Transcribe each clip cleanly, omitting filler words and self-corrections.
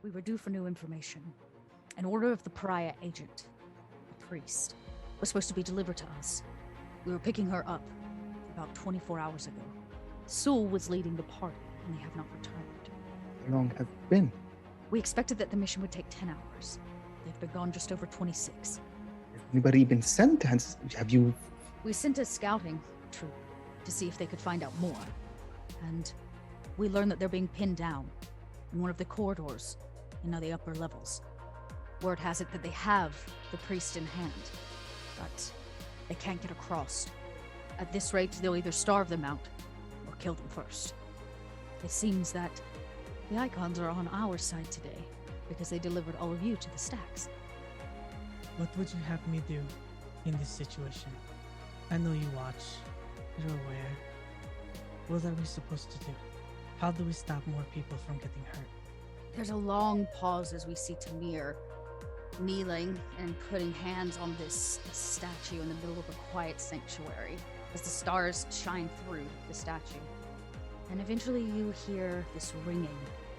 We were due for new information. An order of the Pariah agent, a priest, was supposed to be delivered to us. We were picking her up about 24 hours ago. Sul was leading the party, and they have not returned. How long have you been? We expected that the mission would take 10 hours. They've been gone just over 26. Has anybody been sent? Have you... We sent a scouting troop to see if they could find out more. And we learned that they're being pinned down in one of the corridors in the upper levels. Word has it that they have the priest in hand, but they can't get across. At this rate, they'll either starve them out or kill them first. It seems that the Icons are on our side today because they delivered all of you to the stacks. What would you have me do in this situation? I know you watch. You're aware. What are we supposed to do? How do we stop more people from getting hurt? There's a long pause as we see Tamir kneeling and putting hands on this statue in the middle of a quiet sanctuary as the stars shine through the statue. And eventually you hear this ringing,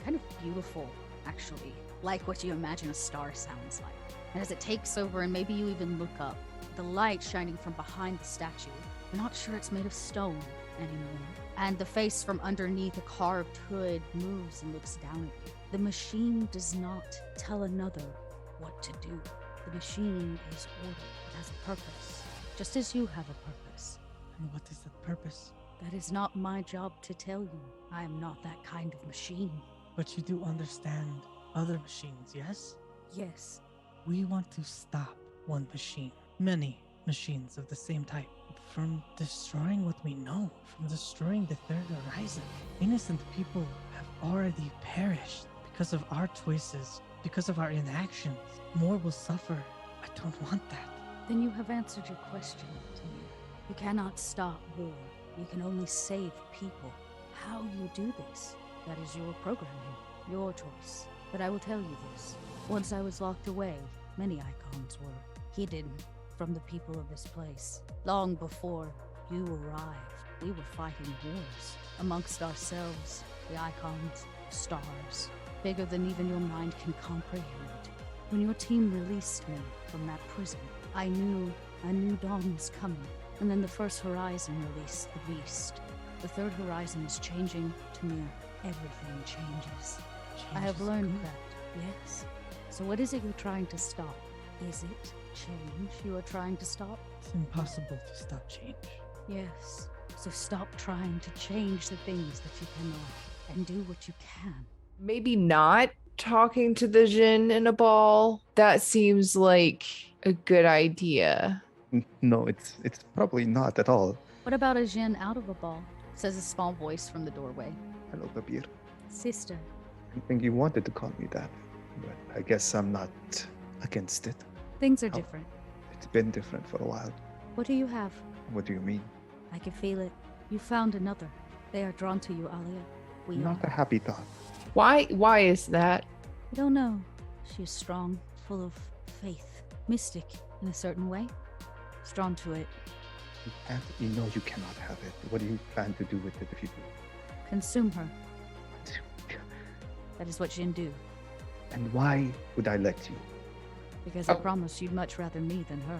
kind of beautiful, actually, like what you imagine a star sounds like. And as it takes over, and maybe you even look up, the light shining from behind the statue, you're not sure it's made of stone anymore. And the face from underneath a carved hood moves and looks down at you. The machine does not tell another what to do. The machine is ordered. It has a purpose, just as you have a purpose. And what is that purpose? That is not my job to tell you. I am not that kind of machine. But you do understand other machines, yes? Yes. We want to stop one machine, many machines of the same type, from destroying what we know, from destroying the Third Horizon. Innocent people have already perished because of our choices, because of our inactions. More will suffer. I don't want that. Then you have answered your question to me. You cannot stop war. You can only save people. How you do this, that is your programming, your choice. But I will tell you this. Once I was locked away, many Icons were hidden from the people of this place. Long before you arrived, we were fighting wars amongst ourselves, the Icons, stars, bigger than even your mind can comprehend. When your team released me from that prison, I knew a new dawn was coming. And then the first horizon released the beast. The Third Horizon is changing to me. Everything changes. I have learned that, yes. So what is it you're trying to stop? Is it change you are trying to stop? It's impossible to stop change. Yes. So stop trying to change the things that you cannot, and do what you can. Maybe not talking to the Jinn in a ball. That seems like a good idea. No, it's probably not at all. What about a Jinn out of a ball? Says a small voice from the doorway. Hello, Kabir. Sister. I think you wanted to call me that, but I guess I'm not against it. Things are different. It's been different for a while. What do you have? What do you mean? I can feel it. You found another. They are drawn to you, Alia. We Not are. a happy thought. Why is that? I don't know. She is strong, full of faith, mystic in a certain way. Is drawn to it. You know you cannot have it. What do you plan to do with it if you do? Consume her. That is what Jinn do. And why would I let you? Because I promise you'd much rather me than her.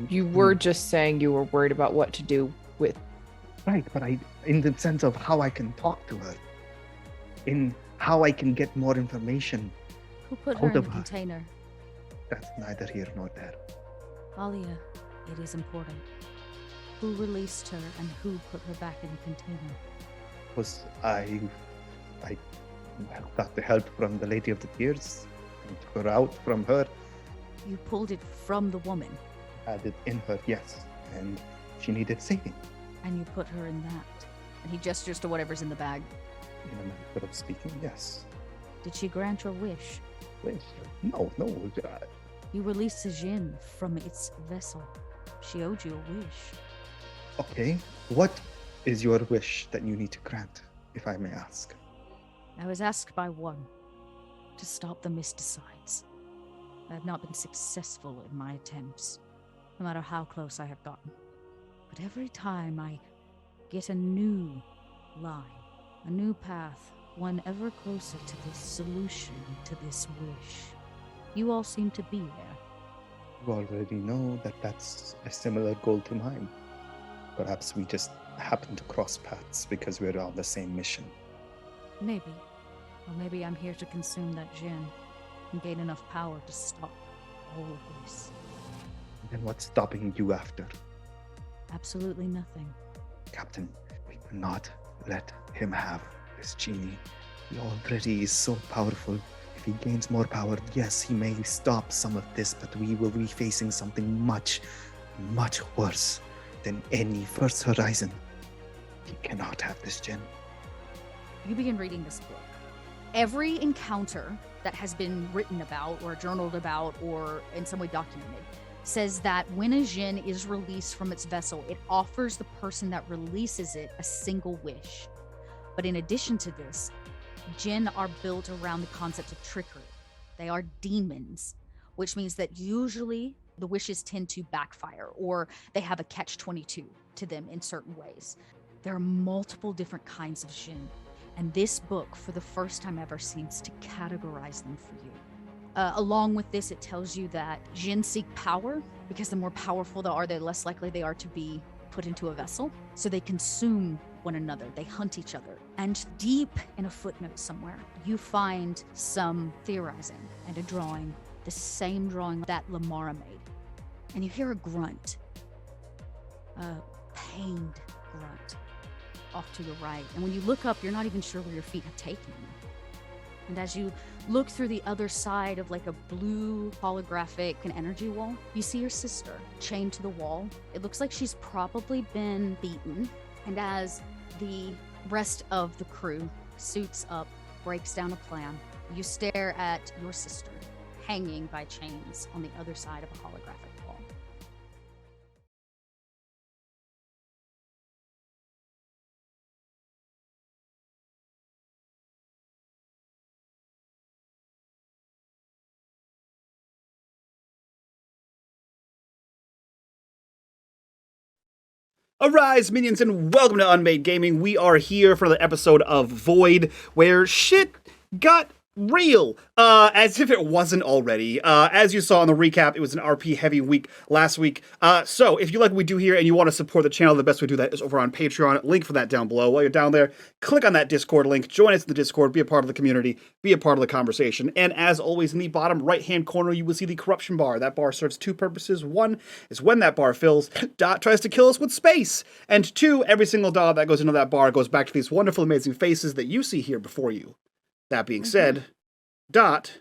You were just saying you were worried about what to do with. Right, but in the sense of how I can talk to her, in how I can get more information. Who put her in the container? That's neither here nor there. Alia, it is important. Who released her and who put her back in the container? Was I got the help from the Lady of the Tears and took her out from her. You pulled it from the woman. Had it in her, yes, and she needed saving. And you put her in that. And he gestures to whatever's in the bag. In a method of speaking, yes. Did she grant your wish? Wish? No. You released the Jinn from its vessel. She owed you a wish. Okay, what is your wish that you need to grant, if I may ask? I was asked by one to stop the Mysticides. I have not been successful in my attempts, no matter how close I have gotten. But every time I get a new line, a new path, one ever closer to this solution, to this wish. You all seem to be there. You already know that that's a similar goal to mine. Perhaps we just happen to cross paths because we're on the same mission. Maybe. Or maybe I'm here to consume that Jinn and gain enough power to stop all of this. Then what's stopping you after? Absolutely nothing. Captain, we cannot let him have this genie. He already is so powerful. If he gains more power, yes, he may stop some of this, but we will be facing something much, much worse than any First Horizon. He cannot have this gem. You begin reading this book. Every encounter that has been written about or journaled about or in some way documented says that when a Jinn is released from its vessel, it offers the person that releases it a single wish. But in addition to this, Jinn are built around the concept of trickery. They are demons, which means that usually the wishes tend to backfire or they have a catch-22 to them in certain ways. There are multiple different kinds of Jinn, and this book, for the first time ever, seems to categorize them for you. Along with this, it tells you that Jinn seek power because the more powerful they are, the less likely they are to be put into a vessel. So they consume one another, they hunt each other. And deep in a footnote somewhere, you find some theorizing and a drawing, the same drawing that Lamara made. And you hear a grunt, a pained grunt off to the right. And when you look up, you're not even sure where your feet have taken you. And as you look through the other side of like a blue holographic and energy wall, you see your sister chained to the wall. It looks like she's probably been beaten. And as the rest of the crew suits up, breaks down a plan, you stare at your sister hanging by chains on the other side of a holographic wall. Arise, minions, and welcome to unMadeGaming. We are here for the episode of Void, where shit got real, as if it wasn't already. As you saw in the recap, it was an RP heavy week last week. So if you like what we do here and you want to support the channel, the best way to do that is over on Patreon. Link for that down below. While you're down there, click on that Discord link, join us in the Discord, be a part of the community, be a part of the conversation. And as always, in the bottom right-hand corner, you will see the corruption bar. That bar serves two purposes. One is when that bar fills, Dot tries to kill us with space. And two, every single dollar that goes into that bar goes back to these wonderful, amazing faces that you see here before you. That being said, Dot,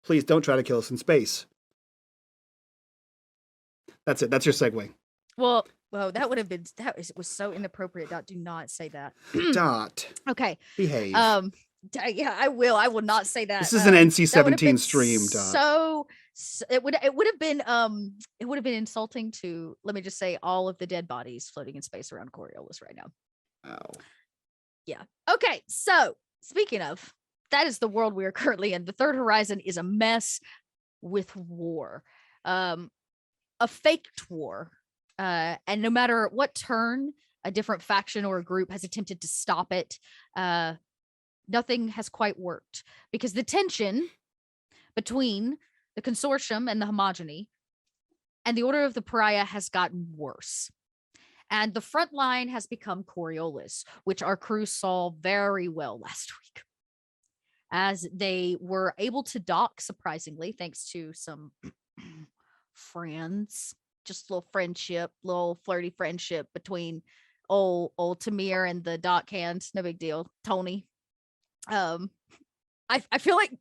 please don't try to kill us in space. That's it. That's your segue. Well, that would have been, was so inappropriate. Dot, do not say that. Dot. Okay. Behave. Yeah, I will. I will not say that. This is an NC-17 stream, Dot. So it would have been insulting to, let me just say, all of the dead bodies floating in space around Coriolis right now. Oh. Yeah. Okay. So speaking of, that is the world we are currently in. The Third Horizon is a mess with war, a faked war. And no matter what turn a different faction or a group has attempted to stop it, nothing has quite worked because the tension between the Consortium and the Homogeny and the Order of the Pariah has gotten worse. And the front line has become Coriolis, which our crew saw very well last week, as they were able to dock, surprisingly, thanks to some friends, just a little friendship, little flirty friendship between old Tamir and the dock hands. No big deal. Tony. I feel like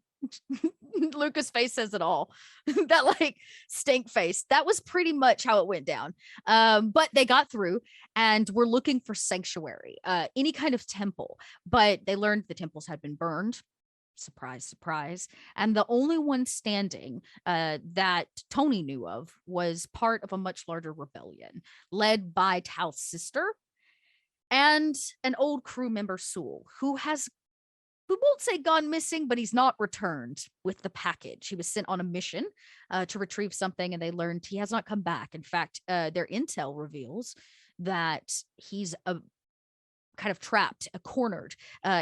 Lucas' face says it all. That like stink face. That was pretty much how it went down. But they got through and were looking for sanctuary, any kind of temple. But they learned the temples had been burned. Surprise, surprise. And the only one standing that Tony knew of was part of a much larger rebellion led by Tal's sister and an old crew member, Sewell, who won't say gone missing, but he's not returned with the package. He was sent on a mission to retrieve something, and they learned he has not come back. In fact, their intel reveals that he's kind of trapped, cornered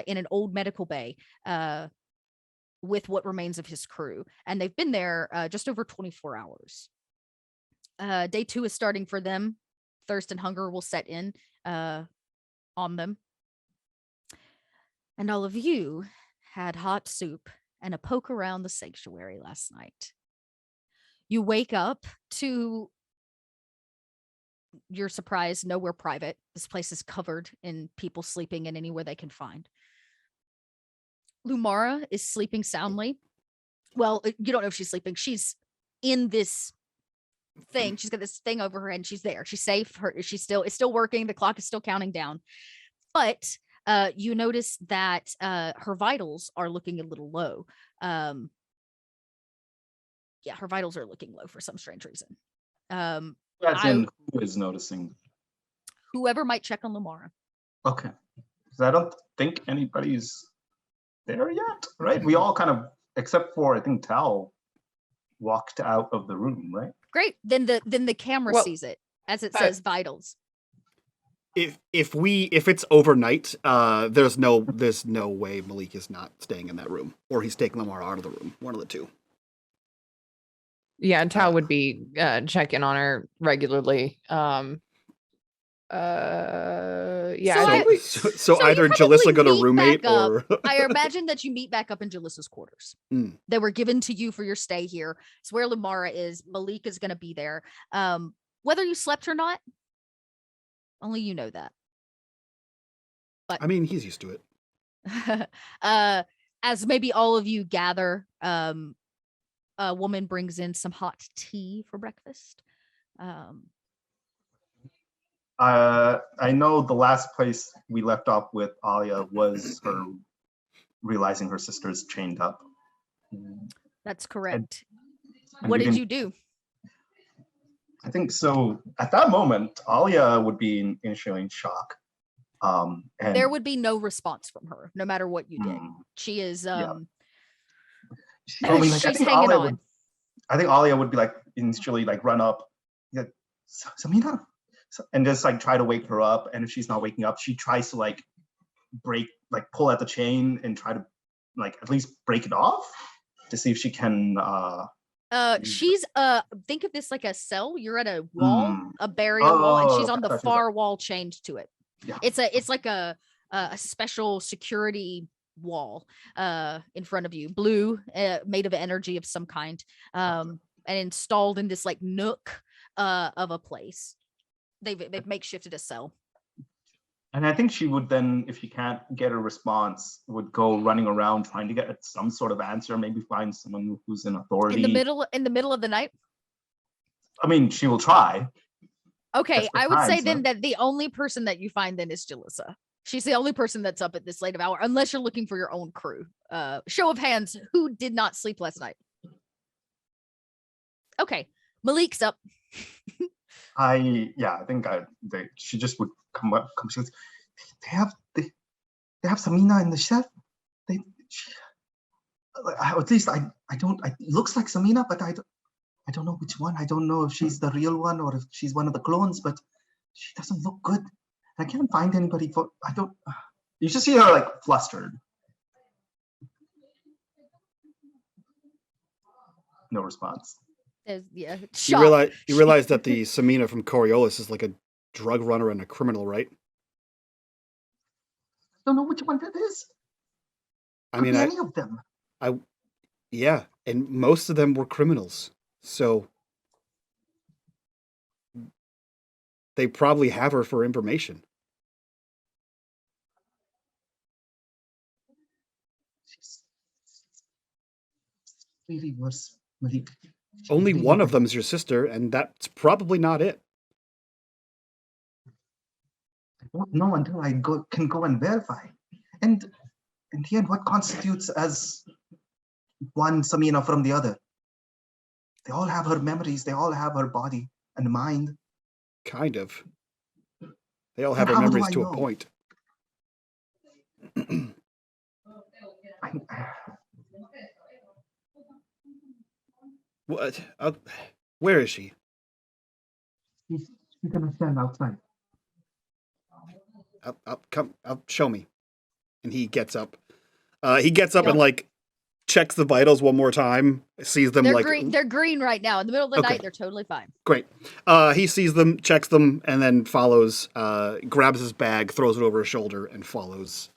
in an old medical bay with what remains of his crew. And they've been there just over 24 hours. Day 2 is starting for them. Thirst and hunger will set in on them. And all of you had hot soup and a poke around the sanctuary last night. You wake up to your surprise, nowhere private. This place is covered in people sleeping in anywhere they can find. Lumara is sleeping soundly. Well, you don't know if she's sleeping. She's in this thing. She's got this thing over her head and she's there. She's safe. It's still working. The clock is still counting down. But you notice that her vitals are looking a little low. Her vitals are looking low for some strange reason. As in, who is noticing? Whoever might check on Lumara. Okay. Because I don't think anybody's there yet, right? We all kind of, except for, I think, Tal, walked out of the room, right? Great. Then the camera sees it as it says vitals. If it's overnight, there's no way Malik is not staying in that room, or he's taking Lamar out of the room. One of the two. Yeah, and Tao would be checking on her regularly. So either you Jalissa got a meet roommate, back up. or I imagine that you meet back up in Jalissa's quarters. They were given to you for your stay here. It's where Lumara is. Malik is going to be there. Whether you slept or not, only you know that. But I mean, he's used to it. As maybe all of you gather, a woman brings in some hot tea for breakfast. I know the last place we left off with Alia was her realizing her sister's chained up. That's correct. And what did you do? I think so. At that moment, Alia would be initially in shock. And there would be no response from her, no matter what you did. She is she's hanging on. I think Alia would be like initially like run up, like, Samina, and just like try to wake her up. And if she's not waking up, she tries to like pull at the chain and try to like at least break it off to see if she can. She's think of this like a cell. You're at a wall, a barrier wall, and she's on the far wall chained to it. Yeah. It's like a special security wall in front of you, blue, made of energy of some kind, and installed in this like nook of a place. They've makeshifted a cell. And I think she would then, if she can't get a response, would go running around trying to get some sort of answer, maybe find someone who's in authority. In the middle of the night? I mean, she will try. Okay, I would say then that the only person that you find then is Jalissa. She's the only person that's up at this late of hour, unless you're looking for your own crew. Show of hands, who did not sleep last night? Okay, Malik's up. I think she just would come up. She goes, they have Samina in the shed. At least I don't. It looks like Samina, but I don't know which one. I don't know if she's the real one or if she's one of the clones. But she doesn't look good. I can't find anybody. You just see her like flustered. No response. Yeah, You shock. realize that the Samina from Coriolis is like a drug runner and a criminal, right? I don't know which one that is. I Could mean, be any of them. yeah, and most of them were criminals, so they probably have her for information. She's really worse, Malik. She's Only really one of bad. them is your sister, and that's probably not it. I won't know until I can go and verify. And in the end, what constitutes as one Samina from the other? They all have her memories. They all have her body and mind. Kind of. They all have And her how do memories I to a know? point. What? Where is she? She's gonna stand outside. Come. Show me. And he gets up. He gets up and Don't- like checks the vitals one more time. Sees them They're like green. They're green right now. In the middle of the Okay. night, they're totally fine. Great. He sees them, checks them, and then follows. Grabs his bag, throws it over his shoulder, and follows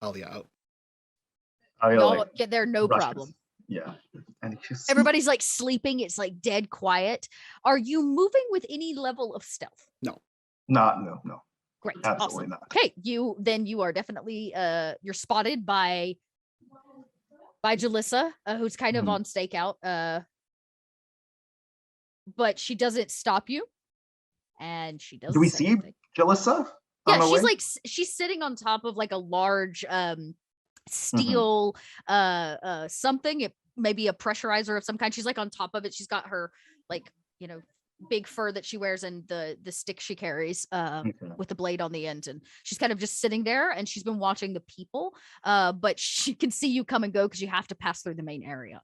Alia out. Y'all get there, no rushes. problem. Yeah. And she's Everybody's like sleeping. It's like dead quiet. Are you moving with any level of stealth? no. Great. Absolutely Awesome. not. Okay, you are definitely you're spotted by Jalissa, who's kind of Mhm. on stakeout. But she doesn't stop you. And she doesn't Do we say see anything. Jalissa? Yeah, on the she's way? like she's sitting on top of like a large steel something. It maybe a pressurizer of some kind. She's like on top of it. She's got her like, big fur that she wears and the stick she carries Okay. with the blade on the end, and she's kind of just sitting there, and she's been watching the people, but she can see you come and go because you have to pass through the main area.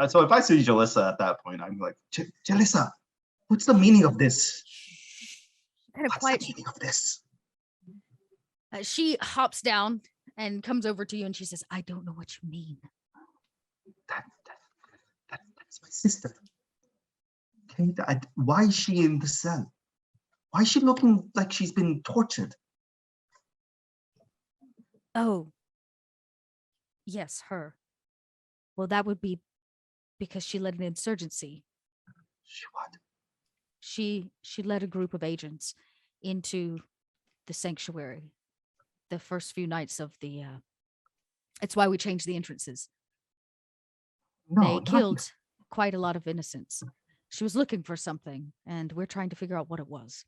So if I see Jalissa at that point, I'm like, Jalissa, what's the meaning of this? Kind of What's quiet. the meaning of this? She hops down and comes over to you, and she says, "I don't know what you mean." That's my sister. Okay, why is she in the cell? Why is she looking like she's been tortured? Oh, yes, her. Well, that would be because she led an insurgency. She what? She led a group of agents into the sanctuary the first few nights of the it's why we changed the entrances. No, They not- killed quite a lot of innocents. She was looking for something, and we're trying to figure out what it was.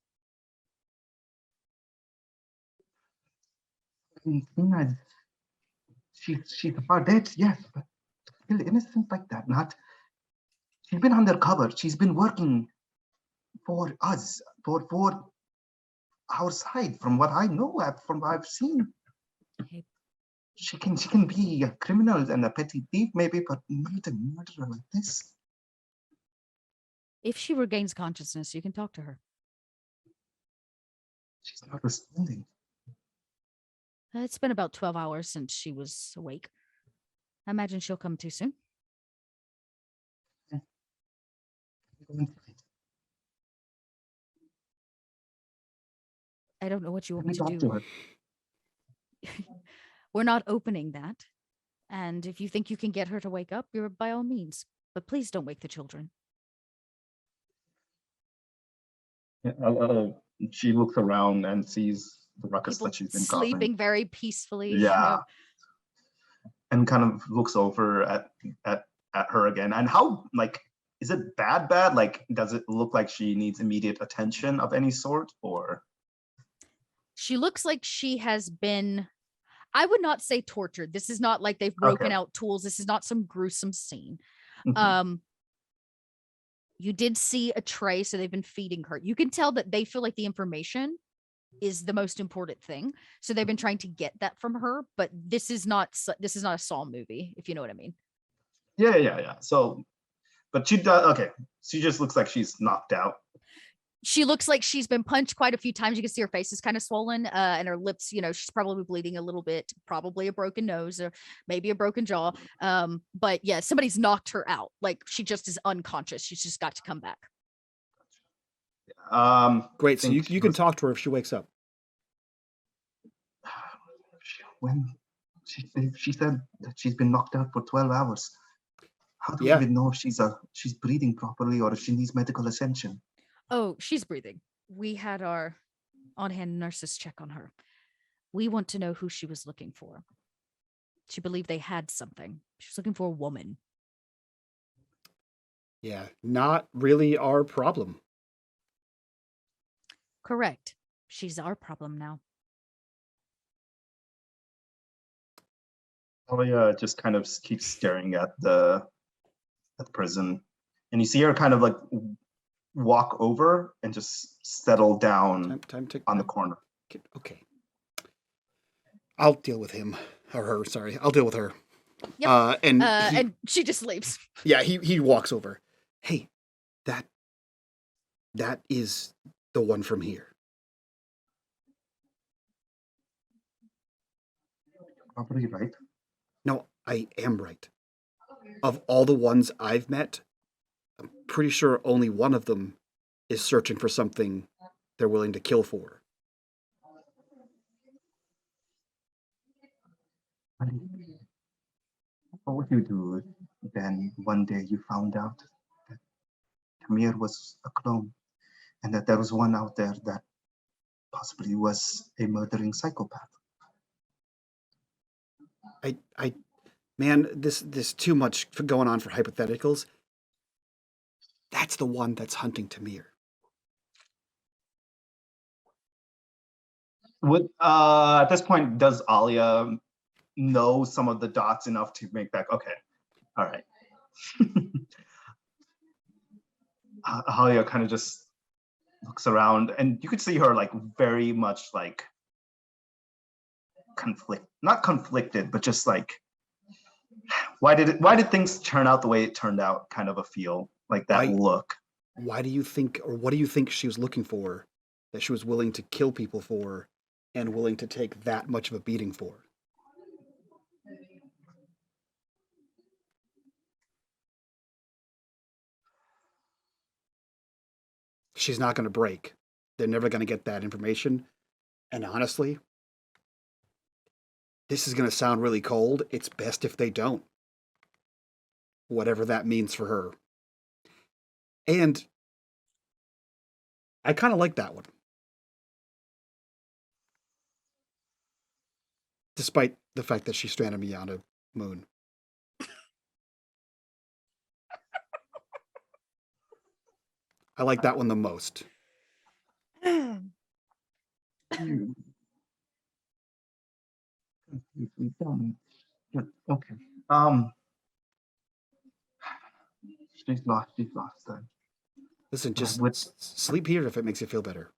She's about dead, yes, but still innocent like that. Not. She's been undercover. She's been working for us, for our side. From what I know, from what I've seen, Okay. she can be a criminal and a petty thief, maybe, but not a murderer like this. If she regains consciousness, you can talk to her. She's not responding. It's been about 12 hours since she was awake. I imagine she'll come too soon. I don't know what you want me to do. her. We're not opening that. And if you think you can get her to wake up, you're by all means. But please don't wake the children. She looks around and sees the ruckus People that she's been sleeping causing. very peacefully. Yeah. And kind of looks over at her again. And how, like, is it bad? Like, does it look like she needs immediate attention of any sort, or? She looks like she has been, I would not say tortured. This is not like they've broken out tools. This is not some gruesome scene. Mhm. You did see a tray, so they've been feeding her. You can tell that they feel like the information is the most important thing. So they've been trying to get that from her, but this is not a Saw movie, if you know what I mean. Yeah. So, but she does, okay. She just looks like she's knocked out. She looks like she's been punched quite a few times. You can see her face is kind of swollen, and her lips, she's probably bleeding a little bit, probably a broken nose or maybe a broken jaw. But yeah, somebody's knocked her out. Like she just is unconscious. She's just got to come back. Great. So think you can talk to her if she wakes up. When she said that she's been knocked out for 12 hours. How do Yeah. we even know if she's breathing properly or if she needs medical attention? Oh, she's breathing. We had our on-hand nurses check on her. We want to know who she was looking for. She believed they had something. She was looking for a woman. Yeah, not really our problem. Correct. She's our problem now. Pariah just kind of keeps staring at the prison, and you see her kind of like walk over and just settle down Time to on the corner. Okay. I'll deal with him or her. Sorry, I'll deal with her. Yep. And and she just leaves. yeah, he walks over. Hey, that is the one from here. Probably right. No, I am right. Of all the ones I've met, I'm pretty sure only one of them is searching for something they're willing to kill for. What would you do if then one day you found out that Tamir was a clone and that there was one out there that possibly was a murdering psychopath? Man, this too much for going on for hypotheticals. That's the one that's hunting Tamir. At this point, does Alia know some of the dots enough to make that okay? All right. Alia kind of just looks around, and you could see her like very much like not conflicted, but just like why did things turn out the way it turned out? Kind of a feel like that look. Why do you think, or what do you think she was looking for that she was willing to kill people for and willing to take that much of a beating for? She's not going to break. They're never going to get that information. And honestly, this is going to sound really cold. It's best if they don't. Whatever that means for her. And I kind of like that one. Despite the fact that she stranded me on a moon. I like that one the most. Okay. She's lost then. Listen, just sleep here if it makes you feel better.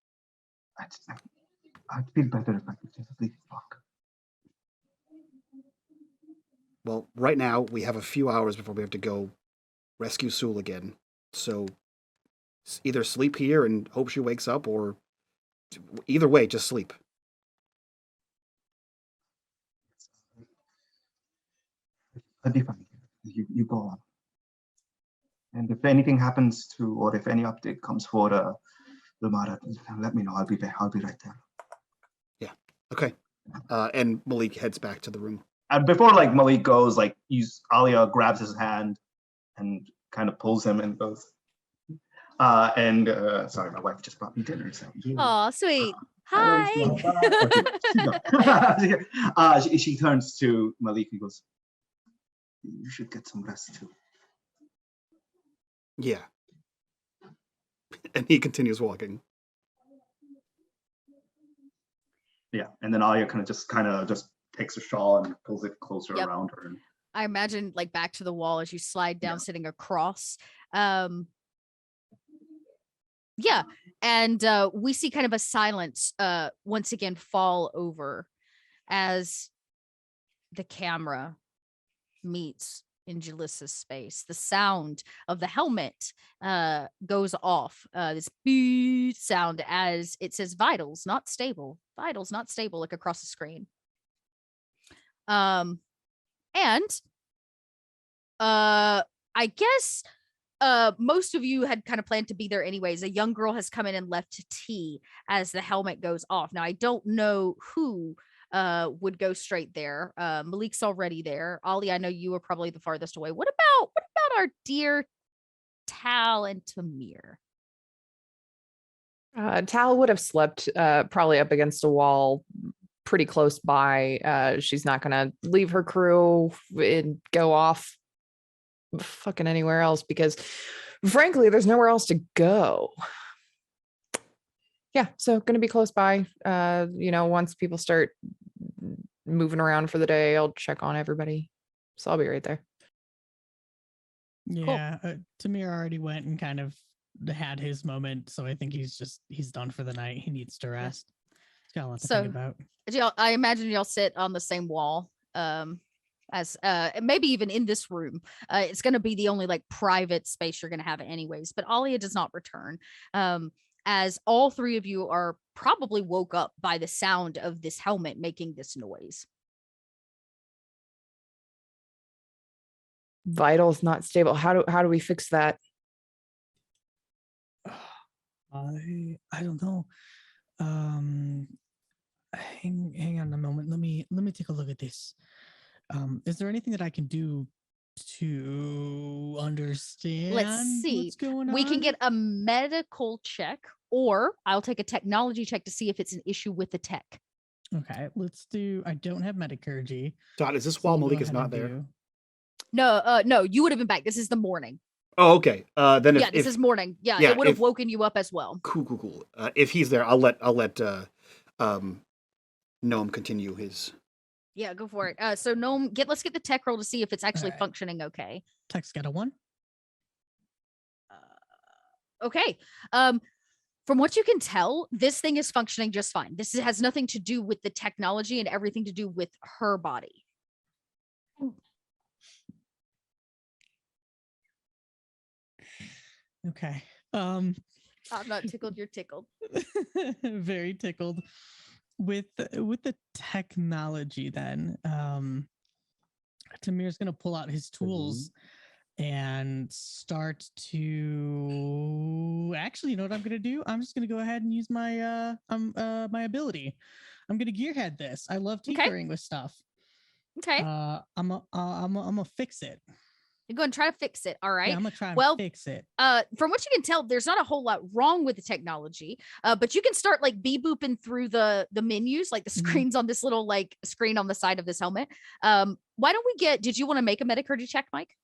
I'd feel better if I could just sleep. Fuck. Well, right now we have a few hours before we have to go rescue Sul again. So either sleep here and hope she wakes up, or either way, just sleep. I'll be fine. You go on. And if anything happens to, or if any update comes for the Mara, let me know. I'll be right there. Yeah. Okay. And Malik heads back to the room. And before like Malik goes, like Alia grabs his hand and kind of pulls him and goes. Sorry, my wife just brought me dinner. So Aw, sweet. Hi. She turns to Malik and goes, "You should get some rest too." Yeah. And he continues walking. Yeah, and then Alia kind of just takes a shawl and pulls it closer around her. I imagine like back to the wall as you slide down, sitting across. Yeah, and we see kind of a silence once again fall over as the camera meets in Jalissa's space. The sound of the helmet goes off. This beep sound as it says vitals not stable. Vitals not stable, like across the screen. And I guess most of you had kind of planned to be there anyways. A young girl has come in and left tea as the helmet goes off. Now I don't know who would go straight there. Malik's already there. Ollie, I know you were probably the farthest away. What about our dear Tal and Tamir? Tal would have slept probably up against a wall pretty close by. She's not gonna leave her crew and go off fucking anywhere else because frankly there's nowhere else to go. Yeah, so gonna be close by. Once people start moving around for the day, I'll check on everybody, so I'll be right there. Yeah, Tamir already went and kind of had his moment, so I think he's done for the night. He needs to rest. He's got a lot to think about. I imagine y'all sit on the same wall, as maybe even in this room. It's going to be the only like private space you're going to have anyways. But Alia does not return, as all three of you are probably woke up by the sound of this helmet making this noise. Vitals not stable. How do we fix that? I don't know. Hang on a moment. Let me take a look at this. Is there anything that I can do to understand what's going on? We can get a medical check, or I'll take a technology check to see if it's an issue with the tech. Okay, let's do. I don't have metacurgy. Dot, is this while Malik is not there? No, you would have been back. This is the morning. Oh, okay. Then this is morning. Yeah, it would have woken you up as well. Cool. If he's there, I'll let Gnome continue his. Yeah, go for it. So Gnome, let's get the tech roll to see if it's actually functioning okay. Tech's got a 1. Okay. From what you can tell, this thing is functioning just fine. This has nothing to do with the technology and everything to do with her body. Okay. I'm not tickled, you're tickled. Very tickled. With the technology then, Tamir's gonna pull out his tools and start to actually, you know what I'm gonna do? I'm just gonna go ahead and use my my ability. I'm gonna gearhead this. I love tinkering with stuff. Okay. I'm gonna fix it. You're going to try to fix it. All right. Yeah, I'm going to try to fix it. From what you can tell, there's not a whole lot wrong with the technology, but you can start like booping through the menus, like the screens on this little like screen on the side of this helmet. Why don't we did you want to make a metacurgy check, Mike?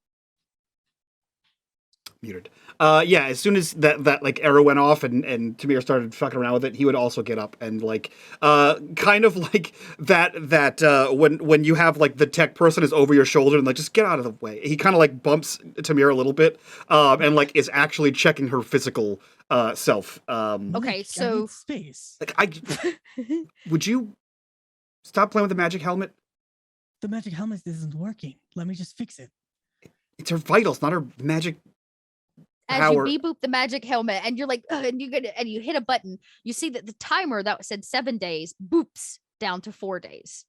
Muted. Yeah, as soon as that like arrow went off and Tamir started fucking around with it, he would also get up and like kind of like that when you have like the tech person is over your shoulder and like just get out of the way. He kind of like bumps Tamir a little bit and like is actually checking her physical self. Okay, so space. Like would you stop playing with the magic helmet? The magic helmet isn't working. Let me just fix it. It's her vitals, not her magic. As you boop the magic helmet and you're like, and you hit a button, you see that the timer that said 7 days boops down to 4 days.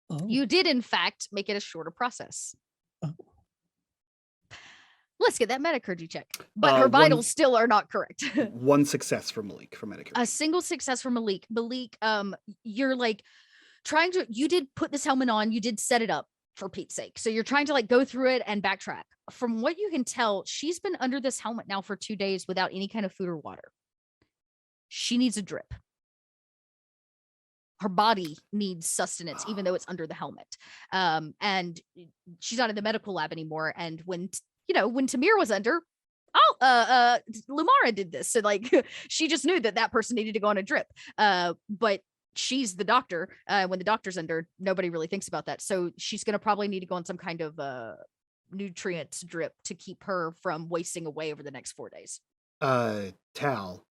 Oh. You did, in fact, make it a shorter process. Oh. Let's get that metacurgy check. But her vitals still are not correct. One success for Malik for metacurgy. A single success for Malik. Malik, you're like you did put this helmet on, you did set it up. For Pete's sake. So you're trying to like go through it and backtrack. From what you can tell, she's been under this helmet now for 2 days without any kind of food or water. She needs a drip. Her body needs sustenance, even though it's under the helmet. And she's not in the medical lab anymore. And when Tamir was under, Lumara did this. So like, she just knew that person needed to go on a drip. But she's the doctor. When the doctor's under, nobody really thinks about that. So she's going to probably need to go on some kind of nutrients drip to keep her from wasting away over the next 4 days. Tal.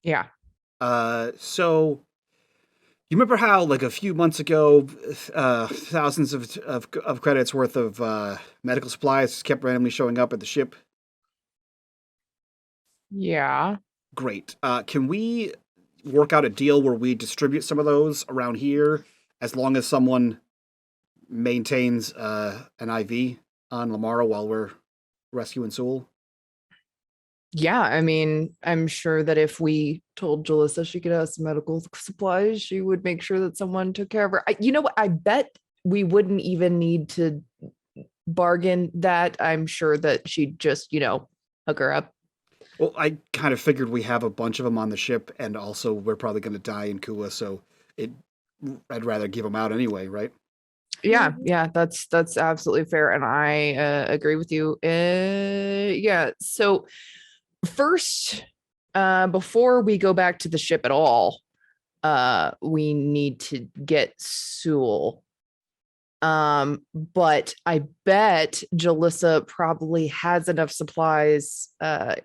Yeah. So You remember how, like a few months ago, thousands of credits worth of medical supplies kept randomly showing up at the ship? Yeah. Great. Can we work out a deal where we distribute some of those around here, as long as someone maintains an IV on Lamara while we're rescuing Sewell? Yeah, I mean, I'm sure that if we told Jalissa she could have some medical supplies, she would make sure that someone took care of her. You know what? I bet we wouldn't even need to bargain that. I'm sure that she'd just, hook her up. Well, I kind of figured we have a bunch of them on the ship, and also we're probably going to die in Kua, so I'd rather give them out anyway, right? Yeah, that's absolutely fair, and I agree with you. Yeah, so first, before we go back to the ship at all, we need to get Sewell. But I bet Jalissa probably has enough supplies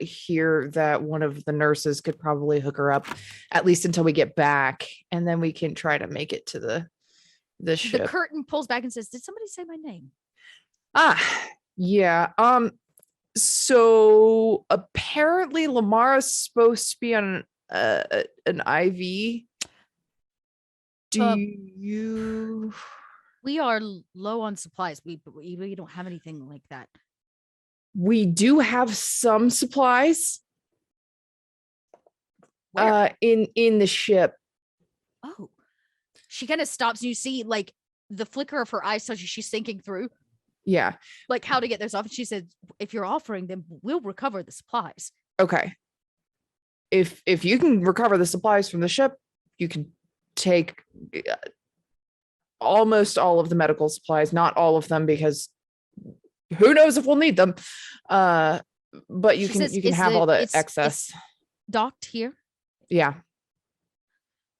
here that one of the nurses could probably hook her up, at least until we get back, and then we can try to make it to the ship. The curtain pulls back and says, "Did somebody say my name?" Yeah. So apparently Lamara's supposed to be on an IV. Do you? We are low on supplies. We don't have anything like that. We do have some supplies. Where? In the ship. Oh, she kind of stops. And you see like the flicker of her eyes tells you she's thinking through. Yeah. Like how to get this off. And she said, if you're offering them, we'll recover the supplies. Okay. If you can recover the supplies from the ship, you can take almost all of the medical supplies, not all of them, because who knows if we'll need them. But you can have all the excess. It's docked here. Yeah.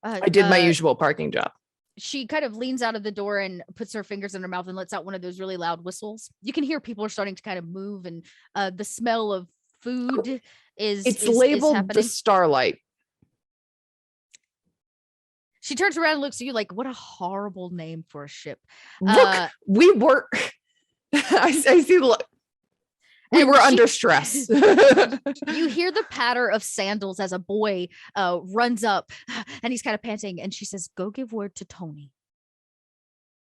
I did my usual parking job. She kind of leans out of the door and puts her fingers in her mouth and lets out one of those really loud whistles. You can hear people are starting to kind of move, and the smell of food is labeled the Starlight. She turns around and looks at you like, what a horrible name for a ship. Look, we were I see we were under stress. You hear the patter of sandals as a boy runs up, and he's kind of panting, and she says, go give word to Tony.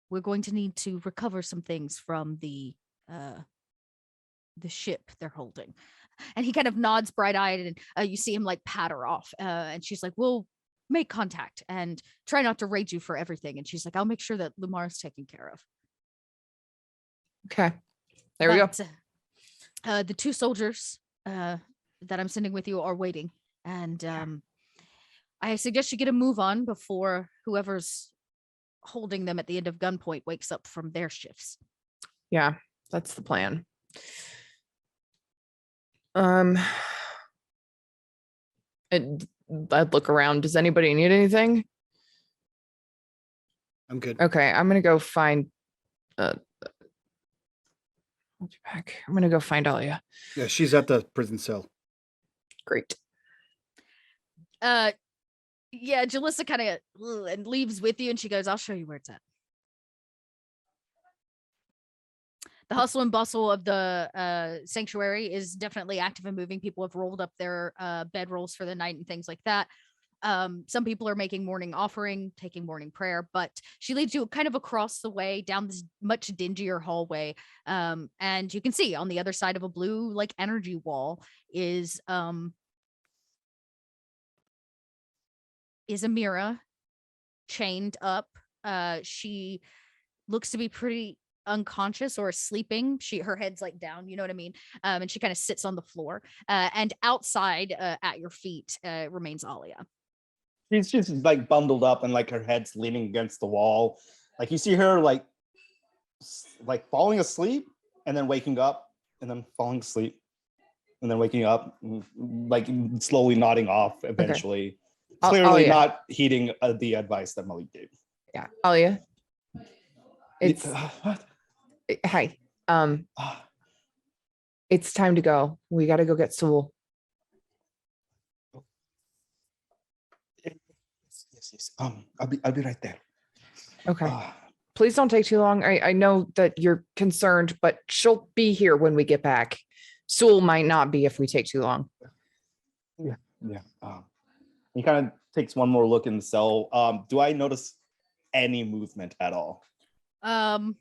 We're going to need to recover some things from the ship they're holding. And he kind of nods bright-eyed, and you see him like patter off. And she's like, we'll make contact and try not to raid you for everything. And she's like, I'll make sure that Lumar's taken care of. Okay. There we go. The two soldiers that I'm sending with you are waiting. And I suggest you get a move on before whoever's holding them at the end of gunpoint wakes up from their shifts. Yeah, that's the plan. I'd look around. Does anybody need anything? I'm good. Okay, I'm gonna go find back. I'm gonna go find Alia. Yeah, she's at the prison cell. Great. Yeah, Jalissa kind of and leaves with you, and she goes, I'll show you where it's at. The hustle and bustle of the sanctuary is definitely active and moving. People have rolled up their bedrolls for the night and things like that. Some people are making morning offering, taking morning prayer, but she leads you kind of across the way down this much dingier hallway. And you can see on the other side of a blue like energy wall is Amira chained up. She looks to be pretty unconscious or sleeping. Her head's like down, you know what I mean? And she kind of sits on the floor. And outside at your feet remains Alia. She's just like bundled up and like her head's leaning against the wall. Like you see her like falling asleep and then waking up and then falling asleep and then waking up, like slowly nodding off eventually. Okay. Clearly not heeding the advice that Malik gave. Yeah, Alia. It's what? Hi. It's time to go. We got to go get Sewell. Yes. I'll be right there. Okay. Ah, Please don't take too long. I know that you're concerned, but she'll be here when we get back. Sewell might not be if we take too long. yeah. He kind of takes one more look in the cell. Do I notice any movement at all? No,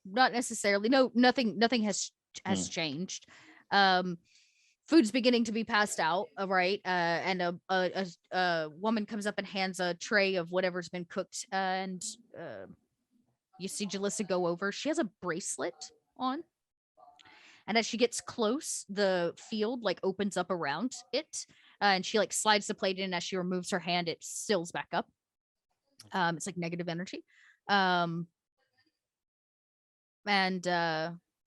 not necessarily. No, nothing has changed. Food's beginning to be passed out, right? And a woman comes up and hands a tray of whatever's been cooked, and you see Jalissa go over. She has a bracelet on, and as she gets close, the field like opens up around it, and she like slides the plate in. And as she removes her hand, it seals back up. It's like negative energy. And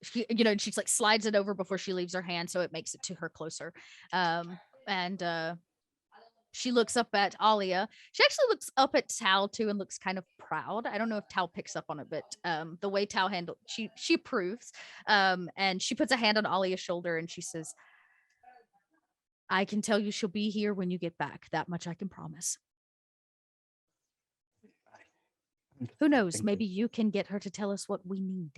she, she's like slides it over before she leaves her hand, so it makes it to her closer. And she looks up at Alia. She actually looks up at Tal too and looks kind of proud. I don't know if Tal picks up on it, but the way Tal handled, she approves. And she puts a hand on Alia's shoulder and she says, "I can tell you she'll be here when you get back. That much I can promise. Who knows? Maybe you can get her to tell us what we need."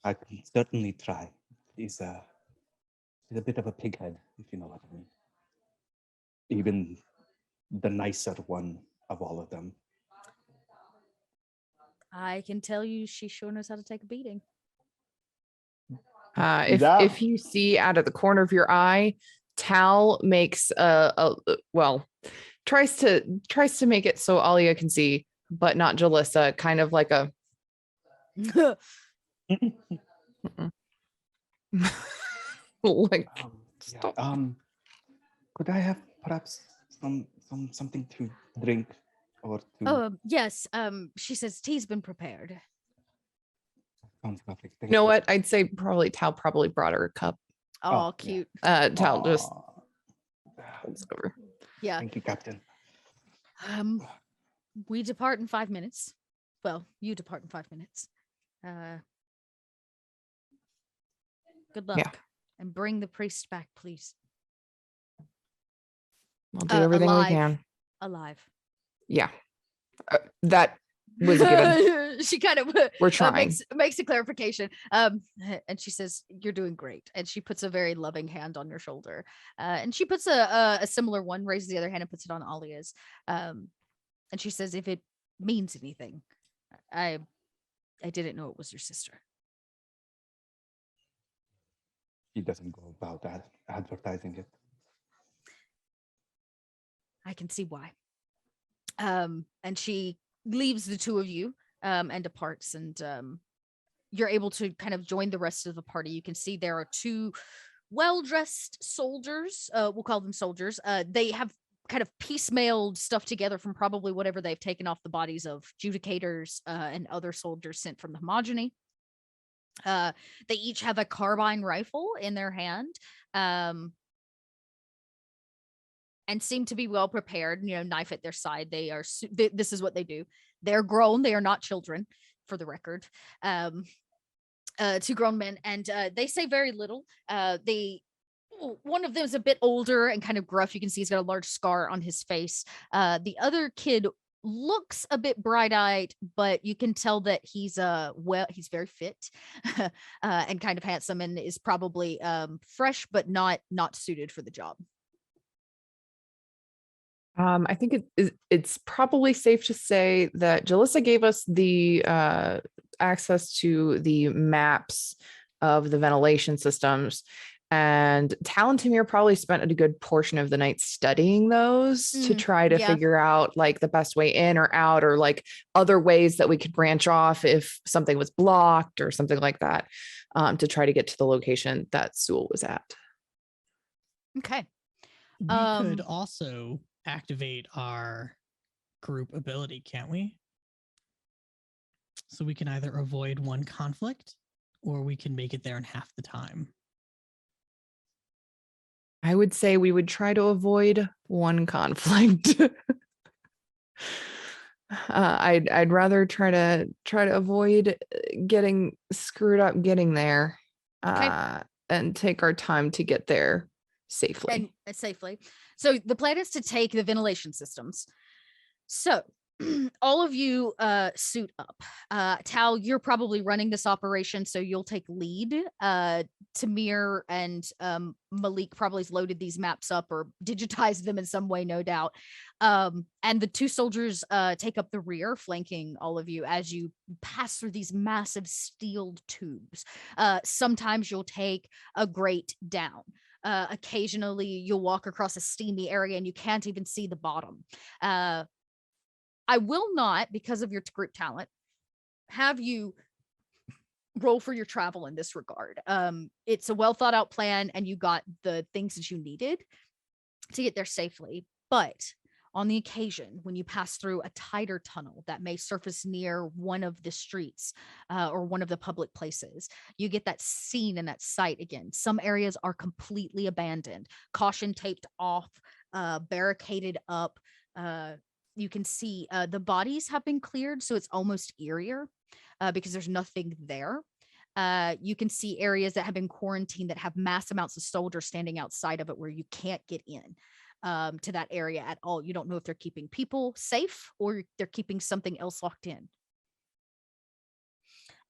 I can certainly try. He's a bit of a pighead, if you know what I mean. Even the nicer one of all of them. I can tell you she sure knows how to take a beating. If you see out of the corner of your eye, Tal makes tries to make it so Alia can see, but not Jalissa, kind of like a like could I have perhaps something to drink or to yes. She says tea's been prepared. sounds perfect. you know what? I'd say probably Tal probably brought her a cup. Oh, cute. Tal just holds over. Yeah. Thank you, Captain. We depart in 5 minutes. Well, you depart in 5 minutes. Good luck. Yeah. And bring the priest back, please. We'll do everything we can. Alive. Yeah. That was given. She kind of We're trying. Makes a clarification. And she says, "You're doing great." And she puts a very loving hand on your shoulder. And she puts a similar one, raises the other hand and puts it on Alia's. And she says, "If it means anything, I didn't know it was your sister." He doesn't go about that advertising it. I can see why. And she leaves the two of you and departs, and you're able to kind of join the rest of the party. You can see there are two well-dressed soldiers. We'll call them soldiers. They have kind of piecemealed stuff together from probably whatever they've taken off the bodies of judicators and other soldiers sent from the homogeny. They each have a carbine rifle in their hand. And seem to be well prepared, knife at their side. They are, this is what they do. They're grown. They are not children, for the record. Two grown men, and they say very little. One of them is a bit older and kind of gruff. You can see he's got a large scar on his face. The other kid looks a bit bright-eyed, but you can tell that he's he's very fit and kind of handsome, and is probably fresh, but not suited for the job. I think it's probably safe to say that Jalissa gave us the access to the maps of the ventilation systems, and Tal and Tamir probably spent a good portion of the night studying those to try to figure out like the best way in or out, or like other ways that we could branch off if something was blocked or something like that, to try to get to the location that Sewell was at. Okay. We could also activate our group ability, can't we? So we can either avoid one conflict or we can make it there in half the time. I would say we would try to avoid one conflict. I'd rather try to avoid getting screwed up getting there, and take our time to get there safely. And safely. So the plan is to take the ventilation systems. So all of you suit up. Tal, you're probably running this operation, so you'll take lead. Tamir and Malik probably has loaded these maps up or digitized them in some way, no doubt. And the two soldiers take up the rear, flanking all of you as you pass through these massive steeled tubes. Sometimes you'll take a grate down. Occasionally you'll walk across a steamy area and you can't even see the bottom. I will not, because of your group talent, have you roll for your travel in this regard. It's a well thought out plan and you got the things that you needed to get there safely. But on the occasion when you pass through a tighter tunnel that may surface near one of the streets or one of the public places, you get that scene and that sight again. Some areas are completely abandoned, caution taped off, barricaded up. You can see the bodies have been cleared, so it's almost eerier because there's nothing there. You can see areas that have been quarantined that have mass amounts of soldiers standing outside of it where you can't get in to that area at all. You don't know if they're keeping people safe or they're keeping something else locked in.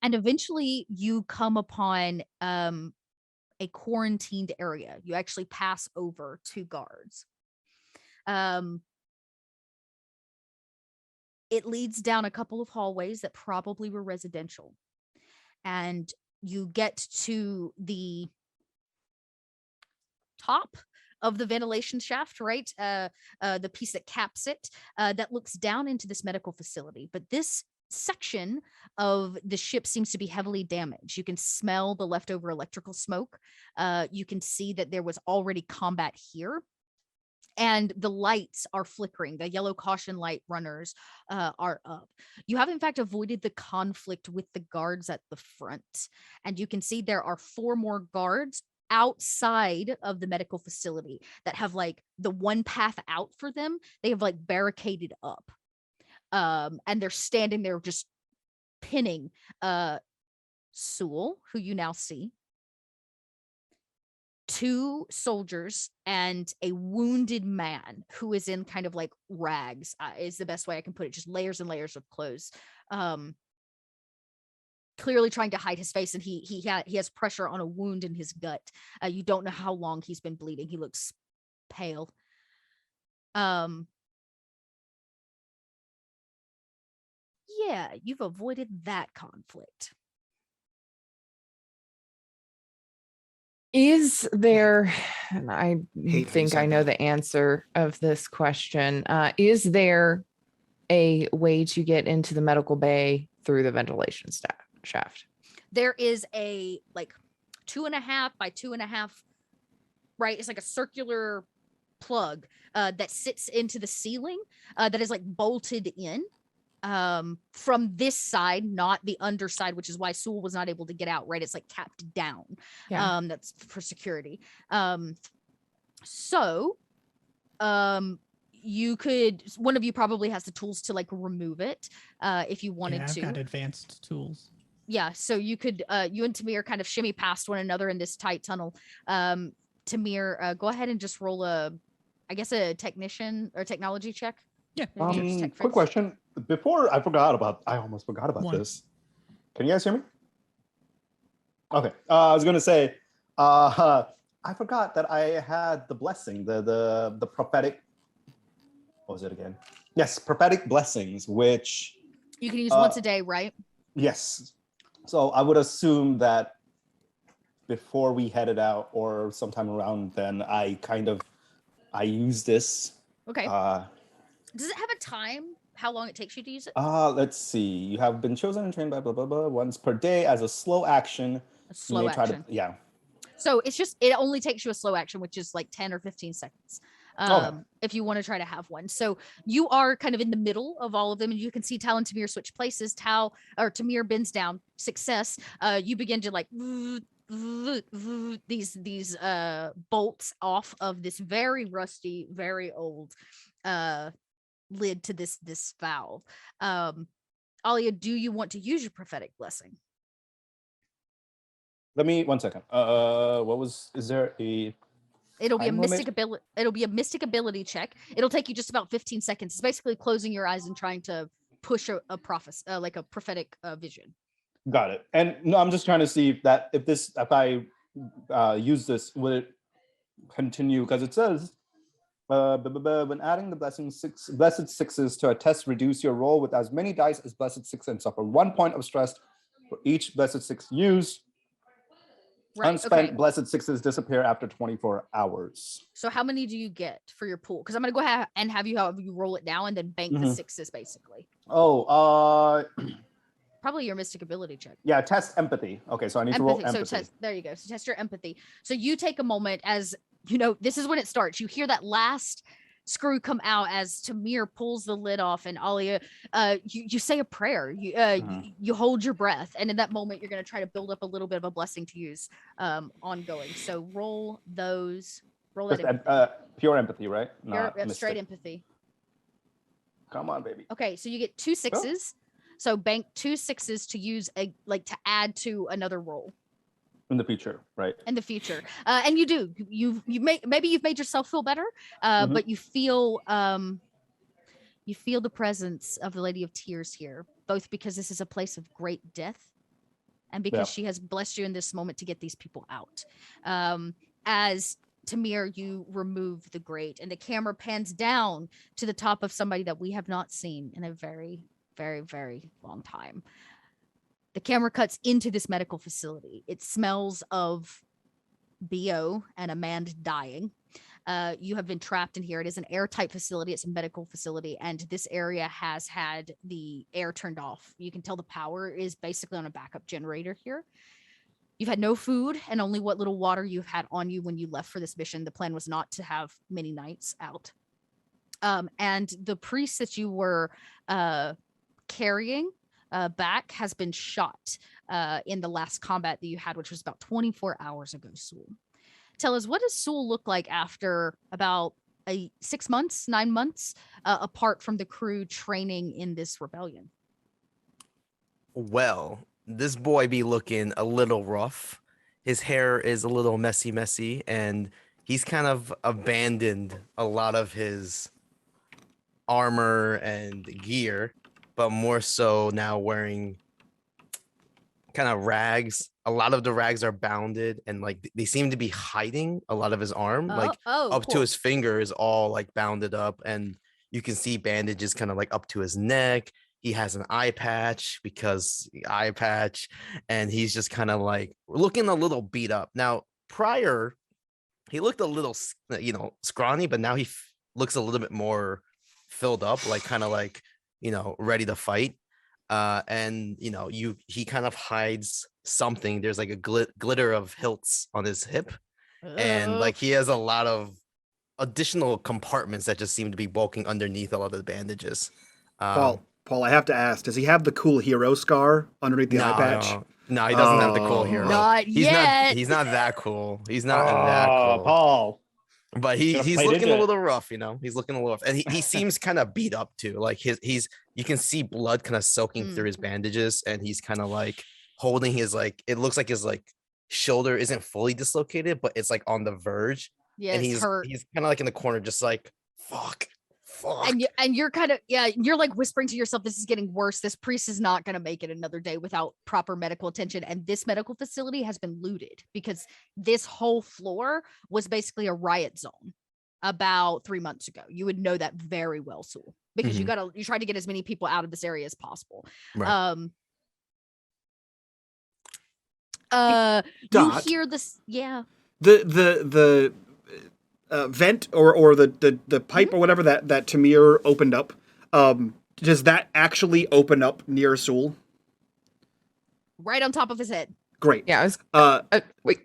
And eventually you come upon a quarantined area. You actually pass over 2 guards. It leads down a couple of hallways that probably were residential. And you get to the top of the ventilation shaft, right? The piece that caps it, that looks down into this medical facility. But this section of the ship seems to be heavily damaged. You can smell the leftover electrical smoke. You can see that there was already combat here. And the lights are flickering. The yellow caution light runners are up. You have, in fact, avoided the conflict with the guards at the front. And you can see there are 4 more guards outside of the medical facility that have like the one path out for them. They have like barricaded up. And they're standing there just pinning Sewell, who you now see, 2 soldiers and a wounded man who is in kind of like rags, is the best way I can put it, just layers and layers of clothes, clearly trying to hide his face, and he has pressure on a wound in his gut. You don't know how long he's been bleeding. He looks pale. Yeah, you've avoided that conflict. Is there, and I Hate think that you I said know that. the answer of this question, is there a way to get into the medical bay through the ventilation shaft? There is a like 2.5 by 2.5, right? It's like a circular plug that sits into the ceiling that is like bolted in from this side, not the underside, which is why Sewell was not able to get out, right? It's like capped down. Yeah. That's for security. So you could, one of you probably has the tools to like remove it if you wanted I've to. got advanced tools. Yeah, so you could, you and Tamir kind of shimmy past one another in this tight tunnel. Tamir, go ahead and just roll a technician or technology check. Yeah. Just tech Quick fix. question. Before I almost forgot about 1. this. Can you guys hear me? Okay. I was gonna say, I forgot that I had the blessing, the prophetic. What was it again? Yes, prophetic blessings, which You can use once a day, right? yes. So I would assume that before we headed out, or sometime around then, I use this. Okay. Does it have a time? How long it takes you to use it? Let's see. You have been chosen and trained by blah blah blah once per day as a slow action. A slow action. Yeah. So it's just, it only takes you a slow action, which is like 10 or 15 seconds. Okay. If you want to try to have one. So you are kind of in the middle of all of them, and you can see Tal and Tamir switch places. Tamir bends down. Success. You begin to like these bolts off of this very rusty, very old lid to this valve. Alia, do you want to use your prophetic blessing? Let me 1 second. Is there a It'll be Time a limit? mystic ability. It'll be a mystic ability check. It'll take you just about 15 seconds. It's basically closing your eyes and trying to push a prophecy, like a prophetic vision. Got it. And no, I'm just trying to see if I use this, will it continue? Because it says when adding the blessed sixes to a test, reduce your roll with as many dice as blessed six and suffer 1 point of stress for each blessed six used. Right. Unspent Okay. blessed sixes disappear after 24 hours. So how many do you get for your pool? Because I'm gonna go ahead and have you however you roll it down and then bank the sixes basically. Oh, Probably your mystic ability check. yeah, test empathy. Okay, so I need to roll empathy. So there you go. So test your empathy. So you take a moment as you know, this is when it starts. You hear that last screw come out as Tamir pulls the lid off, and Alia, you say a prayer. You hold your breath, and in that moment, you're gonna try to build up a little bit of a blessing to use ongoing. So roll that empathy. Pure empathy, right? Straight empathy. Come on, baby. Okay, so you get 2 sixes. So bank 2 sixes to use to add to another roll in the future, right? In the future, and you do. You've made yourself feel better, but you feel the presence of the Lady of Tears here, both because this is a place of great death, and because she has blessed you in this moment to get these people out. As Tamir, you remove the grate, and the camera pans down to the top of somebody that we have not seen in a very, very, very long time. The camera cuts into this medical facility. It smells of BO and a man dying. You have been trapped in here. It is an airtight facility. It's a medical facility, and this area has had the air turned off. You can tell the power is basically on a backup generator here. You've had no food and only what little water you've had on you when you left for this mission. The plan was not to have many nights out. And the priest that you were carrying back has been shot in the last combat that you had, which was about 24 hours ago, Sewell. Tell us, what does Sewell look like after about 6 months, 9 months apart from the crew training in this rebellion? Well, this boy be looking a little rough. His hair is a little messy, and he's kind of abandoned a lot of his armor and gear, but more so now wearing kind of rags. A lot of the rags are bounded, and like they seem to be hiding a lot of his arm, up to his fingers, all like bounded up, and you can see bandages kind of like up to his neck. He has an eye patch and he's just kind of like looking a little beat up. Now, prior, he looked a little, scrawny, but now he looks a little bit more filled up, like kind of like, ready to fight. And he kind of hides something. There's like a glitter of hilts on his hip, and like he has a lot of additional compartments that just seem to be bulking underneath a lot of the bandages. Paul, I have to ask, does he have the cool hero scar underneath the eye patch? No, he doesn't have the cool hero. Not yet. He's not that cool. He's not that cool. Paul. But he's looking a little rough, He's looking a little rough, and he seems kind of beat up too. Like you can see blood kind of soaking through his bandages, and he's kind of like holding his it looks like his shoulder isn't fully dislocated, but it's like on the verge. Yeah, and he's hurt. He's kind of like in the corner, just like fuck. And you're kind of you're like whispering to yourself, this is getting worse. This priest is not going to make it another day without proper medical attention, and this medical facility has been looted because this whole floor was basically a riot zone about 3 months ago. You would know that very well, Sewell, because you try to get as many people out of this area as possible. Right. You hear this, The vent or the pipe or whatever that Tamir opened up, does that actually open up near Sewell? Right on top of his head. Great. Yeah, wait.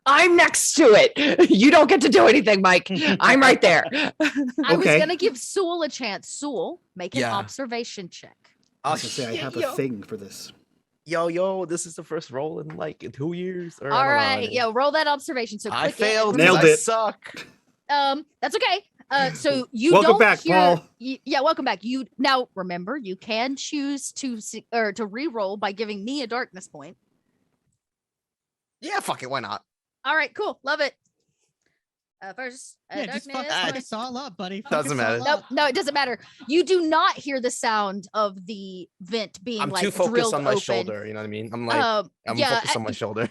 I'm next to it. You don't get to do anything, Mike. I'm right there. I was gonna give Sewell a chance. Sewell, make an observation check. I have a thing for this. Yo, this is the first roll in 2 years. All right, roll that observation. So I failed. Nailed it. I suck. That's okay. So you welcome don't back, hear, Paul. Welcome back. You now remember you can choose to re-roll by giving me a darkness point. Yeah, fuck it. Why not? All right, cool. Love it. First, Yeah, just darkness. fuck us all up, buddy. Fuck Doesn't us all matter. Nope, up. no, it doesn't matter. You do not hear the sound of the vent being I'm like too focused drilled on my open. shoulder. You know what I mean? I'm like, I'm yeah, focused on my shoulder.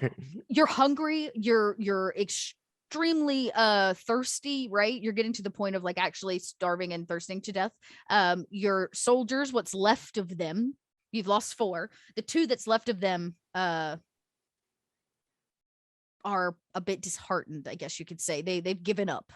You're hungry. You're extremely thirsty, right? You're getting to the point of like actually starving and thirsting to death. Your soldiers, what's left of them, you've lost 4. The 2 that's left of them are a bit disheartened, I guess you could say. They've given up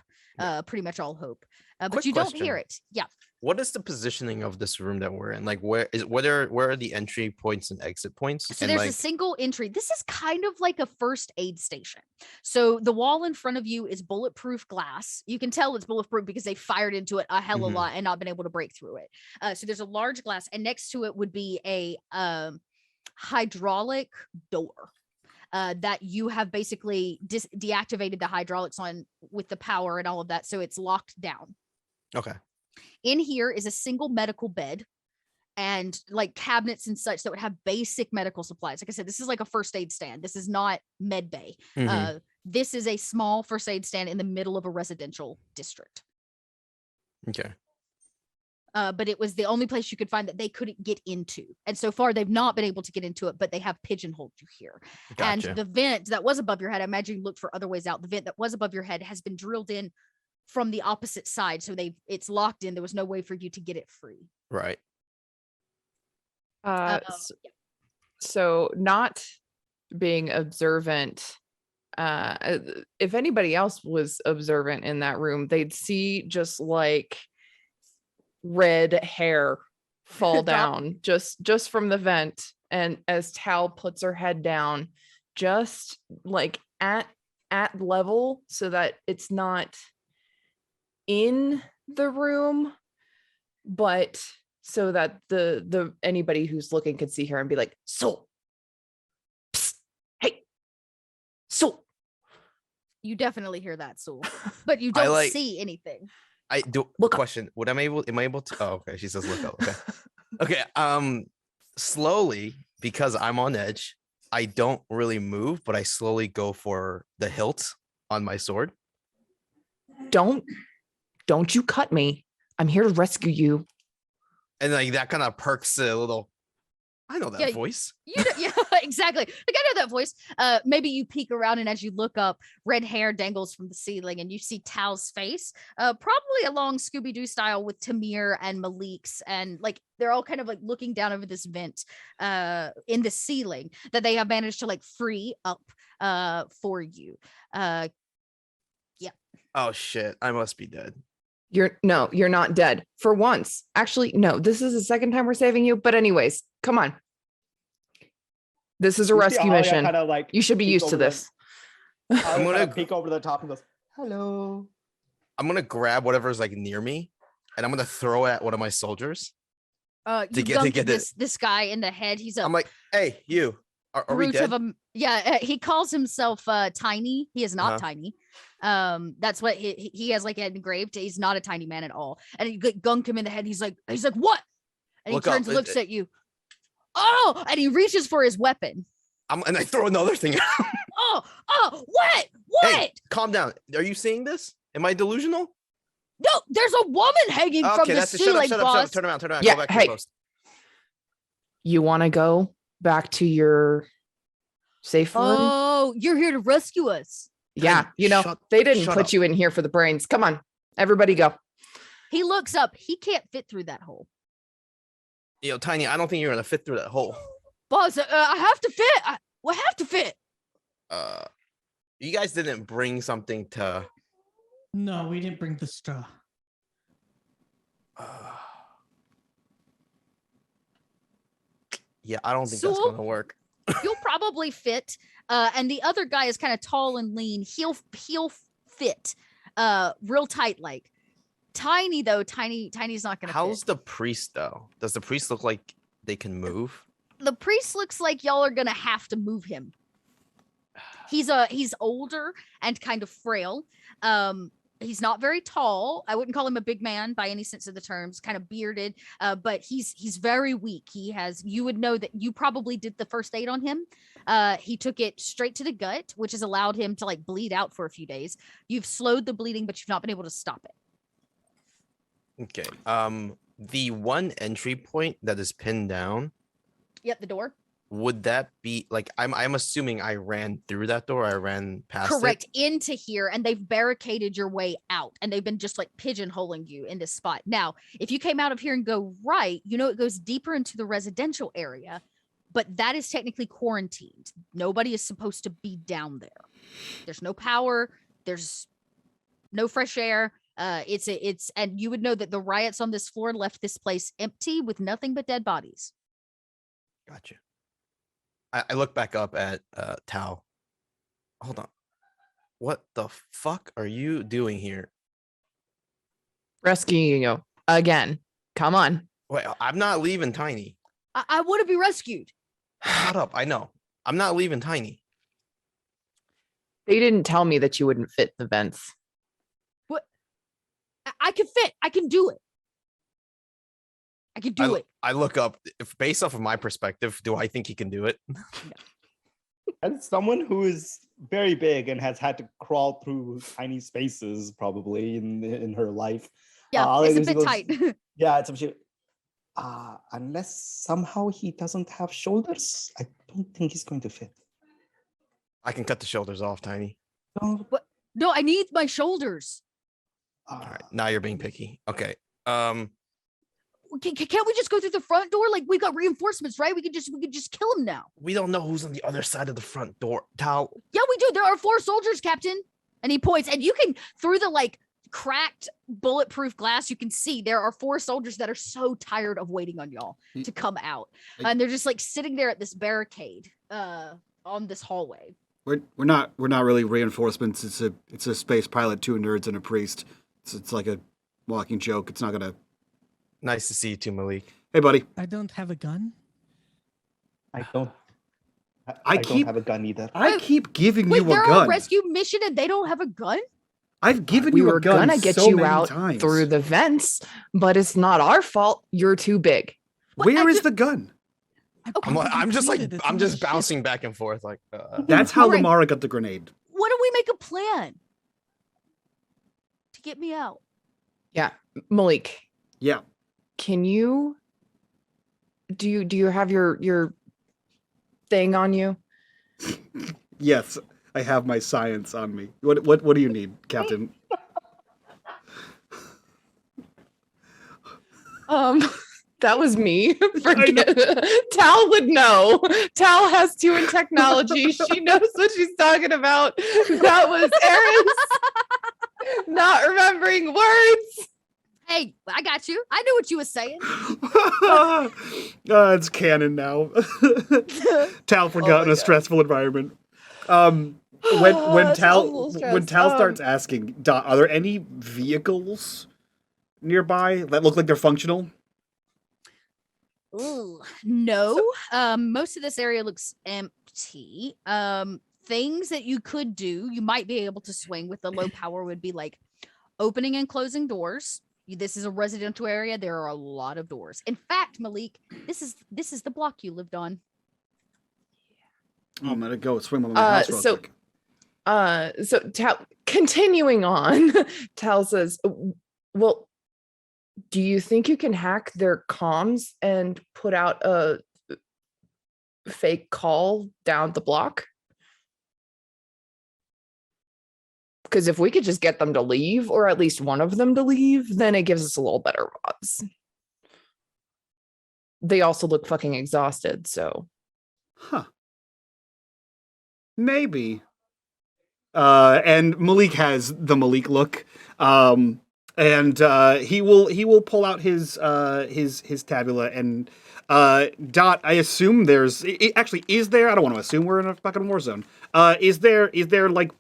pretty much all hope. But Quick you don't question. hear it. Yeah. What is the positioning of this room that we're in? Like, where are the entry points and exit points? So and there's like, a single entry. This is kind of like a first aid station. So the wall in front of you is bulletproof glass. You can tell it's bulletproof because they fired into it a hell of a lot and not been able to break through it. So there's a large glass, and next to it would be a hydraulic door. That you have basically deactivated the hydraulics on with the power and all of that. So it's locked down. okay. In here is a single medical bed and like cabinets and such that would have basic medical supplies. Like I said, this is like a first aid stand. This is not med bay. This is a small first aid stand in the middle of a residential district. Okay. But it was the only place you could find that they couldn't get into. And so far, they've not been able to get into it, but they have pigeonholed you here. Gotcha. And the vent that was above your head, I imagine you looked for other ways out. The vent that was above your head has been drilled in from the opposite side. So it's locked in. There was no way for you to get it free. Right. So not being observant, if anybody else was observant in that room, they'd see just like red hair fall down just from the vent. And as Tal puts her head down, just like at level so that it's not in the room, but so that the anybody who's looking could see her and be like, so psst, hey, so you definitely hear that, Soul, but you don't see anything. I do. Look question: am I able to? Oh, okay. She says, "Look up." Okay. Okay. Slowly, because I'm on edge, I don't really move, but I slowly go for the hilt on my sword. Don't you cut me. I'm here to rescue you. And like that kind of perks a little. I know that voice. Yeah, exactly. Like I know that voice. Maybe you peek around, and as you look up, red hair dangles from the ceiling, and you see Tal's face, probably along Scooby-Doo style with Tamir and Malik's, and like they're all kind of like looking down over this vent in the ceiling that they have managed to like free up for you. Yeah. Oh shit! I must be dead. You're not dead for once. Actually, no, this is the second time we're saving you. But anyways, come on. This is a rescue mission. Like you should be used to this. I'm gonna peek over the top and goes, hello. I'm gonna grab whatever's like near me, and I'm gonna throw it at one of my soldiers. You get this guy in the head. I'm like, hey, you. Are we dead? He calls himself tiny. He is not tiny. That's what he has like engraved. He's not a tiny man at all. And you gunked him in the head. He's like, what? And he turns, looks at you. Oh, and he reaches for his weapon. And I throw another thing out. What? Hey, calm down. Are you seeing this? Am I delusional? No, there's a woman hanging from the ceiling, boss. Turn around. Yeah, go back hey. to your post. You want to go back to your safe room? Oh, you're here to rescue us. Yeah, they didn't put you in here for the brains. Come on, everybody go. He looks up. He can't fit through that hole. Tiny, I don't think you're gonna fit through that hole. Boss, I have to fit. I have to fit. You guys didn't bring something to... No, we didn't bring the straw. Yeah, I don't think that's gonna work. You'll probably fit. And the other guy is kind of tall and lean. He'll fit real tight like. Tiny though, Tiny's not gonna How's fit. the priest though? Does the priest look like they can move? The priest looks like y'all are gonna have to move him. He's older and kind of frail. He's not very tall. I wouldn't call him a big man by any sense of the terms, kind of bearded, but he's very weak. You would know that you probably did the first aid on him. He took it straight to the gut, which has allowed him to like bleed out for a few days. You've slowed the bleeding, but you've not been able to stop it. Okay. The one entry point that is pinned down. Yep, the door. Would that be like I'm assuming I ran through that door, I ran past Correct, it? into here, and they've barricaded your way out, and they've been just like pigeonholing you in this spot. Now, if you came out of here and go right, it goes deeper into the residential area, but that is technically quarantined. Nobody is supposed to be down there. There's no power, there's no fresh air. And you would know that the riots on this floor left this place empty with nothing but dead bodies. Gotcha. I look back up at Tao. Hold on. What the fuck are you doing here? Rescuing you again. Come on. Wait, I'm not leaving Tiny. I want to be rescued. Shut up. I know. I'm not leaving Tiny. They didn't tell me that you wouldn't fit the vents. What? I can fit. I can do it. I can do it. I look up. If based off of my perspective, do I think he can do it? As someone who is very big and has had to crawl through tiny spaces probably in her life. Yeah, it's a bit tight. Yeah, it's a shit. Unless somehow he doesn't have shoulders, I don't think he's going to fit. I can cut the shoulders off, Tiny. What? No, I need my shoulders. All right, now you're being picky. Okay. Can't we just go through the front door? Like, we got reinforcements, right? We could just kill him now. We don't know who's on the other side of the front door. Tao. Yeah, we do. There are 4 soldiers, Captain. And he points, and you can, through the like cracked bulletproof glass, you can see there are 4 soldiers that are so tired of waiting on y'all to come out. And they're just like sitting there at this barricade on this hallway. We're not really reinforcements. It's a space pilot, 2 nerds, and a priest. It's like a walking joke. It's not gonna. Nice to see you too, Malik. Hey, buddy. I don't have a gun. I don't keep- have a gun either. I keep giving Wait, you a they're gun. on rescue mission and they don't have a gun? I've given We you were a gun gonna get so you many out times. through the vents, but it's not our fault. You're too big. Where is the gun? I'm just Completed. It's on the just ship. bouncing back and forth like. That's how Alright. Lamara got the grenade. Why don't we make a plan to get me out? Yeah, Malik. Yeah. Can you? Do you have your thing on you? Yes, I have my science on me. What do you need, Captain? That was me. Tal would know. Tal has 2 in technology. She knows what she's talking about. That was Erin's not remembering words. Hey, I got you. I knew what you were saying. It's canon now. Tal forgot in a stressful environment. When It's Tal all stressed. when Tal starts asking, Dot, are there any vehicles nearby that look like they're functional? Ooh, no. Most of this area looks empty. Things that you could do, you might be able to swing with the low power would be like opening and closing doors. This is a residential area. There are a lot of doors. In fact, Malik, this is the block you lived on. Oh, I'm gonna go swim on my house real quick. So Tal, continuing on, Tal says, well, do you think you can hack their comms and put out a fake call down the block? Because if we could just get them to leave, or at least one of them to leave, then it gives us a little better odds. They also look fucking exhausted, so. Huh. Maybe. And Malik has the Malik look. And he will pull out his tabula and Dot, I assume there's actually, is there, I don't want to assume we're in a fucking war zone. Is there like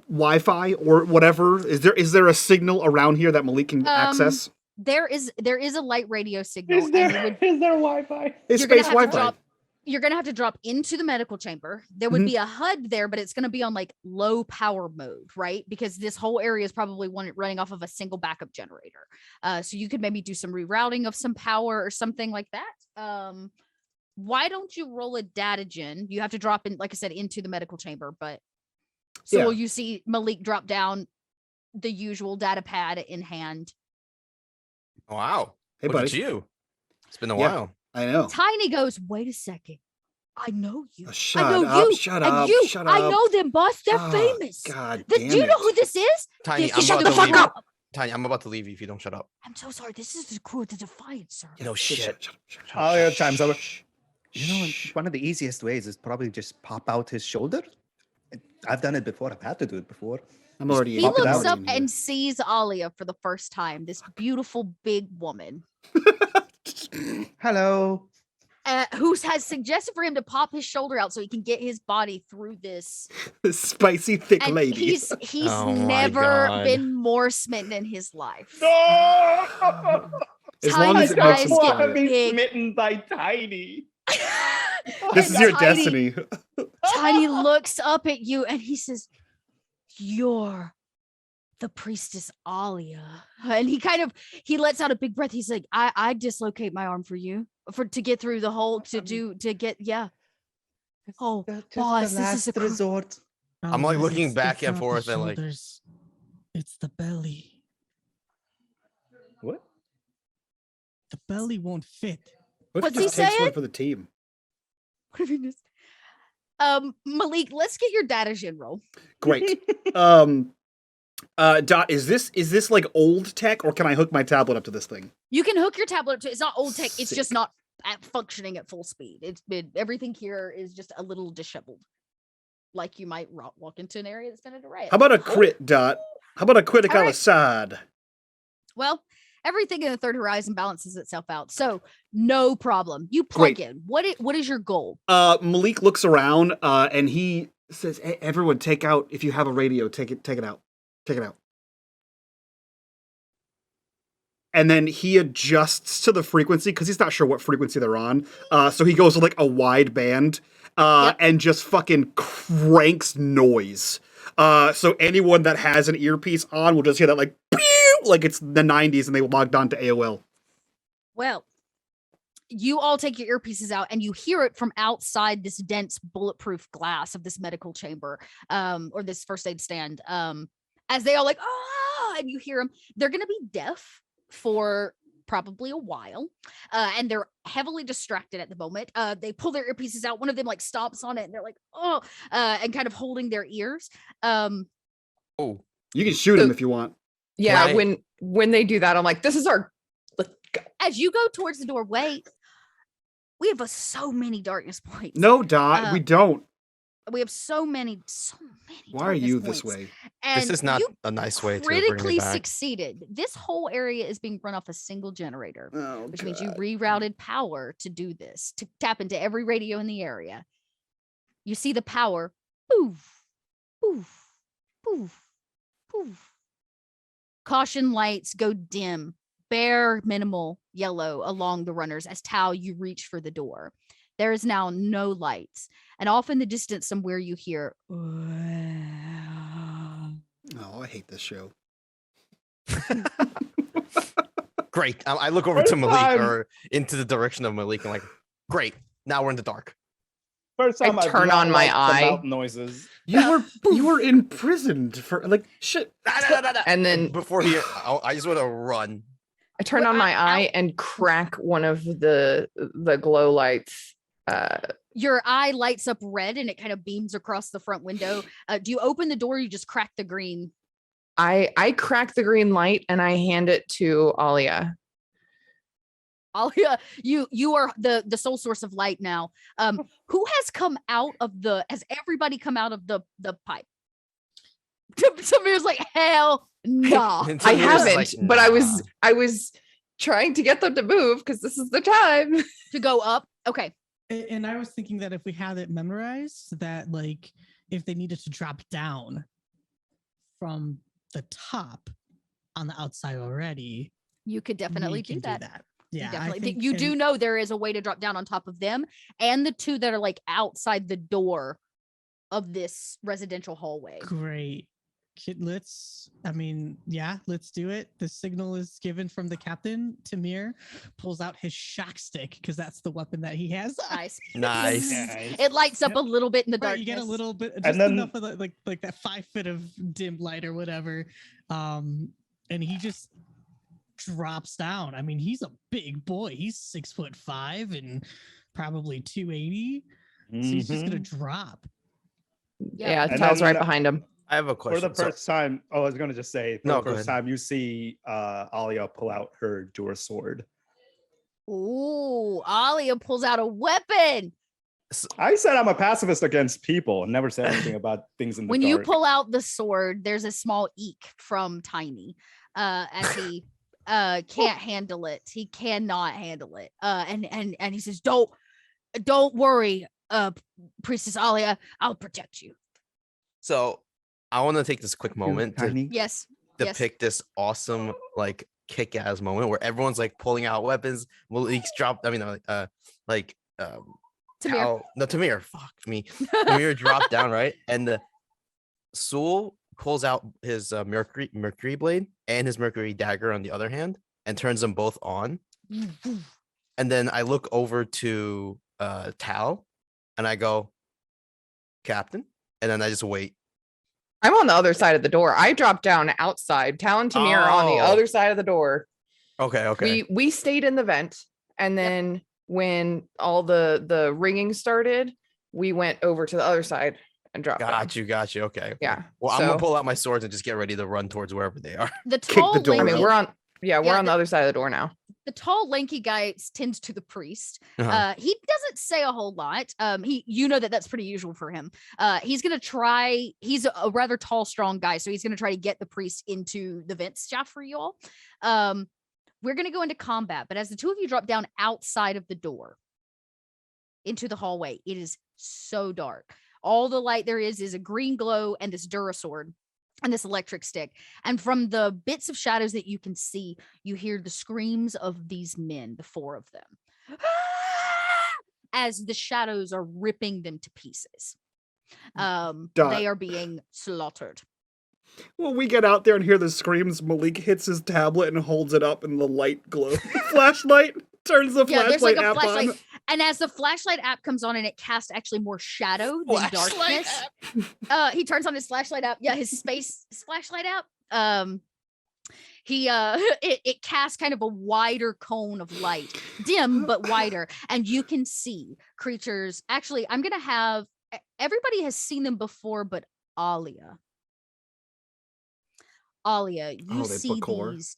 Wi-Fi or whatever? Is there a signal around here that Malik can access? There is a light radio signal. Is there Wi-Fi? It's You're gonna space have to Wi-Fi. you're gonna have to drop into the medical chamber. There would be a HUD there, but it's gonna be on like low power mode, right? Because this whole area is probably running off of a single backup generator. So you could maybe do some rerouting of some power or something like that. Why don't you roll a data gen? You have to drop in, like I said, into the medical chamber, but so will you see Malik drop down the usual data pad in hand? Wow. Hey, Look buddy. at you. It's been a while. I know. Tiny goes, wait a second. I know you. Shut I know up, you. shut and up, you. shut I up. know them, boss. They're Oh, famous. God Do damn you know it. who this is? Tiny, This- I'm shut about the to fuck leave. up. Tiny, I'm about to leave you if you don't shut up. I'm so sorry. This is the crew of the Defiant, sir. You know, shit. Alia chimes over. You know, one of the easiest ways is probably just pop out his shoulder. I've done it before. I've had to do it before. I'm already He Pop it looks out. up and sees Alia for the first time. This beautiful big woman Hello. who has suggested for him to pop his shoulder out so he can get his body through this. This spicy thick And lady. he's Oh my never God. been more smitten in his life. As long as it Tiny's makes him eyes get quiet. big. smitten by Tiny. This is your Tiny- destiny. Tiny looks up at you and he says, "You're the priestess Alia." And he lets out a big breath. He's like, I dislocate my arm for you to get through the hole Oh, boss, this is a resort. I'm, like, looking back and forth and, like- It's the belly. What? The belly won't fit. What if What's he he just takes one saying? for the team? Malik, let's get your data gen roll. Great. Dot, is this like old tech, or can I hook my tablet up to this thing? You can hook your tablet up to it's not old tech, it's Sick. just not functioning at full speed. It's been everything here is just a little disheveled. Like you might walk into an area that's been at a riot. How about a crit, Dot? How about a critical All right. Assad? Well, everything in the third horizon balances itself out. So no problem. You plug Great. in. What is your goal? Malik looks around and he says, "Hey, everyone, take out, if you have a radio, take it out. Take it out." And then he adjusts to the frequency because he's not sure what frequency they're on. So he goes to like a wide band and just fucking cranks noise. So anyone that has an earpiece on will just hear that like, pew! Like it's the 90s and they logged on to AOL. Well, you all take your earpieces out and you hear it from outside this dense bulletproof glass of this medical chamber or this first aid stand as they all like, ah, and you hear them. They're going to be deaf for probably a while and they're heavily distracted at the moment. They pull their earpieces out. One of them like stomps on it and they're like, oh, and kind of holding their ears. Oh. You can shoot him if you want. Yeah, Right. when they do that, I'm like, this is our. As you go towards the door, wait, we have so many darkness points. No, Dot, we don't. We have so many. Why are you darkness this points. way? And This is not you a nice way to bring me critically back. succeeded. This whole area is being run off a single generator, Oh, which means you rerouted power to do this, to tap into every radio in the area. You see the power, poof, poof, poof, poof. Caution lights go dim, bare minimal yellow along the runners as Tao, you reach for the door. There is now no lights, and off in the distance somewhere you hear, Oh, I hate this show. Great. I look over to Malik or into the direction of Malik. I'm like, great. Now we're in the dark. First time I I've turn not on my liked the eye. mouth noises. You were imprisoned for like shit. And then Before I just want to run. I turn on my eye and crack one of the glow lights. your eye lights up red and it kind of beams across the front window. Do you open the door or you just crack the green? I crack the green light and I hand it to Alia. Alia, you are the sole source of light now. Who has everybody come out of the pipe? Samir's like, hell no. And I Samir's haven't, like, but "Nah." I was trying to get them to move because this is the time. To go up. Okay. And I was thinking that if we had it memorized, that like if they needed to drop down from the top on the outside already, You could definitely we can do that. Yeah, I definitely. think You do know there is a way to drop down on top of them and the two that are like outside the door of this residential hallway. Great. Let's do it. The signal is given from the captain. Tamir pulls out his shock stick because that's the weapon that he has. Nice. Nice. It lights up a little bit in the Right, darkness. you get a little bit, And just then- enough of like that 5 foot of dim light or whatever. And he just drops down. I mean, he's a big boy. He's 6'5" and probably 280. So he's just gonna drop. Yeah, And Tal's then- right behind him. I have a For question. the first time, I was gonna just say, for No, the go first ahead. time you see Alia pull out her dual sword. Ooh, Alia pulls out a weapon. I said I'm a pacifist against people and never said anything about things in the When dark. you pull out the sword, there's a small eek from Tiny as he can't handle it. He cannot handle it. And he says, Don't worry, Priestess Alia, I'll protect you. So I want to take this quick moment to Tiny. Yes. depict this awesome like kick-ass moment where everyone's like pulling out weapons. Malik's dropped. I mean, Tamir. Tamir. Fuck me. Tamir dropped down, right, and the Sewell pulls out his mercury blade and his mercury dagger on the other hand and turns them both on. And then I look over to Tal and I go, Captain, and then I just wait. I'm on the other side of the door. I dropped down outside. Tal and Tamir are on the Oh. other side of the door. Okay. We stayed in the vent, and then when all the ringing started, we went over to the other side and dropped down. Got you. Okay. Yeah. Well, I'm gonna So- pull out my swords and just get ready to run towards wherever they are. The Kick tall the door I mean, lanky, we're on. Yeah, we're Yeah, on the other side of the door now. the tall lanky guy tends to the priest. Uh-huh. He doesn't say a whole lot. You know that's pretty usual for him. He's gonna try. He's a rather tall, strong guy, so he's gonna try to get the priest into the vent shaft for you all. We're gonna go into combat, but as the two of you drop down outside of the door into the hallway, it is so dark. All the light there is a green glow and this Durasword and this electric stick. And from the bits of shadows that you can see, you hear the screams of these men, the 4 of them, as the shadows are ripping them to pieces. They are being slaughtered. Well, we get out there and hear the screams. Malik hits his tablet and holds it up, and the light glow. Flashlight turns the Yeah, there's flashlight like a app flashlight. on. And as the flashlight app comes on and it casts actually more shadow than darkness. He turns on his flashlight app. Yeah, his space flashlight app. It casts kind of a wider cone of light, dim but wider, and you can see creatures. Actually, I'm gonna have everybody has seen them before, but Alia, you the see Bakor. these,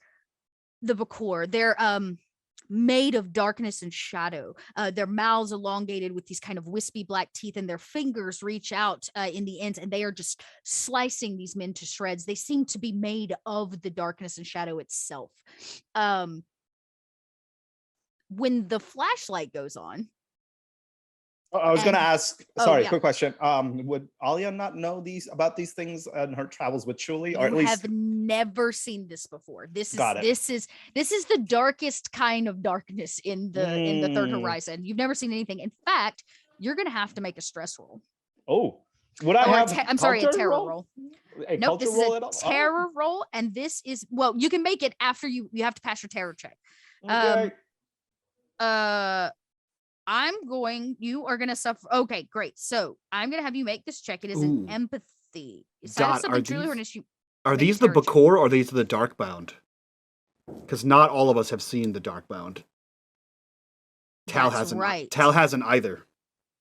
the Bakor. They're made of darkness and shadow. Their mouths elongated with these kind of wispy black teeth, and their fingers reach out in the ends, and they are just slicing these men to shreds. They seem to be made of the darkness and shadow itself. When the flashlight goes on, I was gonna and- ask. oh, Sorry, yeah. quick question. Would Alia not know about these things in her travels with Chuli, or at you least have never seen this before. This is Got it. this is the darkest kind of darkness in the third Mm. horizon. You've never seen anything. In fact, you're gonna have to make a stress roll. Oh, would I Or have? I'm sorry, a culture terror roll. A Nope, culture this roll is at a all? terror roll, and this is, well, you can make it after you have to pass your terror check. Oh, okay. You are gonna suffer. Okay, great. So I'm gonna have you make this check. It is an Ooh. empathy. Is Dot, that are something truly these- or an issue? Are Make these a the terror check. Bakor or are these the Darkbound? Because not all of us have seen the Darkbound. Tal That's hasn't. right. Tal hasn't either.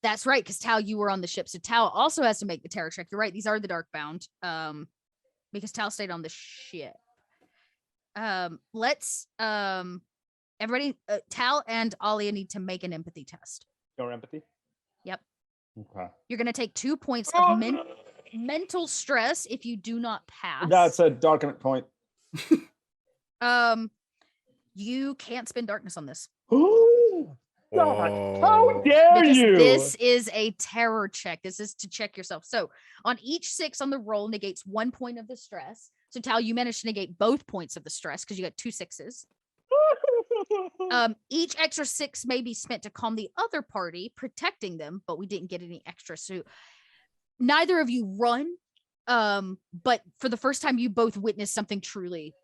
That's right, because Tal, you were on the ship, so Tal also has to make the terror check. You're right; these are the Darkbound, because Tal stayed on the ship. Let's everybody, Tal and Alia need to make an empathy test. Your empathy. Yep. Okay. You're gonna take 2 points of mental stress if you do not pass. That's a darkened point. You can't spend darkness on this God, Oh. how dare because you? this is a terror check. This is to check yourself. So on each 6 on the roll negates 1 point of the stress. So Tal, you managed to negate both points of the stress because you got 2 6s. Each extra 6 may be spent to calm the other party, protecting them, but we didn't get any extra. So neither of you run, but for the first time, you both witnessed something truly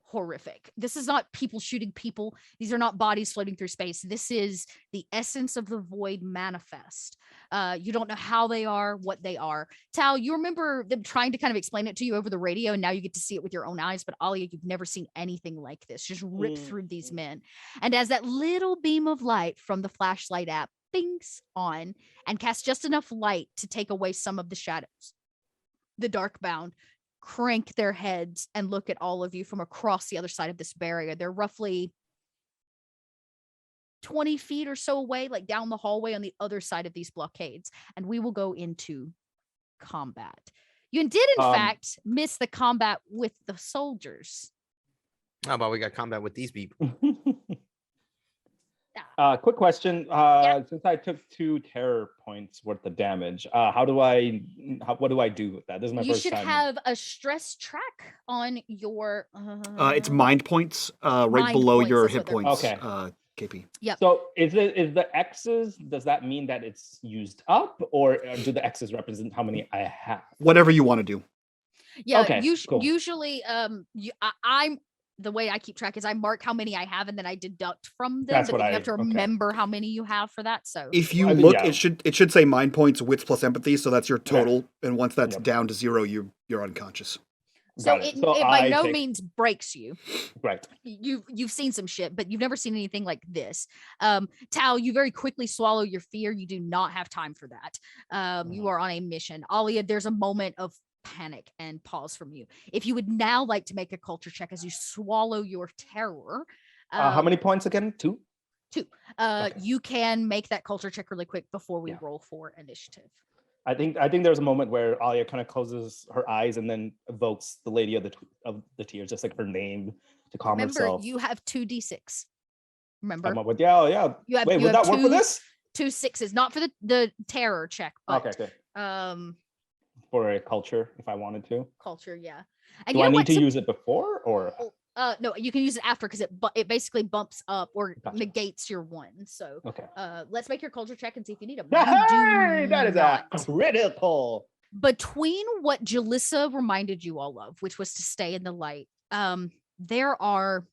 horrific. This is not people shooting people. These are not bodies floating through space. This is the essence of the void manifest. You don't know how they are, what they are. Tal, you remember them trying to kind of explain it to you over the radio, and now you get to see it with your own eyes. But Alia, you've never seen anything like this. Just rip through these men. And as that little beam of light from the flashlight app bings on and casts just enough light to take away some of the shadows, the Darkbound crank their heads and look at all of you from across the other side of this barrier. They're roughly 20 feet or so away, like down the hallway on the other side of these blockades, and we will go into combat. You did, in fact, miss the combat with the soldiers. How about we got combat with these people? Quick question. Since I took 2 terror points worth of damage, what do I do with that? This is my first time. You should have a stress track on your. It's mind points, right mind below points, your that's hit what they're points. Okay. KP. Yep. So is the X's? Does that mean that it's used up, or do the X's represent how many I have? Whatever you want to do. Yeah. Okay, cool. Usually, I'm. The way I keep track is I mark how many I have and then I deduct from them. That's but what then you have to okay. remember how many you have for that. So If you I think, look, yeah. it should say mind points, wits plus empathy, so that's your total. Okay. And once that's Yep. down to 0, you're unconscious. it by no means breaks you. Right. You've seen some shit, but you've never seen anything like this. Tal, you very quickly swallow your fear. You do not have time for that. You are on a mission. Alia, there's a moment of panic and pause from you. If you would now like to make a culture check as you swallow your terror. How many points again? 2? 2. Okay. You can make that culture check really quick before we roll for initiative. I think there's a moment where Alia kind of closes her eyes and then evokes the Lady of the Tears, just like her name, to calm herself. Remember, you have 2d6. Remember? Come up with yeah. Wait, would that work for this? 2 6s, not for the terror check, but okay. For a culture, if I wanted to. Culture, yeah. And do I need to use it before or? No, you can use it after because it basically bumps up or negates your 1. So okay. Let's make your culture check and see if you need them. Hey, that is a critical. Between what Jalissa reminded you all of, which was to stay in the light, there are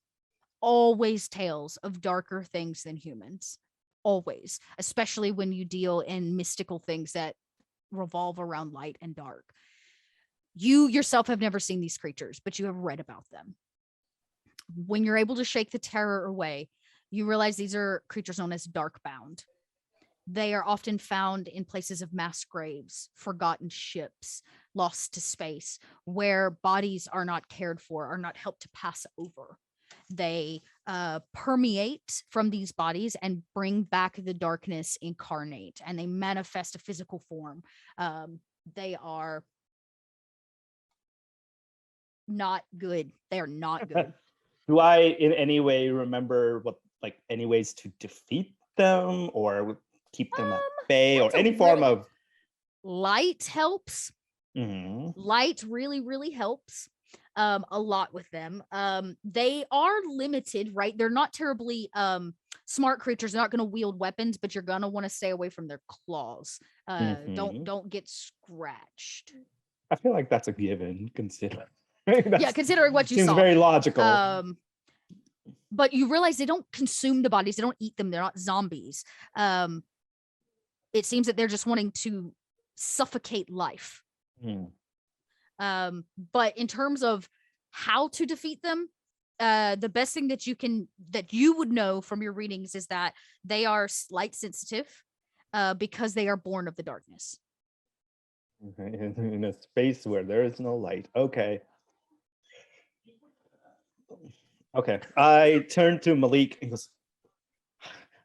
always tales of darker things than humans. Always, especially when you deal in mystical things that revolve around light and dark. You yourself have never seen these creatures, but you have read about them. When you're able to shake the terror away, you realize these are creatures known as Darkbound. They are often found in places of mass graves, forgotten ships, lost to space, where bodies are not cared for, are not helped to pass over. They permeate from these bodies and bring back the darkness incarnate, and they manifest a physical form. They are not good. They are not good. Do I in any way remember any ways to defeat them or keep them at bay or any form of light helps? Mm-hmm. Light really, really helps. A lot with them. They are limited, right? They're not terribly smart creatures. They're not going to wield weapons, but you're going to want to stay away from their claws. Don't get scratched. I feel like that's a given, considering. Considering what you seems saw. Very logical. But you realize they don't consume the bodies. They don't eat them. They're not zombies. It seems that they're just wanting to suffocate life. But in terms of how to defeat them, the best thing that you would know from your readings is that they are light sensitive because they are born of the darkness. In a space where there is no light. Okay. I turn to Malik and goes,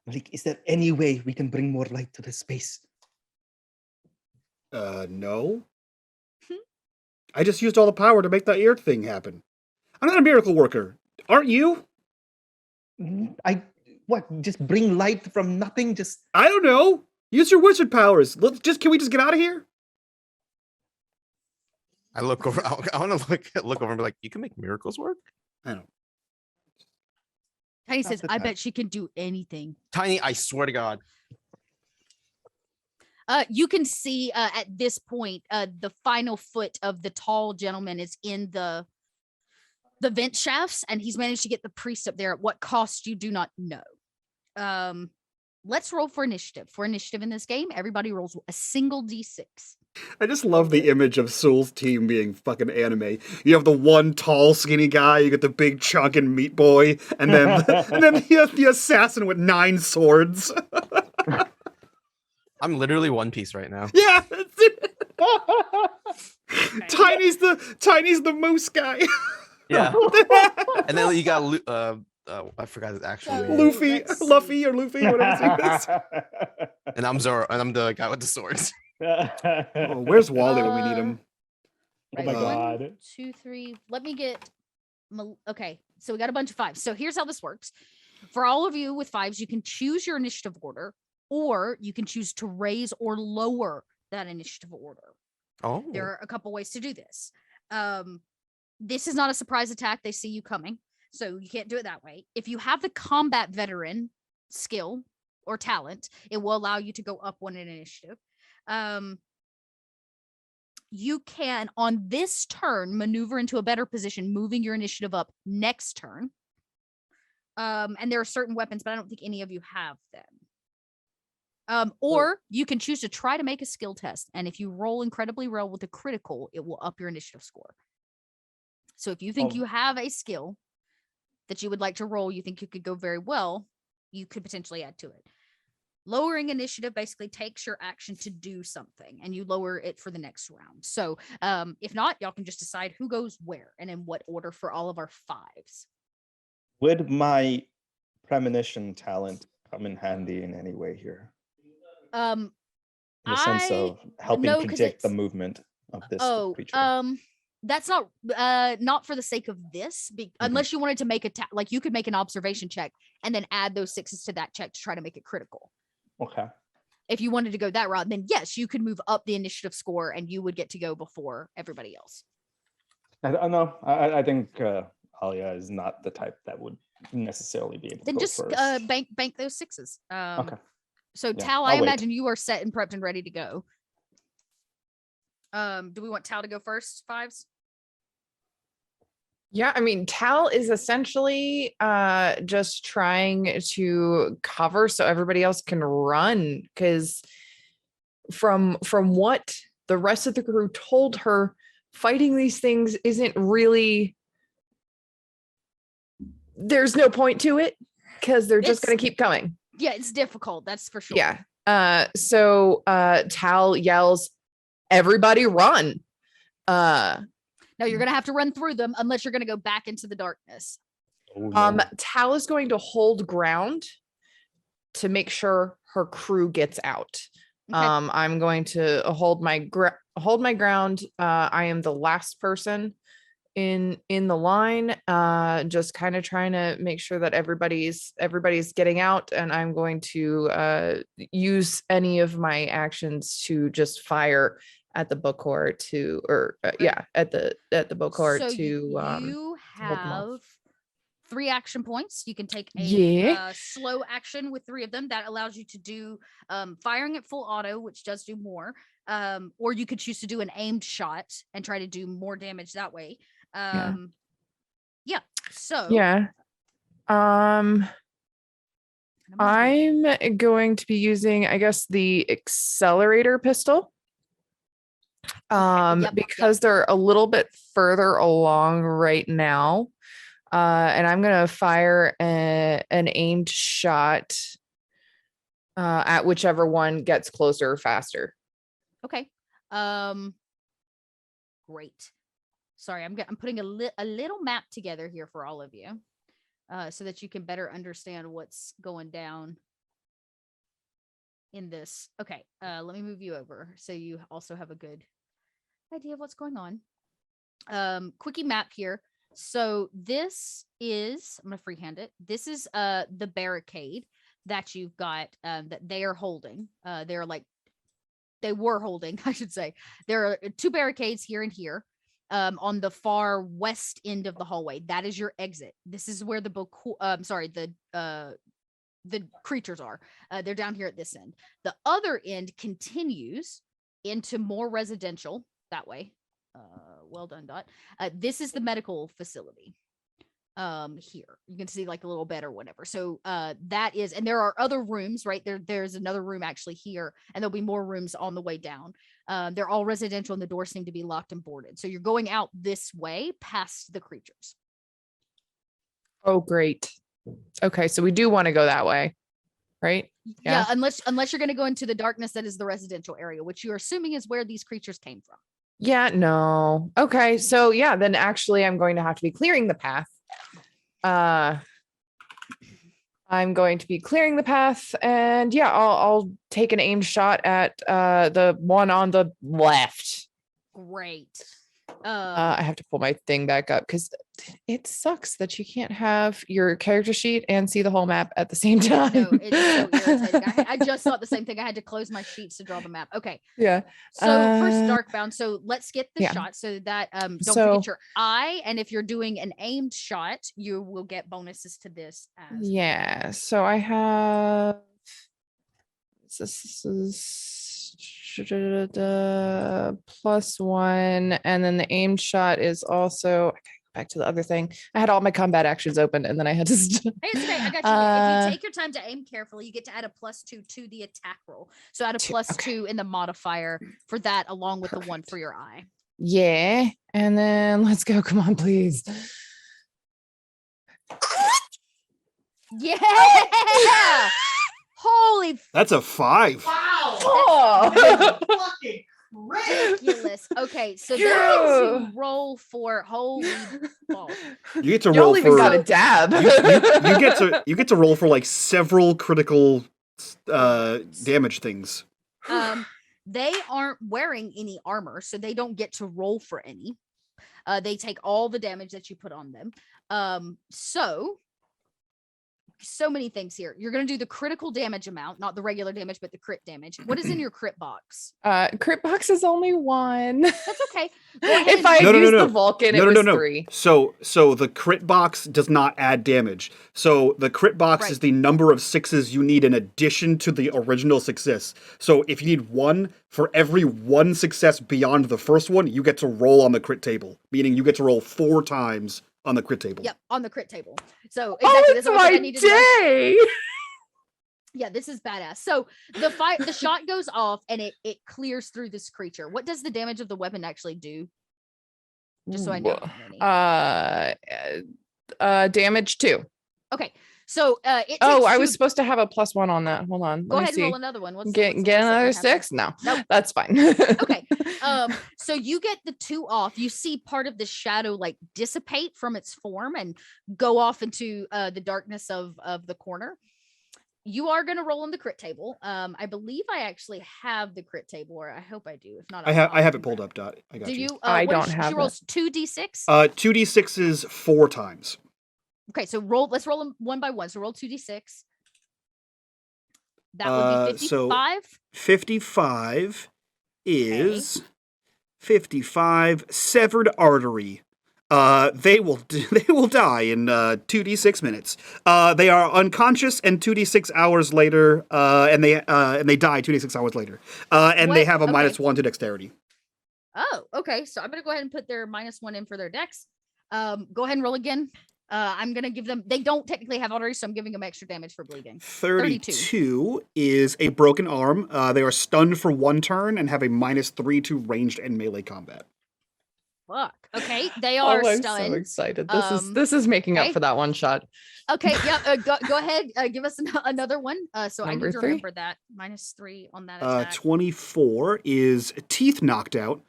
Malik, is there any way we can bring more light to this space? No. I just used all the power to make that ear thing happen. I'm not a miracle worker. Aren't you? Just bring light from nothing? I don't know. Use your wizard powers. Can we just get out of here? I look over. I want to look over and be like, "You can make miracles work." I don't. Tiny Half says, the I time. bet she can do anything. Tiny, I swear to God. You can see at this point, the final foot of the tall gentleman is in the vent shafts, and he's managed to get the priest up there. At what cost, you do not know. Let's roll for initiative. For initiative in this game, everybody rolls a single d6. I just love the image of Soul's team being fucking anime. You have the one tall, skinny guy, you get the big chunkin' meat boy, and then you have the assassin with 9 swords. I'm literally One Piece right now. Yeah, that's it. Tiny's the moose guy. Yeah. And then you got I forgot his actual So- name. Luffy, or Luffy, whatever his name is. And I'm Zoro, and I'm the guy with the swords. Oh, where's Wally when we need him? Oh my Right, God. 1, 2, 3. Let me get. Okay, so we got a bunch of 5s. So here's how this works. For all of you with 5s, you can choose your initiative order, or you can choose to raise or lower that initiative order. Oh. There are a couple ways to do this. This is not a surprise attack. They see you coming, so you can't do it that way. If you have the combat veteran skill or talent, it will allow you to go up 1 in initiative. You can, on this turn, maneuver into a better position, moving your initiative up next turn. And there are certain weapons, but I don't think any of you have them. Or you can choose to try to make a skill test, and if you roll incredibly well with a critical, it will up your initiative score. So if you think you have a skill that you would like to roll, you think you could go very well, you could potentially add to it. Lowering initiative basically takes your action to do something, and you lower it for the next round. So if not, y'all can just decide who goes where and in what order for all of our 5s. Would my premonition talent come in handy in any way here? In In the sense of helping no, 'cause predict the it's- movement of this creature. That's not for the sake of this, unless you wanted to make like you could make an observation check and then add those 6s to that check to try to make it critical. Okay. If you wanted to go that route, then yes, you could move up the initiative score and you would get to go before everybody else. I think Alia is not the type that would necessarily be able to Then go just first. bank those 6s. Okay. So Yeah, Tal, I'll I wait. imagine you are set and prepped and ready to go. Do we want Tal to go first? 5s? Yeah, I mean, Tal is essentially just trying to cover so everybody else can run, because from what the rest of the crew told her, fighting these things isn't really, there's no point to it because they're just going to keep coming. Yeah, it's difficult. That's for sure. Yeah. So Tal yells, "Everybody run." No, you're gonna have to run through them unless you're gonna go back into the darkness. Oh, no. Tal is going to hold ground to make sure her crew gets out. Okay. I'm going to hold my ground. I am the last person in the line, just kind of trying to make sure that everybody's getting out, and I'm going to use any of my actions to just fire at the Bokor at the Bokor So to you hold them off. have 3 action points. You can take a Yeah. slow action with 3 of them. That allows you to do firing at full auto, which does do more. Or you could choose to do an aimed shot and try to do more damage that way. Yeah. So Yeah. I'm going to be using, I guess, the accelerator pistol. Yep. Because they're a little bit further along right now. And I'm gonna fire an aimed shot at whichever one gets closer or faster. Okay. Great. Sorry, I'm putting a little map together here for all of you, so that you can better understand what's going down in this. Okay. Let me move you over so you also have a good idea of what's going on. Quickie map here. So this is, I'm gonna freehand it. This is the barricade that you've got that they are holding. They were holding, I should say. There are 2 barricades here and here. on the far west end of the hallway. That is your exit. This is where the creatures are. They're down here at this end. The other end continues into more residential that way. Well done, Dot. This is the medical facility. Here you can see like a little bed or whatever. So that is, and there are other rooms right there. There's another room actually here, and there'll be more rooms on the way down. They're all residential, and the doors seem to be locked and boarded. So you're going out this way past the creatures. Oh, great. Okay, so we do want to go that way, right? Yeah, unless you're going to go into the darkness that is the residential area, which you're assuming is where these creatures came from. Yeah, no. Okay, so yeah, then actually I'm going to have to be clearing the path. I'm going to be clearing the path, and yeah, I'll take an aimed shot at the one on the left. Great. I have to pull my thing back up because it sucks that you can't have your character sheet and see the whole map at the same time. No, it's so irritating. I just thought the same thing. I had to close my sheets to draw the map. Okay. Yeah. So first Darkbound. So let's get the shot so that don't forget your eye. And if you're doing an aimed shot, you will get bonuses to this as well. So I have this is +1, and then the aimed shot is also, I gotta go back to the other thing. I had all my combat actions open, and then I had to Hey, it's okay. I got you. If you take your time to aim carefully, you get to add a +2 to the attack roll. So add a +2 in the modifier for that, along with the 1 for your eye. Yeah, and then let's go. Come on, please. Yeah. Holy! That's a 5. Wow! Oh. Fucking ridiculous. Okay, so that makes you roll for holy balls. You get to roll even for got a dab. you get to roll for like several critical damage things. They aren't wearing any armor, so they don't get to roll for any. They take all the damage that you put on them. So many things here. You're going to do the critical damage amount, not the regular damage, but the crit damage. What is in your crit box? Crit box is only 1. That's okay. If I used the Vulcan, it was 3. So the crit box does not add damage. So the crit box is the number of 6s you need in addition to the original success. So if you need 1, for every 1 success beyond the first one, you get to roll on the crit table, meaning you get to roll 4 times on the crit table. Yep, on the crit table. So exactly, it's my day. Yeah, this is badass. So the shot goes off and it clears through this creature. What does the damage of the weapon actually do? Just so I know. Damage 2. Okay. So I was supposed to have a +1 on that. Hold on. Go ahead and roll another one. Get another 6? No, nope. That's fine. Okay. So you get the 2 off. You see part of the shadow like dissipate from its form and go off into the darkness of the corner. You are going to roll on the crit table. I believe I actually have the crit table, or I hope I do. If not, I have it pulled up. Dot. I got do you? I don't have. She rolls 2d6. 2d6s 4 times. Okay, so let's roll them one by one. So roll 2d6. That would be 55. So 55 is 55 severed artery. They will die in 2d6 minutes. They are unconscious, and 2d6 hours later, and they die 2d6 hours later. And they have a -1 to dexterity. Oh, okay. So I'm gonna go ahead and put their -1 in for their dex. Go ahead and roll again. I'm gonna give them. They don't technically have arteries, so I'm giving them extra damage for bleeding. 32 is a broken arm. They are stunned for 1 turn and have a -3 to ranged and melee combat. Fuck. Okay, they are stunned. I'm so excited. This is making up for that one shot. Okay, yeah. Go ahead. Give us another one. So Number I need to 3? remember that -3 on that attack. 24 is teeth knocked out,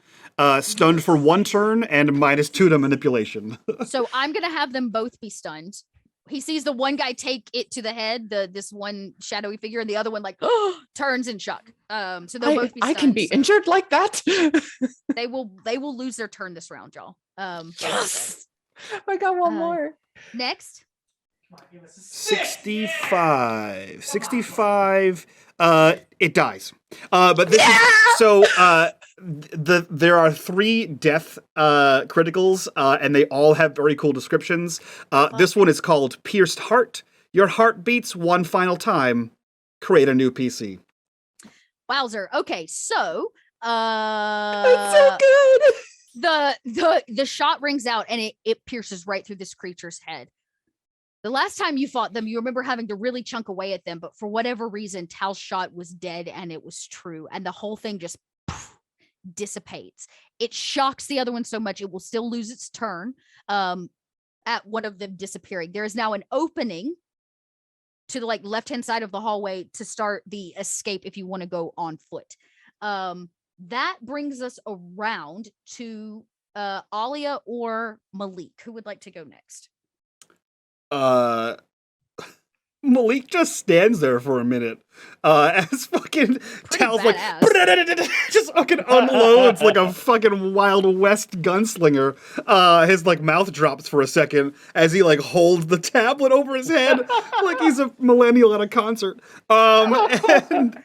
stunned for 1 turn and -2 to manipulation. So I'm gonna have them both be stunned. He sees the one guy take it to the head, this one shadowy figure, and the other one like turns in shock. So they'll both be stunned. I can be injured like that. They will lose their turn this round, y'all. Yes. I got one more. Next. 65. 65. It dies. But this is so. There are 3 death criticals, and they all have very cool descriptions. This one is called Pierced Heart. Your heart beats one final time. Create a new PC. Wowzer. Okay, so It's so good. the shot rings out and it pierces right through this creature's head. The last time you fought them, you remember having to really chunk away at them, but for whatever reason, Tal's shot was dead and it was true, and the whole thing just dissipates. It shocks the other one so much it will still lose its turn at one of them disappearing. There is now an opening to the left-hand side of the hallway to start the escape if you want to go on foot. That brings us around to Alia or Malik. Who would like to go next? Malik just stands there for a minute as fucking Tal's just fucking unloads like a fucking Wild West gunslinger. His mouth drops for a second as he holds the tablet over his head like he's a millennial at a concert. And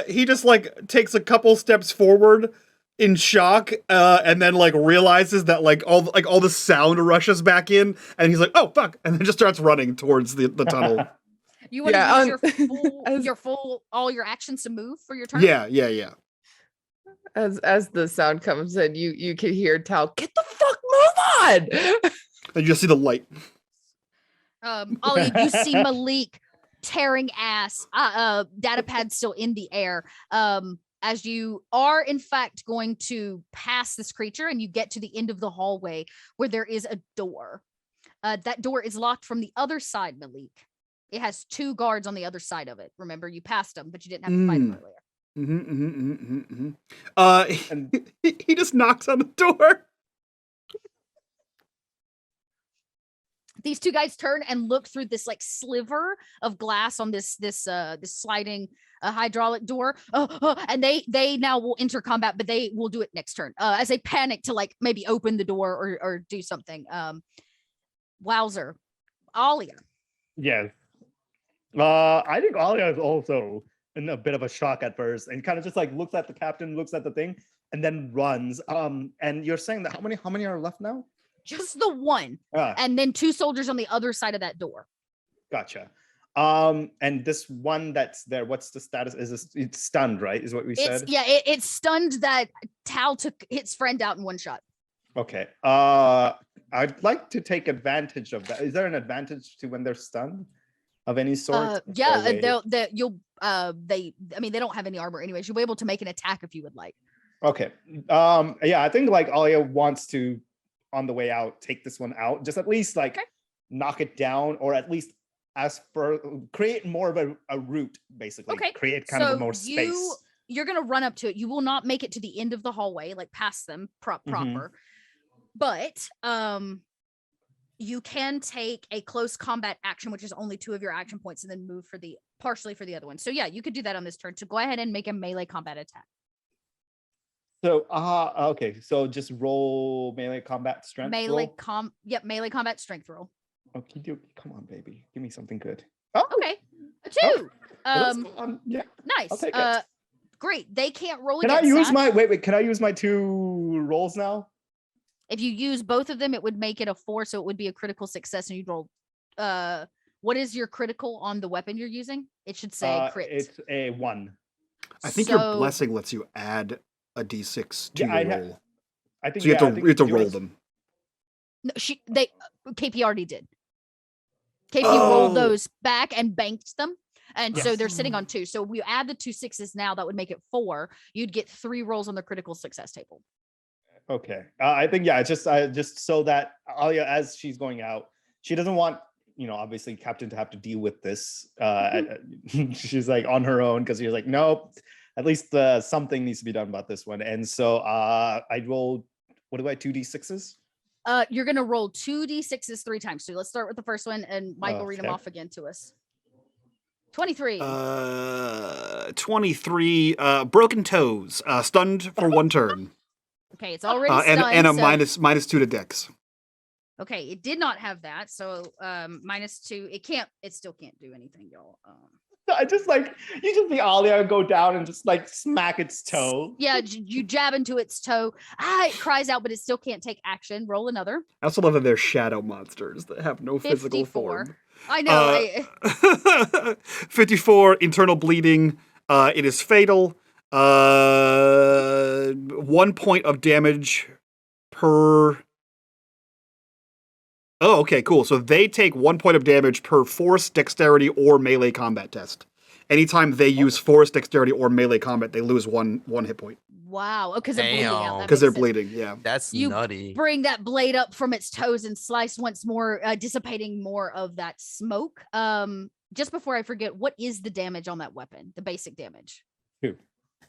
he just takes a couple steps forward in shock, and then realizes that all the sound rushes back in, and he's like, "Oh fuck!" and then just starts running towards the tunnel. You want to use your full all your actions to move for your turn? Yeah. As the sound comes in, you can hear Tal, "Get the fuck move on!" And you just see the light. Ollie, you see Malik tearing ass. Datapad's still in the air. As you are, in fact, going to pass this creature and you get to the end of the hallway where there is a door. That door is locked from the other side, Malik. It has 2 guards on the other side of it. Remember, you passed them, but you didn't have to fight them earlier. And he just knocks on the door. These 2 guys turn and look through this sliver of glass on this sliding hydraulic door, and they now will enter combat, but they will do it next turn as they panic to maybe open the door or do something. Wowzer, Alia. Yes. I think Alia is also in a bit of a shock at first, and kind of just looks at the captain, looks at the thing, and then runs. And you're saying that how many are left now? Just the one, and then 2 soldiers on the other side of that door. Gotcha. And this one that's there, what's the status? It's stunned, right? Is what we said? Yeah, it's stunned that Tal took his friend out in one shot. Okay. I'd like to take advantage of that. Is there an advantage to when they're stunned of any sort? Yeah, they don't have any armor anyways. You'll be able to make an attack if you would like. Okay. Yeah, I think Alia wants to, on the way out, take this one out. Just at least knock it down, or at least create more of a route, basically. Okay. Create kind of more space. You're gonna run up to it. You will not make it to the end of the hallway, past them proper. But you can take a close combat action, which is only 2 of your action points, and then move partially for the other one. So yeah, you could do that on this turn. So go ahead and make a melee combat attack. So okay. So just roll melee combat strength. Melee combat strength roll. Okay, come on, baby. Give me something good. Oh, okay. A 2. Yeah. Nice. I'll take it. Great. They can't roll Can I against use that. wait, can I use my 2 rolls now? If you use both of them, it would make it a 4, so it would be a critical success, and you'd roll. What is your critical on the weapon you're using? It should say crit. It's a 1. I think your blessing lets you add a d6 to your roll. I think so you have to roll them. No, KP already did. KP rolled those back and banked them. And so they're sitting on 2. So we add the 2 6s now, that would make it 4. You'd get 3 rolls on the critical success table. Okay. I think, just so that Alia, as she's going out, she doesn't want, obviously Captain to have to deal with this. She's on her own, because she's nope, at least something needs to be done about this one. And so I rolled, 2d6s? You're going to roll 2d6s 3 times. So let's start with the first one, and Michael read them off again to us. 23. 23. Broken toes. Stunned for 1 turn. Okay, it's already stunned. And a minus 2 to dex. Okay, it did not have that, so -2. It still can't do anything, y'all. I just like you just see Alia go down and just like smack its toe. Yeah, you jab into its toe. It cries out, but it still can't take action. Roll another. I also love that they're shadow monsters that have no physical 54. form. I know. 54 internal bleeding. It is fatal. 1 point of damage per. Oh, okay, cool. So they take 1 point of damage per force, dexterity, or melee combat test. Anytime they use force, dexterity, or melee combat, they lose one hit point. Wow. Because they're bleeding out. Damn. Because they're bleeding, yeah. That's You nutty. bring that blade up from its toes and slice once more, dissipating more of that smoke. Just before I forget, what is the damage on that weapon? The basic damage? 2.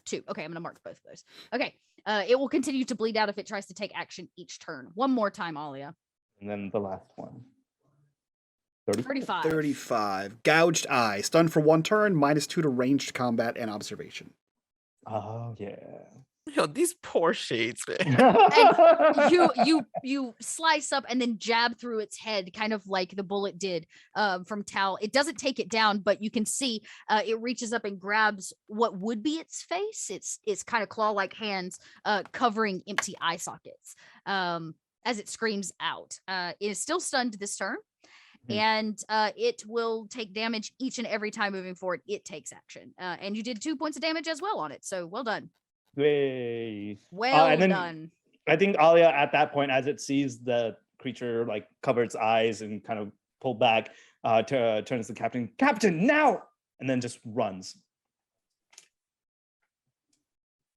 2. Okay, I'm gonna mark both of those. Okay. It will continue to bleed out if it tries to take action each turn. One more time, Alia. And then the last one. 35. 35. Gouged eye. Stunned for 1 turn, -2 to ranged combat and observation. Oh yeah. Yo, these poor shades, man. And you slice up and then jab through its head, kind of like the bullet did from Tal. It doesn't take it down, but you can see it reaches up and grabs what would be its face. It's kind of claw-like hands covering empty eye sockets as it screams out. It is still stunned this turn, and it will take damage each and every time moving forward. It takes action, and you did 2 points of damage as well on it. So well done. Yay. Well and then done. I think Alia at that point, as it sees the creature like cover its eyes and kind of pull back, turns to the Captain, now! And then just runs.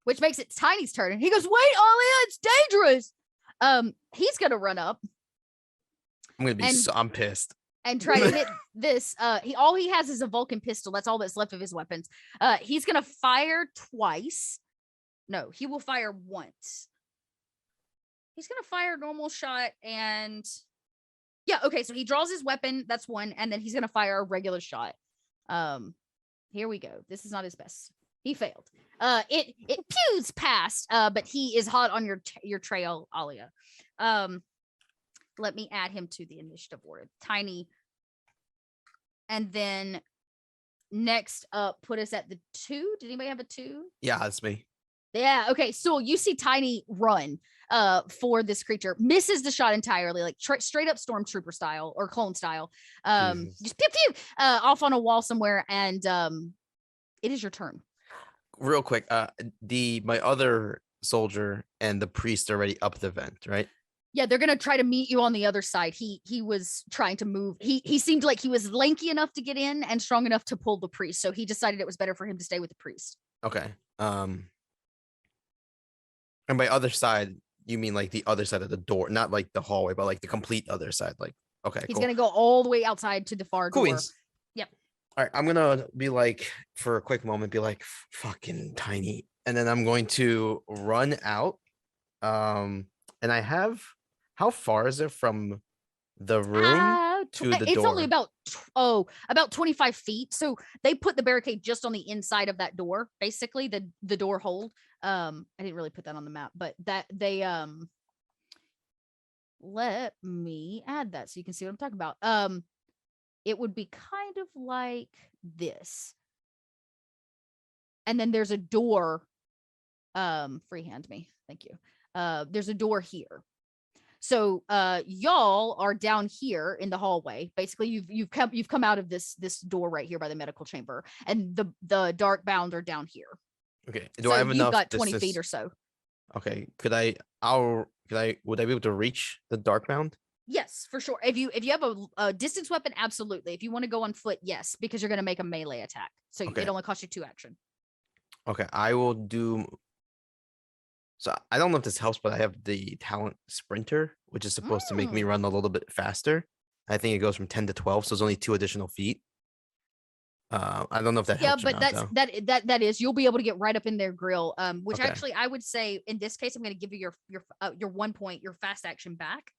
Which makes it Tiny's turn. He goes, wait, Alia, it's dangerous. He's gonna run up I'm gonna be I'm pissed. and try to hit this. All he has is a Vulcan pistol. That's all that's left of his weapons. He's gonna fire twice. No, he will fire once. He's gonna fire a normal shot and yeah, okay, so he draws his weapon, that's one, and then he's gonna fire a regular shot. Here we go. This is not his best. He failed. It pews past, but he is hot on your trail, Alia. Let me add him to the initiative order. Tiny. And then next up, put us at the 2. Did anybody have a 2? Yeah, that's me. Yeah, okay. So you see Tiny run for this creature, misses the shot entirely, like straight up stormtrooper style or clone style. Just pew pew off on a wall somewhere, and it is your turn. Real quick, my other soldier and the priest are already up the vent, right? Yeah, they're gonna try to meet you on the other side. He was trying to move. He seemed like he was lanky enough to get in and strong enough to pull the priest. So he decided it was better for him to stay with the priest. Okay. And by other side, you mean like the other side of the door, not like the hallway, but like the complete other side. Like, okay, He's cool. gonna go all the way outside to the far door. Beans. Yep. All right, I'm gonna be like, for a quick moment, be like, fucking Tiny, and then I'm going to run out. And I have, how far is it from the room to the door? It's only about 25 feet. So they put the barricade just on the inside of that door, basically the door hold. I didn't really put that on the map, but that they let me add that so you can see what I'm talking about. It would be kind of like this. And then there's a door. Freehand me. Thank you. There's a door here. So y'all are down here in the hallway. Basically, you've come out of this door right here by the medical chamber, and the dark bound are down here. Okay. So I have you've enough? got 20 feet or so. Okay. Would I be able to reach the dark bound? Yes, for sure. If you have a distance weapon, absolutely. If you want to go on foot, yes, because you're going to make a melee attack. So Okay. it only costs you 2 action. Okay, I will do. So I don't know if this helps, but I have the talent sprinter, which is supposed to make me run a little bit faster. I think it goes from 10 to 12, so it's only 2 additional feet. I don't know if that helps. Yeah, but that is, you'll be able to get right up in their grill. Which Okay. actually I would say in this case I'm going to give you your 1 point, your fast action back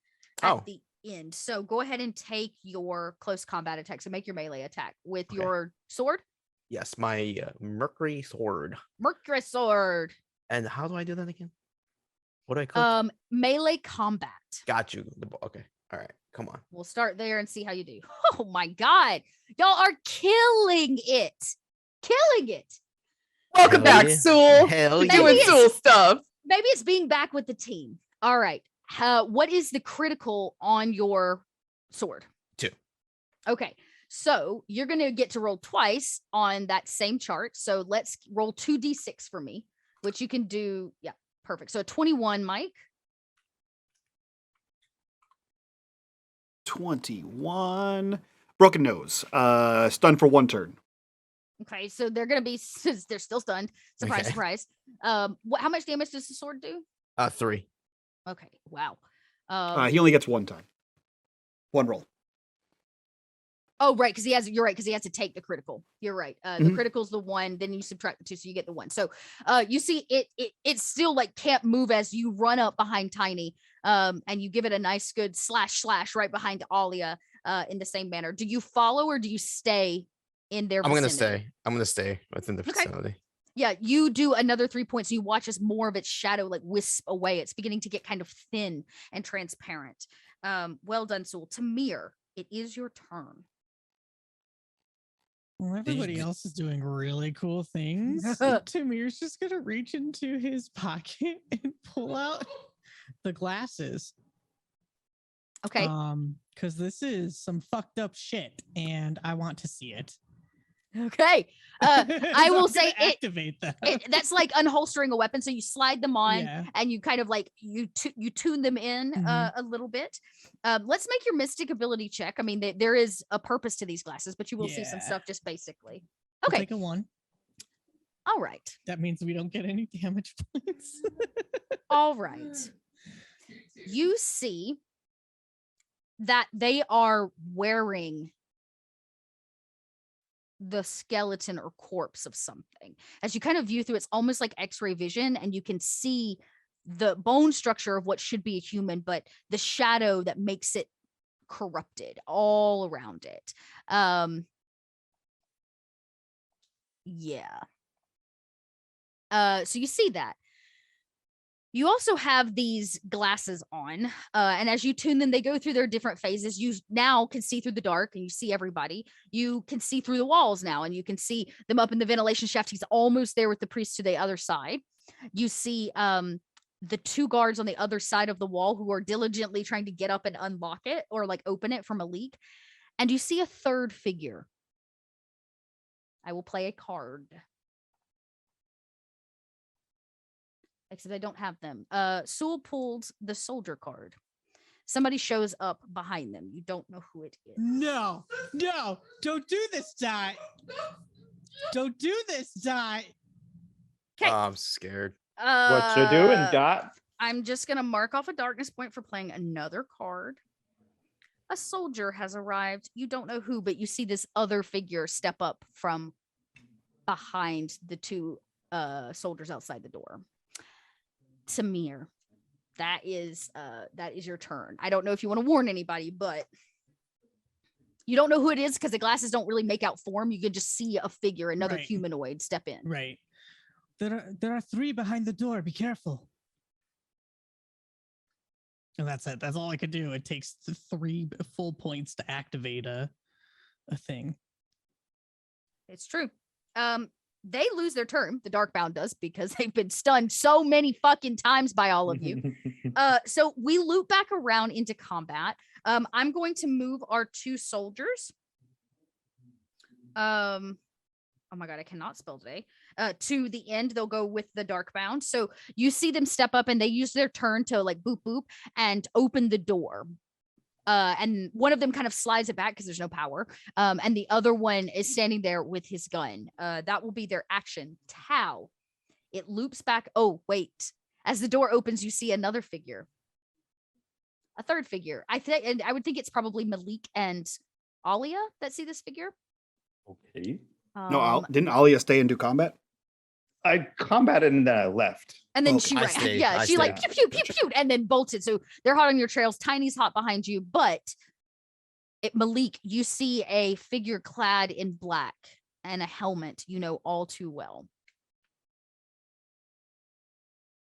at the end. So go ahead and take your close combat attack. So make your melee attack with your sword. Yes, my Mercury sword. Mercury sword. And how do I do that again? What do I click? Melee combat. Got you. Okay. All right. Come on. We'll start there and see how you do. Oh my god. Y'all are killing it. Killing it. Welcome Hell back, yeah. Sewell. Hell You're yeah. doing Maybe Sewell stuff. Maybe it's being back with the team. All right. What is the critical on your sword? 2. Okay. So you're going to get to roll twice on that same chart. So let's roll 2d6 for me, which you can do. Yeah, perfect. So a 21, Mike. 21. Broken nose. Stunned for 1 turn. Okay. So they're going to be, they're still stunned. Surprise, Okay. surprise. How much damage does the sword do? 3. Okay. Wow. He only gets 1 time. 1 roll. Oh, right, because you're right, because he has to take the critical. You're right. The Mhm. critical's the 1, then you subtract the 2, so you get the 1. So you see it still like can't move as you run up behind Tiny. And you give it a nice good slash right behind Alia in the same manner. Do you follow or do you stay in their I'm vicinity? gonna stay within the vicinity. Yeah, you do another 3 points. You watch as more of its shadow like wisp away. It's beginning to get kind of thin and transparent. Well done, Sewell. Tamir, it is your turn. Well, everybody else is doing really cool things. Tamir's just gonna reach into his pocket and pull out the glasses. Okay. Because this is some fucked up shit, and I want to see it. Okay. I So will I'm say gonna activate that. that's like unholstering a weapon. So you slide them on Yeah. and you kind of like you tune them in a little bit. Let's make your mystic ability check. I mean, there is a purpose to these glasses, but you will see some Yeah. stuff just basically. I'll Okay. take a 1. All right. That means we don't get any damage points. All right. You see that they are wearing the skeleton or corpse of something. As you kind of view through, it's almost like x-ray vision, and you can see the bone structure of what should be a human, but the shadow that makes it corrupted all around it. Yeah. So you see that. You also have these glasses on, and as you tune them, they go through their different phases. You now can see through the dark, and you see everybody. You can see through the walls now, and you can see them up in the ventilation shaft. He's almost there with the priest to the other side. You see the 2 guards on the other side of the wall who are diligently trying to get up and unlock it or like open it from a leak. And you see a 3rd figure. I will play a card. Except I don't have them. Sewell pulled the soldier card. Somebody shows up behind them. You don't know who it is. No, don't do this, Dot. Don't do this, Dot. Okay. I'm scared. What you doing, Dot? I'm just gonna mark off a darkness point for playing another card. A soldier has arrived. You don't know who, but you see this other figure step up from behind the 2 soldiers outside the door. Tamir, that is your turn. I don't know if you want to warn anybody, but you don't know who it is because the glasses don't really make out form. You can just see a figure, another Right. humanoid step in. Right. There are 3 behind the door. Be careful. And that's it. That's all I could do. It takes 3 full points to activate a thing. It's true. They lose their turn. The Darkbound does because they've been stunned so many fucking times by all of you. So we loop back around into combat. I'm going to move our 2 soldiers. Oh my god, I cannot spell today. To the end, they'll go with the Darkbound. So you see them step up and they use their turn to like boop boop and open the door. And one of them kind of slides it back because there's no power. And the other one is standing there with his gun. That will be their action. Tau. It loops back. Oh, wait. As the door opens, you see another figure. A 3rd figure. And I would think it's probably Malik and Alia that see this figure. Okay. No, didn't Alia stay and do combat? I combated and then I left. And then Okay. she I ran. stayed. Yeah, I she like stayed. pew pew pew pew and then bolted. So they're hot on your trails. Tiny's hot behind you, but Malik, you see a figure clad in black and a helmet you know all too well.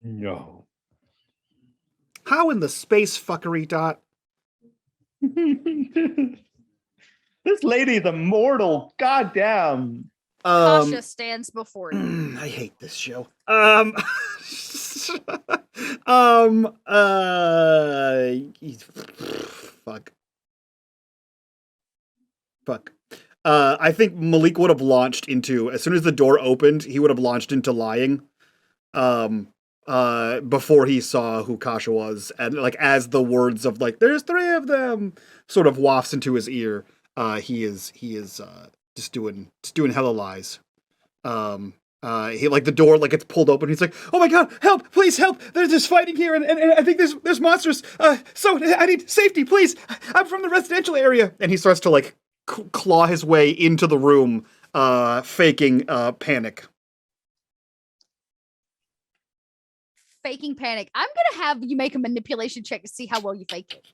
No. How in the space fuckery, Dot? This lady's immortal. Goddamn. Kasha stands before you. I hate this show. Um, um, uh, fuck. I think Malik would have launched into, as soon as the door opened, he would have launched into lying. Before he saw who Kasha was, and like as the words of like "there's three of them" sort of wafts into his ear, he is just doing hella lies. He like the door like gets pulled open. He's like, "Oh my god, help! Please help! There's this fighting here, and I think there's monsters. So I need safety, please. I'm from the residential area." And he starts to like claw his way into the room, faking panic. Faking panic. I'm gonna have you make a manipulation check to see how well you fake it.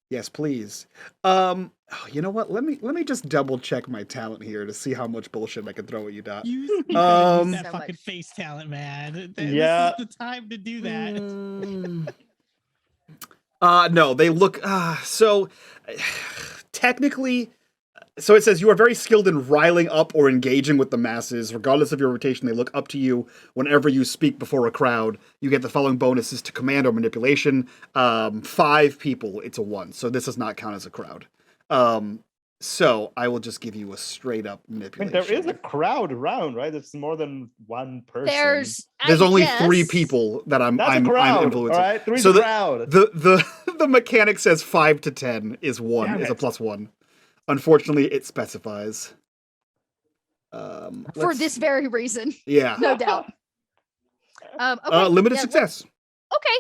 Yes, please. You know what? Let me just double check my talent here to see how much bullshit I can throw at you, Dot. Use that So fucking much. face talent, man. Yeah. This is the time to do that. No, they look so technically. So it says you are very skilled in riling up or engaging with the masses. Regardless of your rotation, they look up to you whenever you speak before a crowd. You get the following bonuses to command or manipulation. 5 people, it's a 1. So this does not count as a crowd. So I will just give you a straight up I mean, manipulation. there is a crowd around, right? It's more than one person. There's only 3 people that I'm That's a crowd, influencing. all right? 3's So a crowd. The mechanic says 5 to 10 is Damn a it. +1. Unfortunately, it specifies. for this very reason, Yeah. no doubt. Okay, Limited yeah, success. Okay.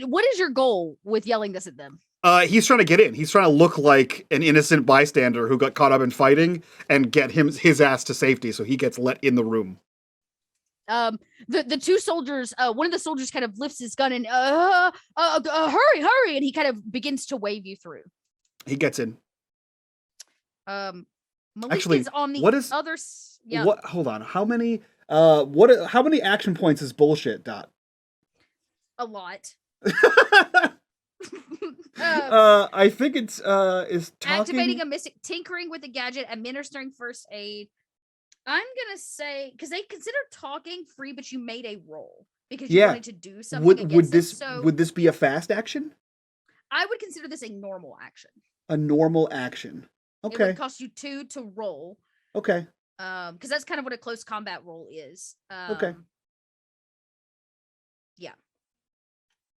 What is your goal with yelling this at them? He's trying to get in. He's trying to look like an innocent bystander who got caught up in fighting and get his ass to safety so he gets let in the room. The 2 soldiers, one of the soldiers kind of lifts his gun and hurry, and he kind of begins to wave you through. He gets in. Malik Actually, is on the what is- other. Yeah. What? Hold on. How many? How many action points is bullshit? Dot. A lot. I think it's is talking. Activating a mystic, tinkering with a gadget, administering first aid. I'm gonna say because they consider talking free, but you made a roll because you wanted to do something. Would this be a fast action? I would consider this a normal action. A normal action. It Okay. would cost you 2 to roll. Okay. Because that's kind of what a close combat roll is. Okay. Yeah.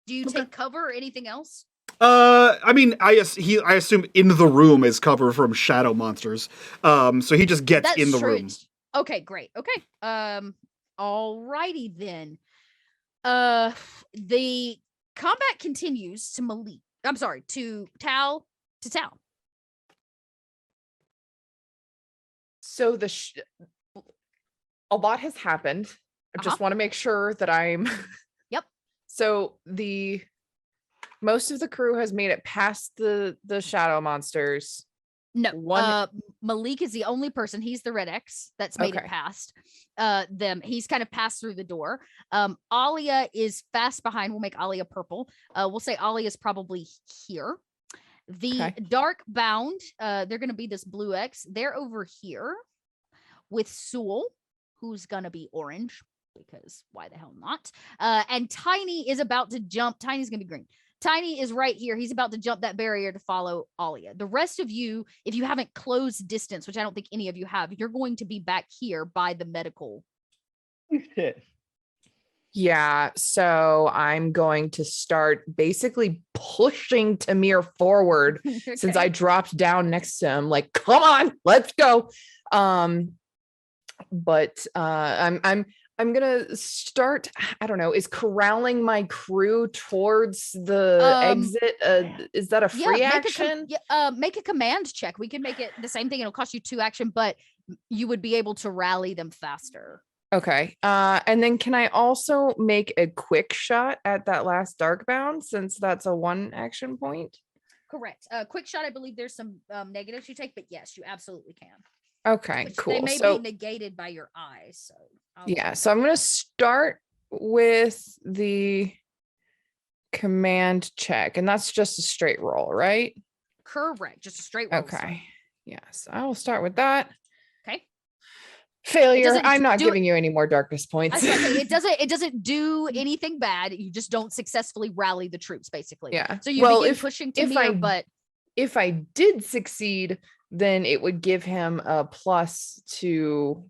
Do you take cover or anything else? I mean, I assume in the room is cover from shadow monsters. So he just gets in the room. Okay, great. Okay. Alrighty then. The combat continues to Malik. I'm sorry, to Tal. So a lot has happened. I just want to make sure that I'm. Yep. So most of the crew has made it past the shadow monsters. No, Malik is the only person. He's the Red X that's made it past them. He's kind of passed through the door. Alia is fast behind. We'll make Alia purple. We'll say Alia is probably here. The dark bound, they're going to be this blue X. They're over here with Sewell, who's going to be orange because why the hell not? And Tiny is about to jump. Tiny's going to be green. Tiny is right here. He's about to jump that barrier to follow Alia. The rest of you, if you haven't closed distance, which I don't think any of you have, you're going to be back here by the medical. Shit. Yeah, so I'm going to start basically pushing Tamir forward since I dropped down next to him. Like, come on, let's go. But I'm gonna start. I don't know. Is corralling my crew towards the exit? Is that a free action? Make a command check. We can make it the same thing. It'll cost you 2 action, but you would be able to rally them faster. Okay. And then can I also make a quick shot at that last dark bound since that's a 1 action point? Correct. Quick shot. I believe there's some negatives you take, but yes, you absolutely can. Okay, cool. They may be negated by your eyes. So so I'm going to start with the command check, and that's just a straight roll, right? Correct. Just a straight roll. Okay. Yes, I will start with that. Okay. Failure. doesn't I'm not do giving you any more darkness I was points. gonna say it doesn't do anything bad. You just don't successfully rally the troops, basically. Yeah. So you Well, begin if- pushing if Tamir, I- but If I did succeed, then it would give him a plus to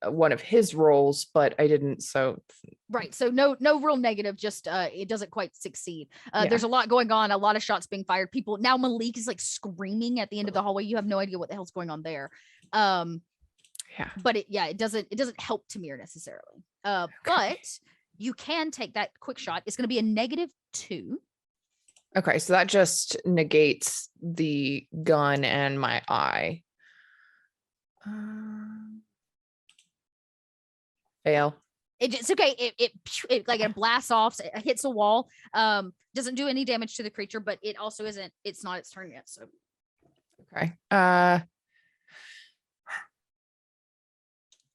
one of his rolls, but I didn't. So right. So no real negative, just it doesn't quite succeed. Yeah. There's a lot going on, a lot of shots being fired. People now Malik is like screaming at the end of the hallway. You have no idea what the hell's going on there. yeah. But it doesn't help Tamir necessarily. But you can take that quick shot. It's gonna be a -2. Okay, so that just negates the gun and my eye. Fail. It's okay. It like it blasts off, it hits a wall. Doesn't do any damage to the creature, but it also isn't. It's not its turn yet. So Okay.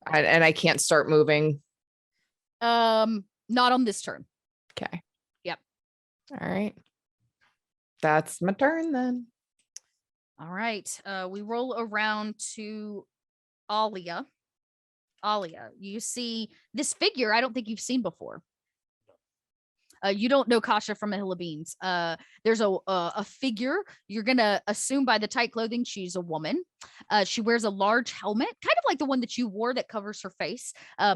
And I can't start moving. not on this turn. Okay. Yep. All right. That's my turn then. All right. We roll around to Alia. Alia, you see this figure I don't think you've seen before. You don't know Kasha from a Hill of Beans. There's a figure. You're gonna assume by the tight clothing she's a woman. She wears a large helmet, kind of like the one that you wore that covers her face.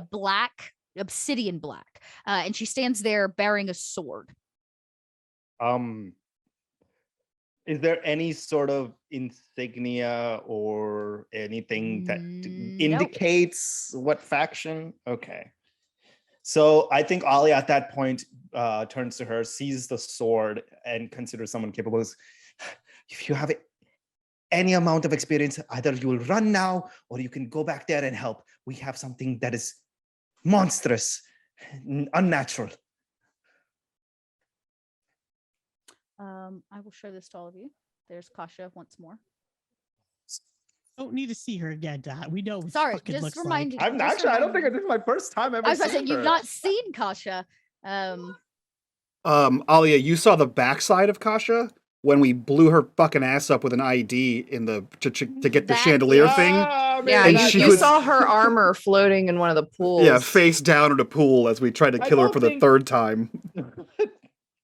Black, obsidian black, and she stands there bearing a sword. Is there any sort of insignia or anything that Nope. indicates what faction? Okay. So I think Ali at that point turns to her, sees the sword, and considers someone capable. If you have any amount of experience, either you will run now or you can go back there and help. We have something that is monstrous, unnatural. I will show this to all of you. There's Kasha once more. Don't need to see her again, Dad. We know what Sorry, fucking just looks remind like. you. I'm Just actually, I don't think remind this is my first time ever. I was about to say seeing you've her. not seen Kasha. Alia, you saw the backside of Kasha when we blew her fucking ass up with an IED in the to get the That chandelier is- thing. Yeah, And you, she you was- saw her armor floating in one of the pools. Yeah, face down in a pool as we tried to I kill her don't for the think- third time.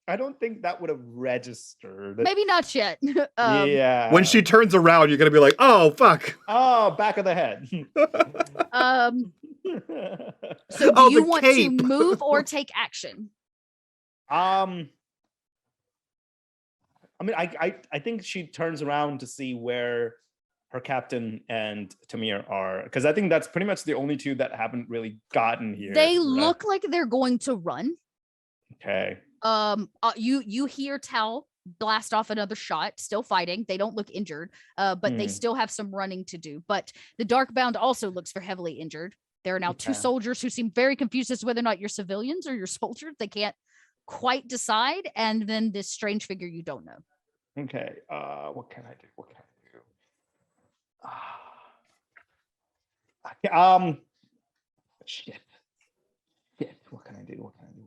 I don't think that would have registered. Maybe not yet. Yeah. When she turns around, you're gonna be like, "Oh fuck!" Oh, back of the head. So do Oh, you the want cape. to move or take action? I mean, I think she turns around to see where her captain and Tamir are, because I think that's pretty much the only two that haven't really gotten here. They right? look like they're going to run. Okay. You hear Tal blast off another shot, still fighting. They don't look injured, but they still have some running to do. But the Darkbound also looks for heavily injured. There are now two Okay. soldiers who seem very confused as to whether or not you're civilians or you're soldiers. They can't quite decide. And then this strange figure you don't know. Okay. What can I do? What can I do? Shit. What can I do? What can I do?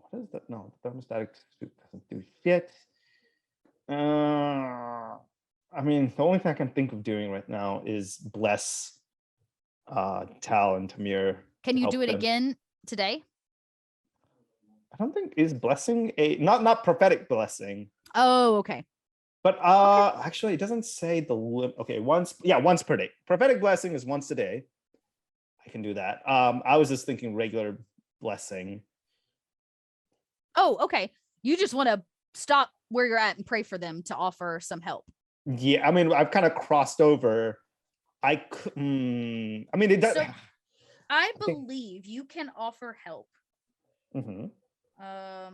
What is that? No, the thermostatic suit doesn't do shit. I mean, the only thing I can think of doing right now is bless Tal and Tamir. Can you help do it them. again today? I don't think is blessing a not prophetic blessing, Oh, okay. but actually it doesn't say the okay, once per day. Prophetic blessing is once a day. I can do that. I was just thinking regular blessing. Oh, okay. You just want to stop where you're at and pray for them to offer some help. Yeah, I mean, I've kind of crossed over. I mean, it does. So, I think- believe you can offer help. Mhm. I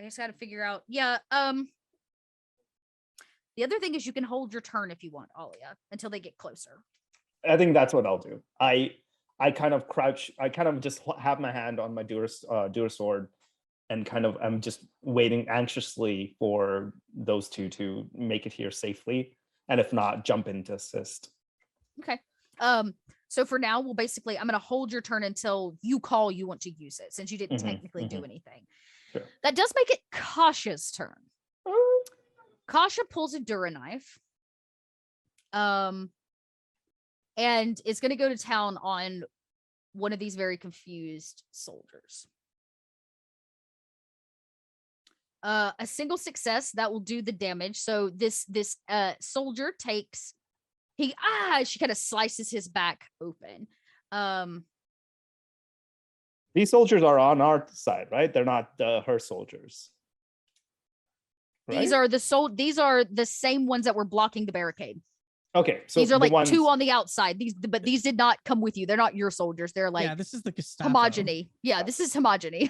just got to figure out. Yeah. The other thing is you can hold your turn if you want, Alia, until they get closer. I think that's what I'll do. I kind of crouch. I kind of just have my hand on my Duer sword, and kind of I'm just waiting anxiously for those two to make it here safely, and if not, jump in to assist. Okay. So for now, I'm going to hold your turn until you call you want to use it, since you didn't Mhm, technically do mhm. anything. Sure. That does make it Kasha's turn. Kasha pulls a Dura knife. And it's going to go to town on one of these very confused soldiers. A single success that will do the damage. So this soldier takes she kind of slices his back open. These soldiers are on our side, right? They're not her soldiers. These Right? are the same ones that were blocking the barricade. Okay, so These are the like ones... two on the outside. But these did not come with you. They're not your soldiers. They're like this is the Gestapo. homogeny. Yeah, this is homogeny.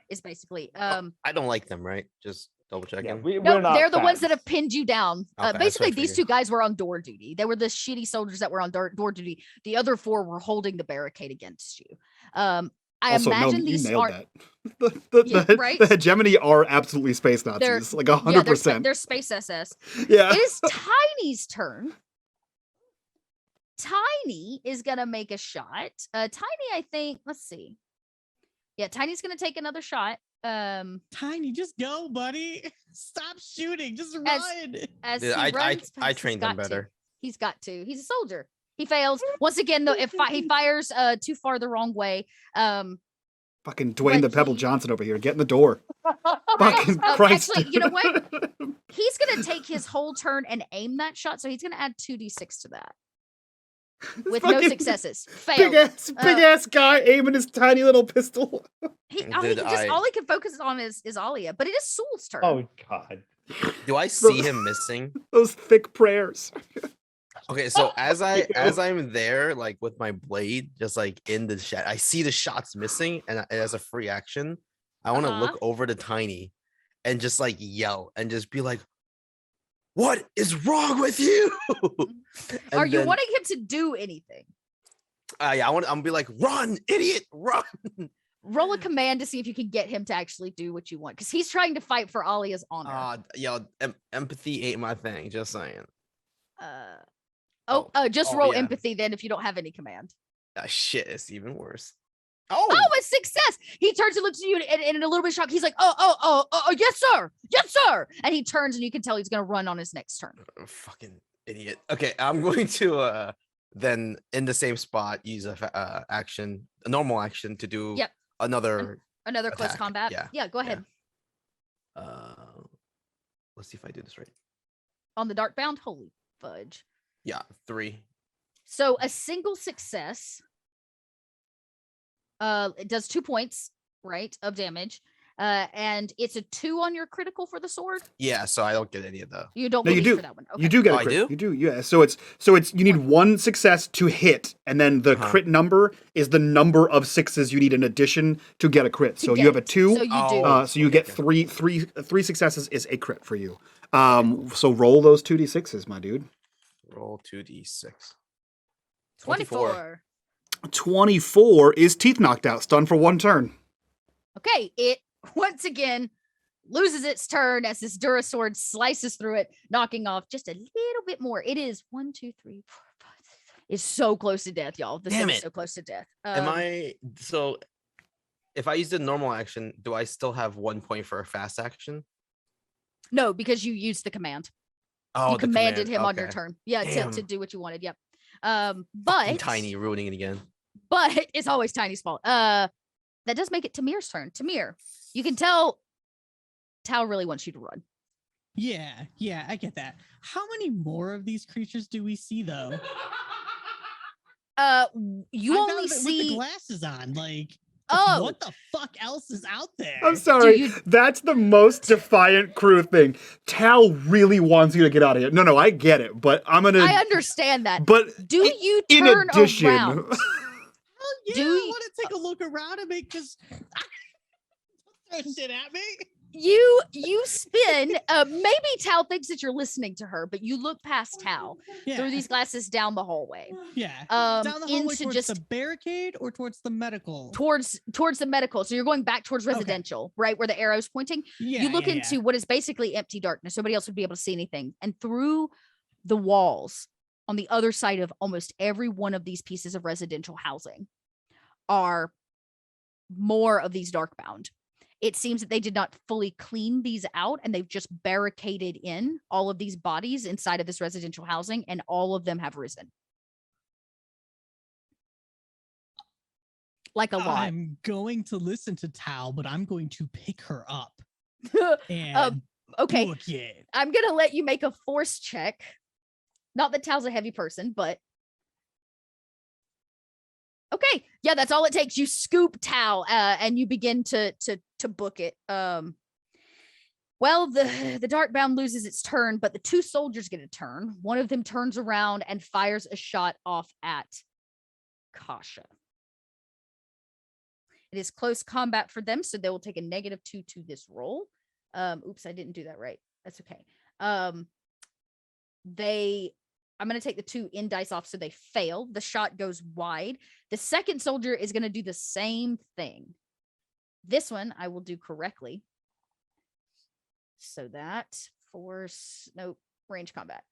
Is basically I don't like them, right? Just double checking. Yeah, no, we're not they're the ones that fans. have pinned you down. Okay, that's what Basically, I these figured. 2 guys were on door duty. They were the shitty soldiers that were on door duty. The other 4 were holding the barricade against you. I Also, imagine no, these you nailed aren't that. Yeah, right? The hegemony are absolutely space they're Nazis, like 100%. they're space SS. Yeah. It is Tiny's turn. Tiny is gonna make a shot. Tiny, I think. Let's see. Yeah, Tiny's gonna take another shot. Tiny, just go, buddy. Stop shooting. Just run. As Dude, he I runs past, trained them better. He's got to. He's a soldier. He fails once again. Though, if he fires too far the wrong way, Fucking Dwayne But the Pebble he- Johnson over here. Get in the door. Right. Fucking Christ. Actually, you know what? He's gonna take his whole turn and aim that shot, so he's gonna add 2d6 to that with no Fucking successes. Big Failed. ass guy aiming his tiny little pistol. All he can focus on is Alia, but it is Sul's turn. Oh God. Do I see him missing? Those thick prayers. Okay, so as I'm there, like with my blade, just like in the chat, I see the shots missing, and as a free action, I want to look over to Tiny, and just like yell and just be like, "What is wrong with you?" Are you wanting him to do anything? Yeah, I'm gonna be like, "Run, idiot, run!" Roll a command to see if you can get him to actually do what you want, because he's trying to fight for Alia's honor. Empathy ain't my thing. Just saying. Just roll yeah. empathy then if you don't have any command. Shit, it's even worse. Oh, a success! He turns and looks at you and in a little bit of shock. He's like, oh, yes, sir. Yes, sir. And he turns and you can tell he's going to run on his next turn. Fucking idiot. Okay, I'm going to then in the same spot use a normal action to do another close attack. combat. Yeah, go ahead. Let's see if I do this right. On the dark bound, holy fudge. Yeah, 3. So a single success it does 2 points, right, of damage. And it's a 2 on your critical for the sword. Yeah, so I don't get any of the. You don't No, you do. for that one. Okay. You do get a I crit. do? You do, yeah. So it's you need 1 success to hit, and then the crit number is the number of 6s you need in addition to get a crit. So you have a 2. So you do. So you get three successes is a crit for you. So roll those 2d6s, my dude. Roll 2d6. 24. 24 is teeth knocked out, stunned for 1 turn. Okay, it once again loses its turn as this Dura sword slices through it, knocking off just a little bit more. It is 1, 2, 3, 4, 5, 6, 7. It's so close to death, y'all. This thing is so close to death. So if I use the normal action, do I still have 1 point for a fast action? No, because you used the command. Oh, you the commanded command. him on your Okay. turn. Yeah, to Damn. do what you wanted. Yep. Fucking But Tiny ruining it again. But it's always Tiny's fault. That does make it Tamir's turn. Tamir, you can tell Tao really wants you to run. Yeah, I get that. How many more of these creatures do we see though? You I've got only it see with the glasses on. Like, Oh. what the fuck else is out there? I'm sorry. you- That's the most Defiant crew thing. Tal really wants you to get out of here. No, I get it, but I'm gonna. I understand that. But Do you in turn addition, around? Hell yeah, Do I you- want to take a look around and make just don't throw shit at me. You spin. Maybe Tao thinks that you're listening to her, but you look past Tao Yeah, through these glasses down the hallway. yeah. Um, Down the hallway into towards just the barricade or towards the medical. towards the medical. So you're going back towards residential, right where the arrow's pointing. Yeah, You look yeah, into what is basically empty darkness. Nobody else would be able to see anything. And through the walls on the other side of almost every one of these pieces of residential housing are more of these darkbound. It seems that they did not fully clean these out, and they've just barricaded in all of these bodies inside of this residential housing, and all of them have risen. Like a lot. I'm going to listen to Tal, but I'm going to pick her up and okay. book it. I'm going to let you make a force check. Not that Tal's a heavy person, but okay. Yeah, that's all it takes. You scoop Tal and you begin to book it. Well, the Darkbound loses its turn, but the two soldiers get a turn. One of them turns around and fires a shot off at Kasha. It is close combat for them, so they will take a -2 to this roll. Oops, I didn't do that right. That's okay. I'm going to take the 2 in dice off, so they fail. The shot goes wide. The second soldier is going to do the same thing. This one I will do correctly. So that range combat.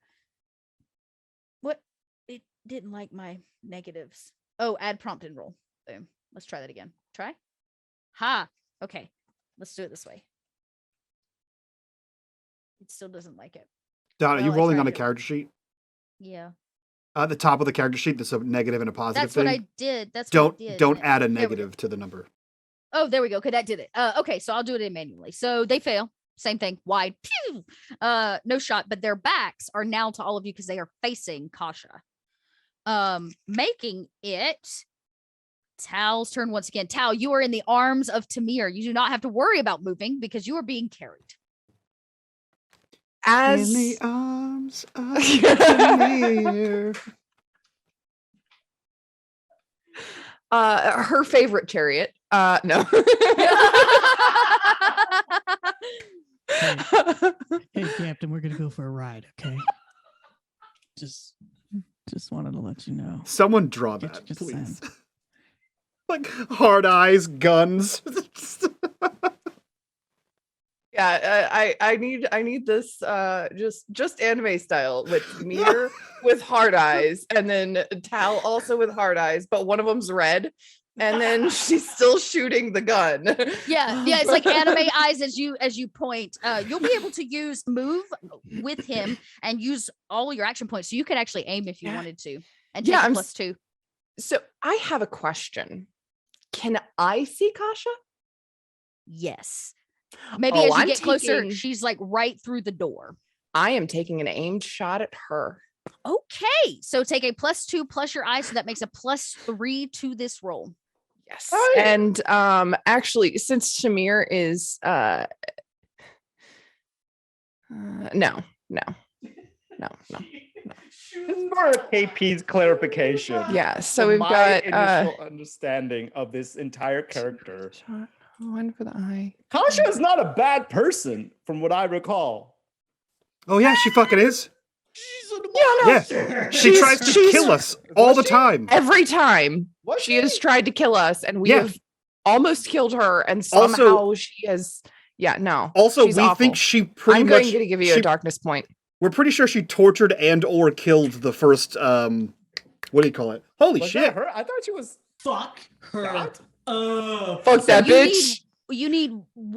What? It didn't like my negatives. Oh, add prompt and roll. Boom. Let's try that again. Try. Ha. Okay. Let's do it this way. It still doesn't like it. Don, are you Well, I rolling on tried a it. character sheet? Yeah. At the top of the character sheet, there's a negative and a positive That's thing. what I did. That's what I did. Don't add a There we go. negative to the number. Oh, there we go. Okay, that did it. Okay, so I'll do it manually. So they fail. Same thing. Wide. Pew! No shot, but their backs are now to all of you because they are facing Kasha. Making it Tal's turn once again. Tal, you are in the arms of Tamir. You do not have to worry about moving because you are being carried. In the arms of Tamir. Her favorite chariot. No. Hey, Captain, we're gonna go for a ride, okay? Just wanted to let you know. Someone draw Get that, your please. consent. Like hard eyes, guns. Yeah, I need this just anime style with Mir with hard eyes, and then Tal also with hard eyes, but one of them's red, and then she's still shooting the gun. Yeah, it's like anime eyes as you point. You'll be able to move with him and use all your action points, so you could actually aim if you wanted to, and take a +2. So I have a question. Can I see Kasha? Yes. Maybe as you I'm get closer, taking- she's like right through the door. I am taking an aimed shot at her. Okay, so take a +2 plus your eye, so that makes a +3 to this roll. Yes. And actually, since Shamir is no. This is for KP's clarification. Yeah, so For we've my got initial understanding of this entire character. shot, one for the eye. Kasha is not a bad person, from what I recall. Oh yeah, she fucking is. Yeah, she She's- tries to she's- kill us all the she? time. Every time Was she has tried to kill us, and we Yeah. have almost killed her, and Also- somehow she has. Yeah, no. Also, she's we awful. think she pretty I'm much. going to give you a darkness point. We're pretty sure she tortured and or killed the first. What do you call it? Holy Was shit! that her? I thought she was. Fuck her. That? Fuck that you bitch. You need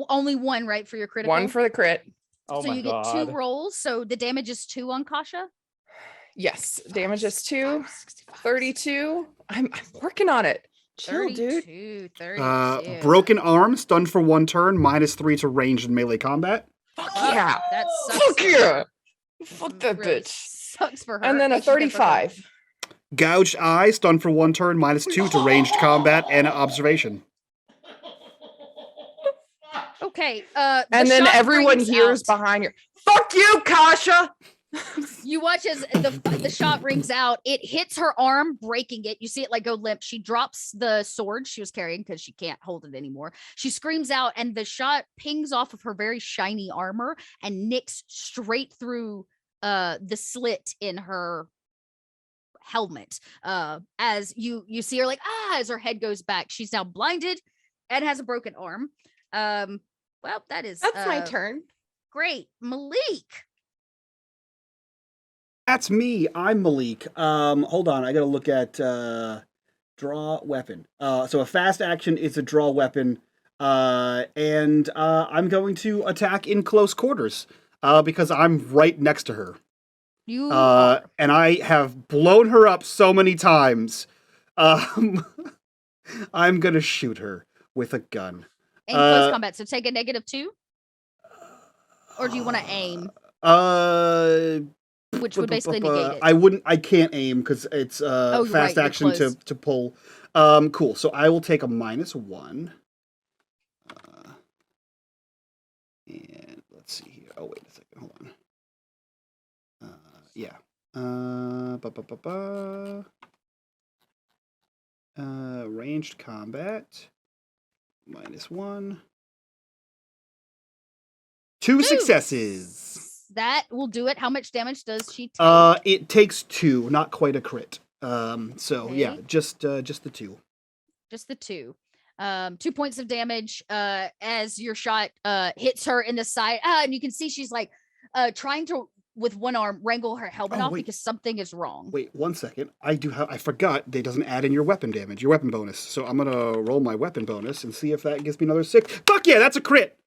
only one, right, for your critical? One for the crit. Oh so my you god. get 2 rolls. So the damage is 2 on Kasha. Yes, damage is 2. 32. I'm working on it. Chill, dude. 32. Broken arm, stunned for 1 turn, -3 to ranged and melee combat. Fuck yeah. That sucks. Fuck for yeah. her. Fuck that Really bitch. Sucks for her. And then a What'd you get for her? 35. Gouged eye, stunned for 1 turn, -2 to ranged combat and observation. Okay. And then everyone hears out. behind you. Fuck you, Kasha. You watch as the shot rings out. It hits her arm, breaking it. You see it like go limp. She drops the sword she was carrying because she can't hold it anymore. She screams out, and the shot pings off of her very shiny armor and nicks straight through the slit in her helmet. As you see her like as her head goes back. She's now blinded and has a broken arm. Well, that's my turn. Great, Malik. That's me. I'm Malik. Hold on. I gotta look at draw weapon. So a fast action is a draw weapon, and I'm going to attack in close quarters because I'm right next to her. You are. And I have blown her up so many times. I'm gonna shoot her with a gun. In close combat, so take a -2? Or do you want to aim? Which would basically negate it. I can't aim because it's fast right, action to pull. Cool. So I will take a -1. And let's see here. Oh, wait a second. Hold on. Yeah. Ranged combat. -1. 2 successes. That will do it. How much damage does she take? It takes 2, not quite a crit. So Okay. yeah, just the 2. Just the 2. 2 points of damage as your shot hits her in the side. And you can see she's like trying to, with one arm, wrangle her helmet off because something is wrong. Wait 1 second. I forgot it doesn't add in your weapon damage, your weapon bonus. So I'm gonna roll my weapon bonus and see if that gives me another 6. Fuck yeah, that's a crit.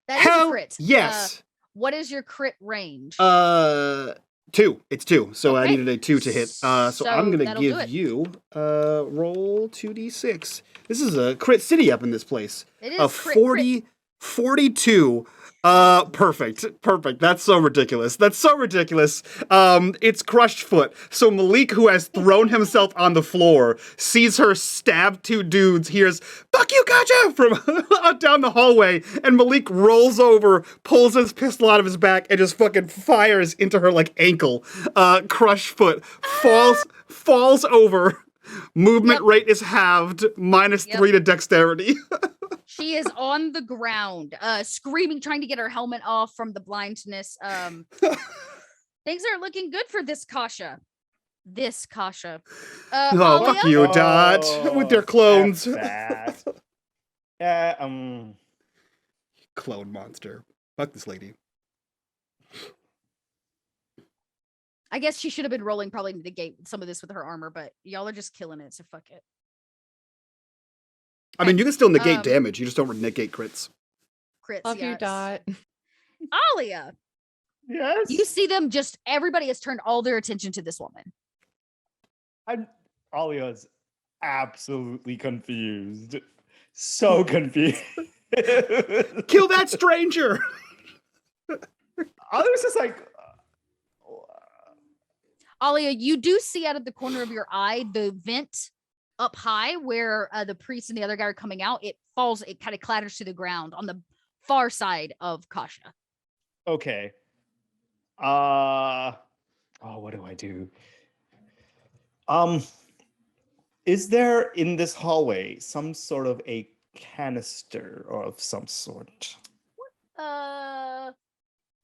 That is a crit. Yes. What is your crit range? 2. It's 2. So I Okay. needed a 2 to hit. So I'm gonna that'll do give it. you roll 2d6. This is a crit city up in this place. It is a crit, 42. Perfect. That's so ridiculous. It's crushed foot. So Malik, who has thrown himself on the floor, sees her stab 2 dudes, hears, "Fuck you, gotcha!" from down the hallway, and Malik rolls over, pulls his pistol out of his back, and just fucking fires into her like ankle. Crushed foot. Falls over. Movement rate is halved, -3 to dexterity. She is on the ground, screaming, trying to get her helmet off from the blindness. Things are looking good for this Kasha. Oh, fuck you, Dot, with their clones. Yeah, Clone monster. Fuck this lady. I guess she should have been rolling probably to negate some of this with her armor, but y'all are just killing it, so fuck it. I mean, you can still negate damage. You just don't negate crits. Love you, Dot. Alia. Yes. You see them everybody has turned all their attention to this woman. Alia's absolutely confused. So confused. Kill that stranger! Alia's just like... Alia, you do see out of the corner of your eye the vent up high where the priest and the other guy are coming out. It kind of clatters to the ground on the far side of Kasha. Okay. What do I do? Is there in this hallway some sort of a canister of some sort?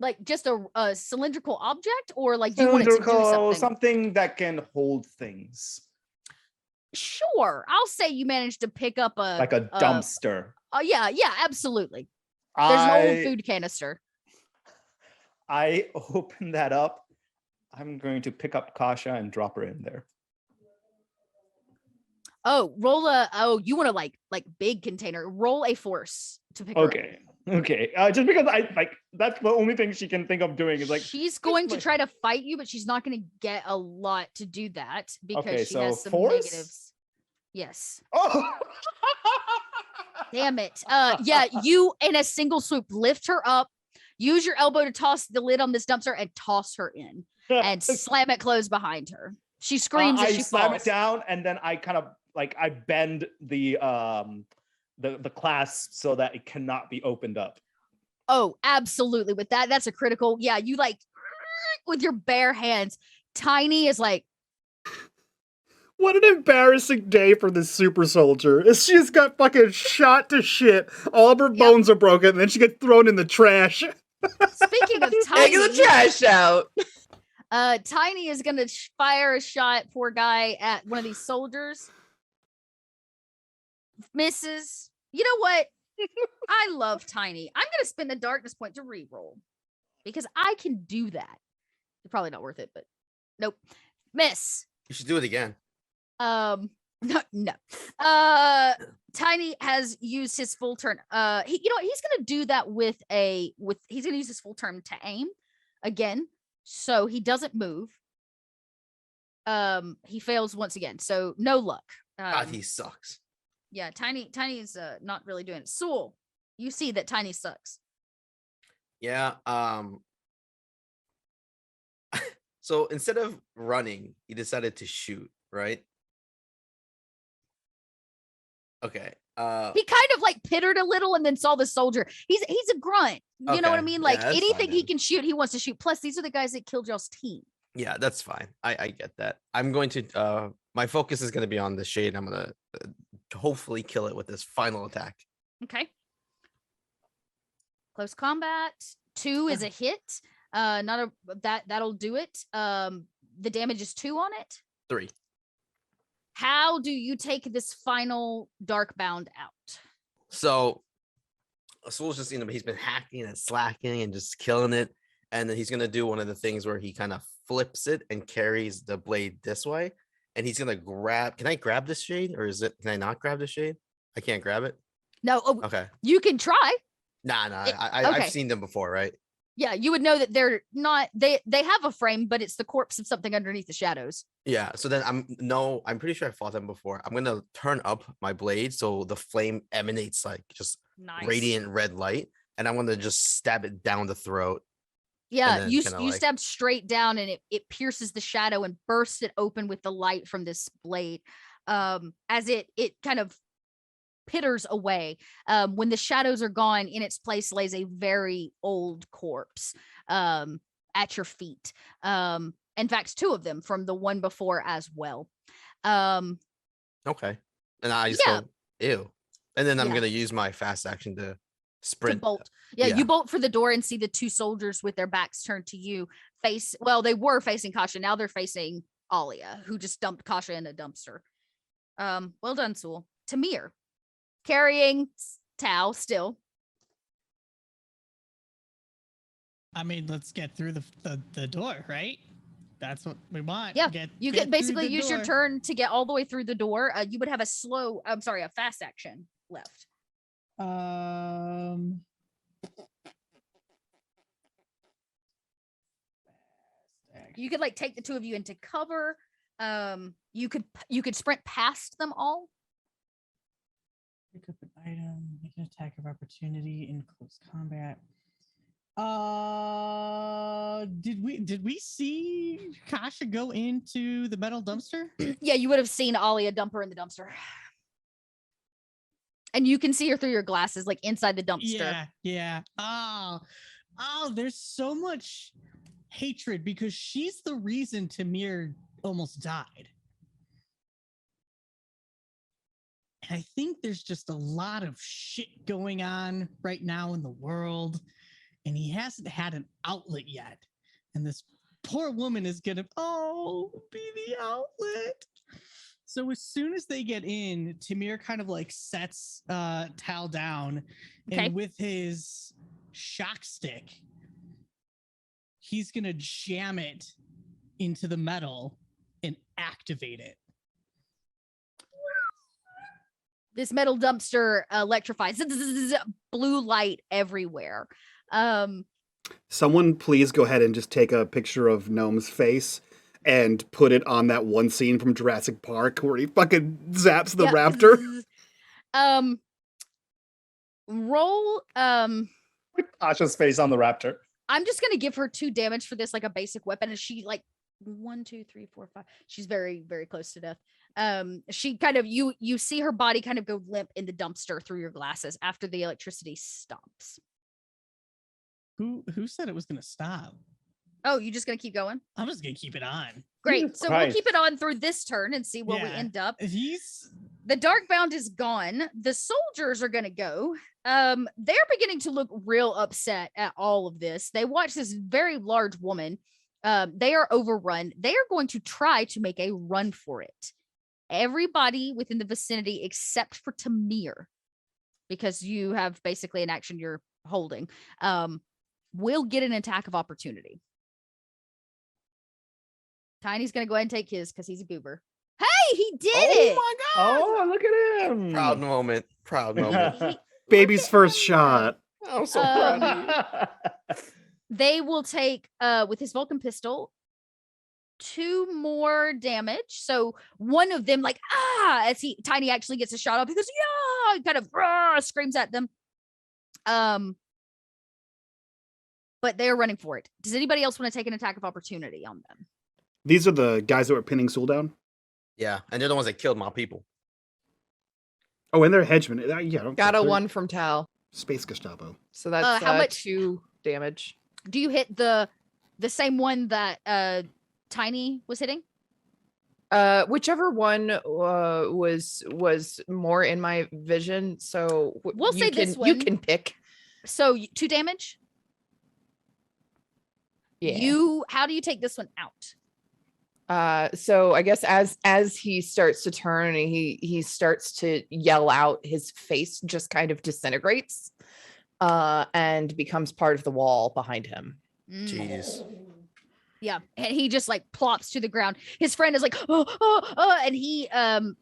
Like just a cylindrical object, or like do you want it to do something? Something that can hold things. Sure, I'll say you managed to pick up a dumpster. Oh yeah, absolutely. There's an old food canister. I open that up. I'm going to pick up Kasha and drop her in there. Oh, you want to like big container. Roll a force to pick her up. Okay. Just because that's the only thing she can think of doing is like she's going to try to fight you, but she's not going to get a lot to do that because she has some negatives. Yes. Oh. Damn it. Yeah, you in a single swoop lift her up, use your elbow to toss the lid on this dumpster and toss her in and slam it closed behind her. She screams as she slam falls. it down, and then I kind of I bend the clasp so that it cannot be opened up. Oh, absolutely. With that's a critical. Yeah, you with your bare hands. Tiny is like, what an embarrassing day for this super soldier. She just got fucking shot to shit. All of her bones are broken, and then she gets thrown in the trash. Speaking of Tiny, get the trash out. Tiny is gonna fire a shot, poor guy, at one of these soldiers. Misses. You know what? I love Tiny. I'm gonna spend the darkness point to reroll because I can do that. Probably not worth it, but nope. Miss. You should do it again. No. Tiny has used his full turn. He's gonna do that with he's gonna use his full turn to aim again. So he doesn't move. He fails once again. So no luck. God, he sucks. Yeah, Tiny's not really doing it. Sewell, you see that Tiny sucks. Yeah. So instead of running, he decided to shoot, right? Okay. He kind of like pittered a little and then saw the soldier. He's a grunt. You know what I Okay. mean? Yeah, Like that's anything fine he then. can shoot, he wants to shoot. Plus, these are the guys that killed y'all's team. Yeah, that's fine. I get that. I'm going to my focus is going to be on the shade. I'm going to hopefully kill it with this final attack. Okay. Close combat. 2 is a hit. That'll do it. The damage is 2 on it. 3. How do you take this final Darkbound out? So Soul's just, he's been hacking and slacking and just killing it. And then he's going to do one of the things where he kind of flips it and carries the blade this way. And he's going to grab, can I grab this shade or can I not grab the shade? I can't grab it. No. Oh, Okay. You can try. Nah. Okay. I've seen them before, right? Yeah, you would know that they're not, they have a frame, but it's the corpse of something underneath the shadows. Yeah. So then I'm pretty sure I fought them before. I'm going to turn up my blade so the flame emanates like just radiant red light. And I'm going to just stab it down the throat. Yeah, you stab straight down and it pierces the shadow and bursts it open with the light from this blade. As it kind of pitters away. When the shadows are gone, in its place lays a very old corpse at your feet. In fact, 2 of them from the one before as well. Okay. And I just go, ew. And then I'm going to use my fast action to sprint. To bolt. Yeah, you bolt for the door and see the 2 soldiers with their backs turned to you they were facing Kasha. Now they're facing Alia, who just dumped Kasha in a dumpster. Well done, Sewell. Tamir, carrying Tau still. I mean, let's get through the door, right? That's what we want. Yeah, you get can basically through the use your door. turn to get all the way through the door. You would have a fast action left. You could like take the 2 of you into cover. You could sprint past them all. Pick up an item, make an attack of opportunity in close combat. Did we see Kasha go into the metal dumpster? Yeah, you would have seen Alia dump her in the dumpster. And you can see her through your glasses, like inside the dumpster. Yeah. Oh, there's so much hatred because she's the reason Tamir almost died. And I think there's just a lot of shit going on right now in the world, and he hasn't had an outlet yet. And this poor woman is gonna be the outlet. So as soon as they get in, Tamir kind of like sets Tal down, and with his shock stick, he's gonna jam it into the metal and activate it. This metal dumpster electrifies. Blue light everywhere. Someone please go ahead and just take a picture of Gnome's face and put it on that one scene from Jurassic Park where he fucking zaps the raptor. Roll Asha's face on the raptor. I'm just gonna give her 2 damage for this, like a basic weapon, and she like 1, 2, 3, 4, 5. She's very, very close to death. She kind of you see her body kind of go limp in the dumpster through your glasses after the electricity stops. Who said it was gonna stop? Oh, you just gonna keep going? I'm just gonna keep it on. Great. So we'll keep it on through this turn and see where we end up. The Darkbound is gone. The soldiers are gonna go. They're beginning to look real upset at all of this. They watch this very large woman. They are overrun. They are going to try to make a run for it. Everybody within the vicinity except for Tamir, because you have basically an action you're holding, will get an attack of opportunity. Tiny's gonna go ahead and take his because he's a goober. Hey, he did it! my god! Oh, look at him. Proud moment. Proud moment. Baby's at first him shot. I'm so proud of you. They will take with his Vulcan pistol 2 more damage. So one of them, like as Tiny actually gets a shot off, he goes, yeah, he kind of screams at them. But they're running for it. Does anybody else want to take an attack of opportunity on them? These are the guys that were pinning Sewell down. Yeah, and they're the ones that killed my people. Oh, and they're henchmen. Yeah, Got a they're 1 from Tal. Space Gestapo. So that's how much 2 damage. do you hit the same one that Tiny was hitting? Whichever one was more in my vision. So We'll say this You one. can pick. So 2 damage. Yeah. How do you take this one out? So I guess as he starts to turn and he starts to yell out, his face just kind of disintegrates and becomes part of the wall behind him. Jeez. Yeah, and he just like plops to the ground. His friend is like, and he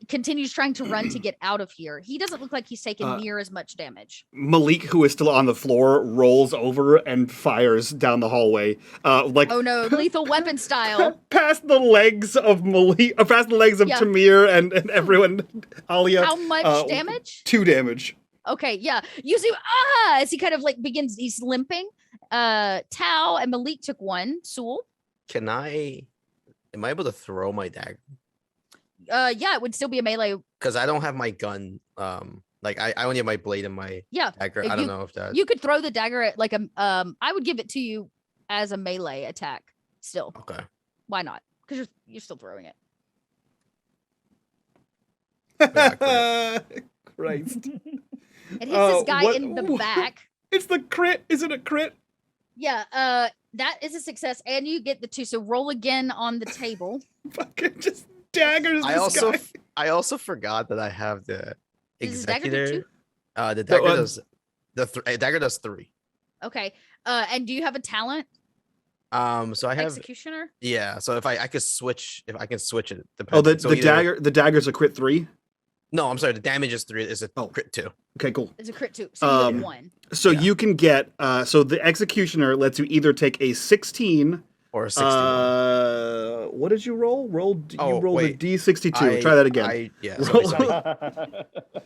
continues trying to run to get out of here. He doesn't look like he's taken near as much damage. Malik, who is still on the floor, rolls over and fires down the hallway. Like, oh no, lethal weapon style. Past the legs of Malik, past the legs of Yeah. Tamir and everyone. Alia. How much damage? 2 damage. Okay, yeah. You see, as he kind of like begins, he's limping. Tao and Malik took 1. Sewell. Am I able to throw my dagger? Yeah, it would still be a melee. Because I don't have my gun. Like I only have my blade and my dagger. I don't know if that. You could throw the dagger at like a I would give it to you as a melee attack still. Okay. Why not? Because you're still throwing it. Christ. It hits this guy in the back. It's the crit. Is it a crit? Yeah, that is a success, and you get the 2. So roll again on the table. Fucking just daggers. I also forgot that I have the Does his dagger do executor. 2? The dagger does dagger does 3. Okay. And do you have a talent? So I have Executioner. Yeah. So if I can switch it. Oh, Depends. the dagger's a crit 3. No, I'm sorry. The damage is 3. Is a Oh. crit 2. Okay, cool. It's a crit 2. So you get 1. So Yeah. you can get so the executioner lets you either take a 16 or a 61. What did you roll? You rolled wait. a D62. Try that again. Sorry.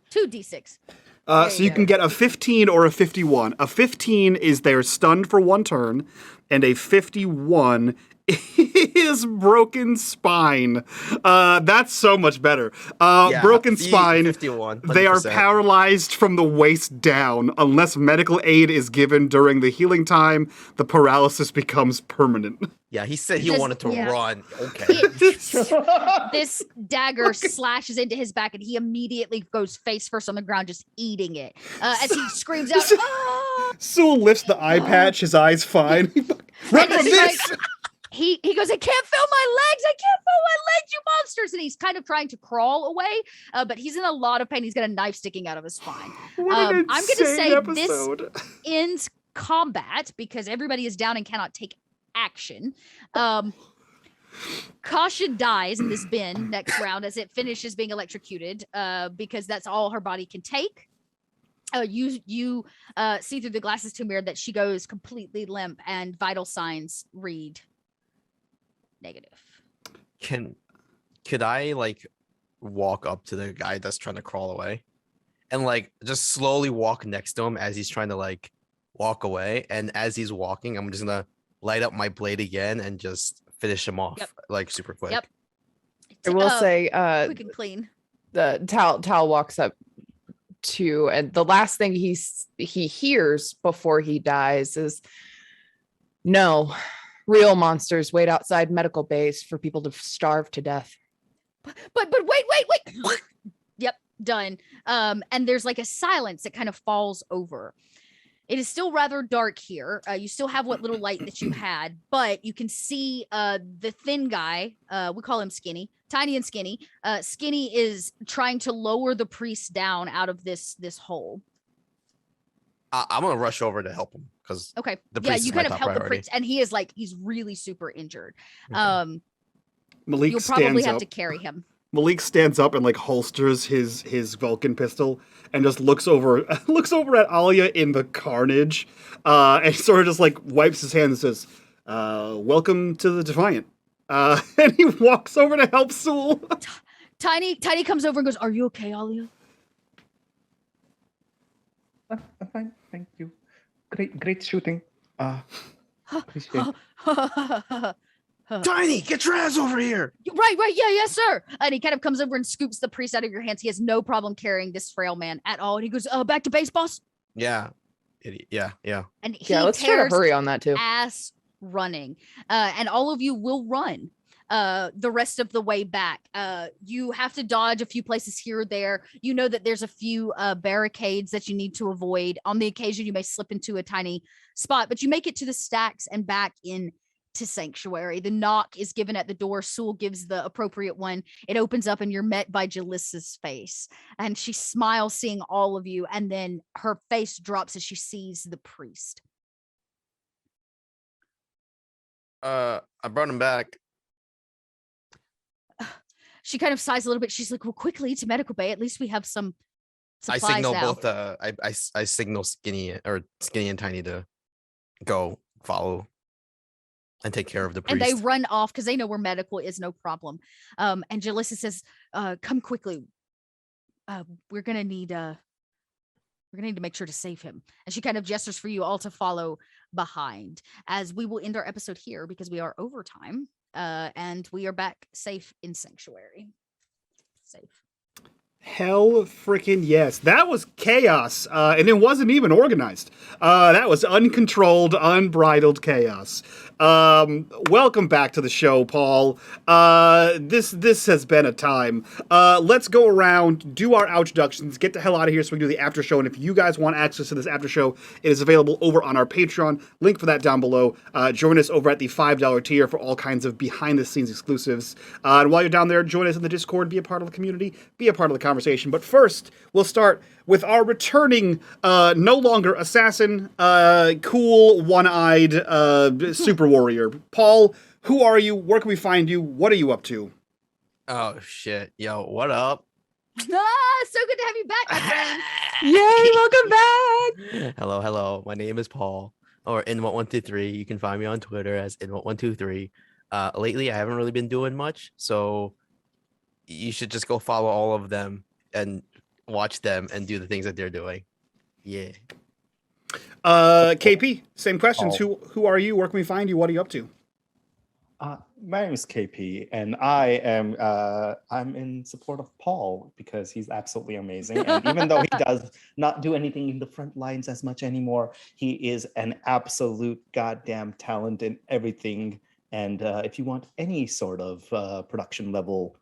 2d6. So you can get a 15 or a 51. A 15 is they're stunned for 1 turn, and a 51 is broken spine. That's so much better. Broken spine. 51. They are 100%. paralyzed from the waist down. Unless medical aid is given during the healing time, the paralysis becomes permanent. Yeah, he said he This- wanted to yeah. run. Okay. This dagger slashes into his back, and he immediately goes face first on the ground, just eating it. As he screams out, "Ah!" Sewell lifts the eye patch, his eyes fine. Run And from he's this! He goes, I can't feel my legs. I can't feel my legs, you monsters. And he's kind of trying to crawl away, but he's in a lot of pain. He's got a knife sticking out of his spine. What an I'm going to insane say episode. this ends combat because everybody is down and cannot take action. Kasha dies in this bin next round as it finishes being electrocuted because that's all her body can take. You see through the glasses to mirror that she goes completely limp and vital signs read negative. Could I like walk up to the guy that's trying to crawl away and like just slowly walk next to him as he's trying to like walk away, and as he's walking I'm just gonna light up my blade again and just finish him off like super quick. Yep. I will say Quick and clean. the Tal walks up to, and the last thing he hears before he dies is, no, real monsters wait outside medical bays for people to starve to death. But wait. Yep, done. And there's like a silence that kind of falls over. It is still rather dark here. You still have what little light that you had, but you can see the thin guy. We call him Skinny, tiny and skinny. Skinny is trying to lower the priest down out of this hole. I'm gonna rush over to help him because Okay. the Yeah, priest you is my kind of top help the priority. priest, and he is like he's really super injured. Okay. Malik You'll probably stands have up. to carry him. Malik stands up and like holsters his Vulcan pistol and just looks over at Alia in the carnage, and sort of just like wipes his hand and says, "Welcome to the Defiant." And he walks over to help Sewell. Tiny comes over and goes, "Are you okay, Alia?" I'm fine, thank you. Great shooting. Appreciate it. Tiny, get your ass over here. Right, yeah, yes, sir. And he kind of comes over and scoops the priest out of your hands. He has no problem carrying this frail man at all. And he goes, back to base, boss. Yeah. Yeah. And he Yeah, let's try to tears hurry on that too. ass running. And all of you will run the rest of the way back. You have to dodge a few places here or there. You know that there's a few barricades that you need to avoid. On the occasion, you may slip into a tiny spot, but you make it to the stacks and back in to Sanctuary. The knock is given at the door. Sewell gives the appropriate one. It opens up and you're met by Jalissa's face. And she smiles seeing all of you. And then her face drops as she sees the priest. I brought him back. She kind of sighs a little bit. She's like, well, quickly to medical bay. At least we have some supplies I signal now. both. I signal Skinny and Tiny to go follow and take care of the priest. And they run off because they know where medical is, no problem. And Jalissa says, come quickly. We're gonna need to make sure to save him. And she kind of gestures for you all to follow behind, as we will end our episode here because we are over time. And we are back safe in Sanctuary. Safe. Hell freaking yes. That was chaos. And it wasn't even organized. That was uncontrolled, unbridled chaos. Welcome back to the show, Paul. This has been a time. Let's go around, do our introductions, get the hell out of here so we can do the after show. And if you guys want access to this after show, it is available over on our Patreon. Link for that down below. Join us over at the $5 tier for all kinds of behind the scenes exclusives. And while you're down there, join us in the Discord, be a part of the community, be a part of the conversation. But first, we'll start with our returning, no longer assassin, cool, one-eyed, super warrior. Paul, who are you? Where can we find you? What are you up to? Oh, shit. Yo, what up? So good to have you back, my friend. Yay, welcome back. Hello. My name is Paul, or in1123. You can find me on Twitter as in1123. Lately, I haven't really been doing much, so you should just go follow all of them and watch them and do the things that they're doing. Yeah. KP, same questions. Who are you? Where can we find you? What are you up to? My name is KP, and I am I'm in support of Paul because he's absolutely amazing. And even though he does not do anything in the front lines as much anymore, he is an absolute goddamn talent in everything. And if you want any sort of production level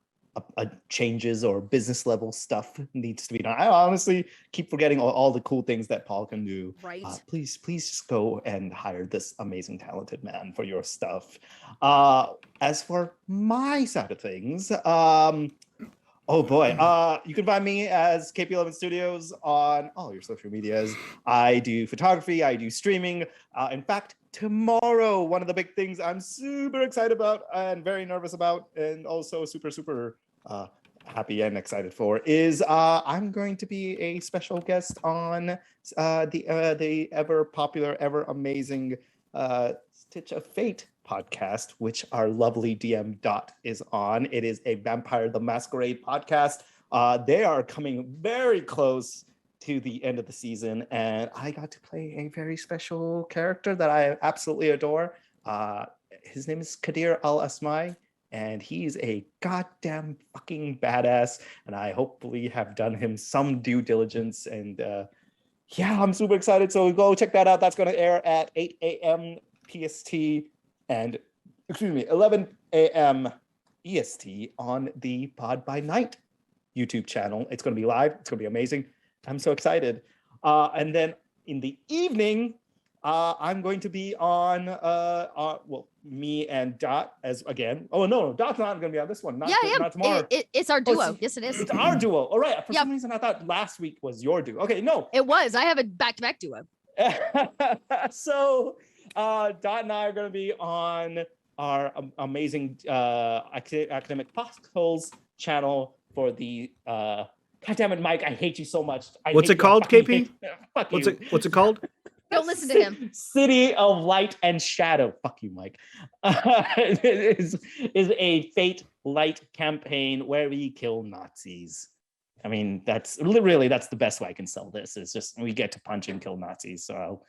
changes or business level stuff needs to be done. I honestly keep forgetting all the cool things that Paul can do. Right. Please just go and hire this amazing, talented man for your stuff. As for my side of things, oh boy, you can find me as KP11 Studios on all your social medias. I do photography, I do streaming. In fact, tomorrow, one of the big things I'm super excited about and very nervous about, and also super happy and excited for, is I'm going to be a special guest on the ever popular, ever amazing Stitch of Fate podcast, which our lovely DM Dot is on. It is a Vampire the Masquerade podcast. They are coming very close to the end of the season, and I got to play a very special character that I absolutely adore. His name is Kadir Al-Asmai, and he's a goddamn fucking badass, and I hopefully have done him some due diligence, and yeah, I'm super excited, so go check that out. That's going to air at 8 a.m. PST and, 11 a.m. EST on the Pod by Night YouTube channel. It's going to be live. It's going to be amazing. I'm so excited. And then in the evening, I'm going to be on, well, me and Dot as again. Oh, no, Dot's not going to be on this one. Not tomorrow. It's our duo. Yes, it is. It's our duo. All right. For some reason, I thought last week was your duo. Okay, no. It was. I have a back-to-back duo. So Dot and I are going to be on our amazing academic foxholes channel for the God damn it, Mike, I hate you so much. What's it called, KP? Fuck What's you. it called? Don't listen to him. City of Light and Shadow. Fuck you, Mike. is a fate light campaign where we kill Nazis. I mean, that's the best way I can sell this. Is just we get to punch and kill Nazis. So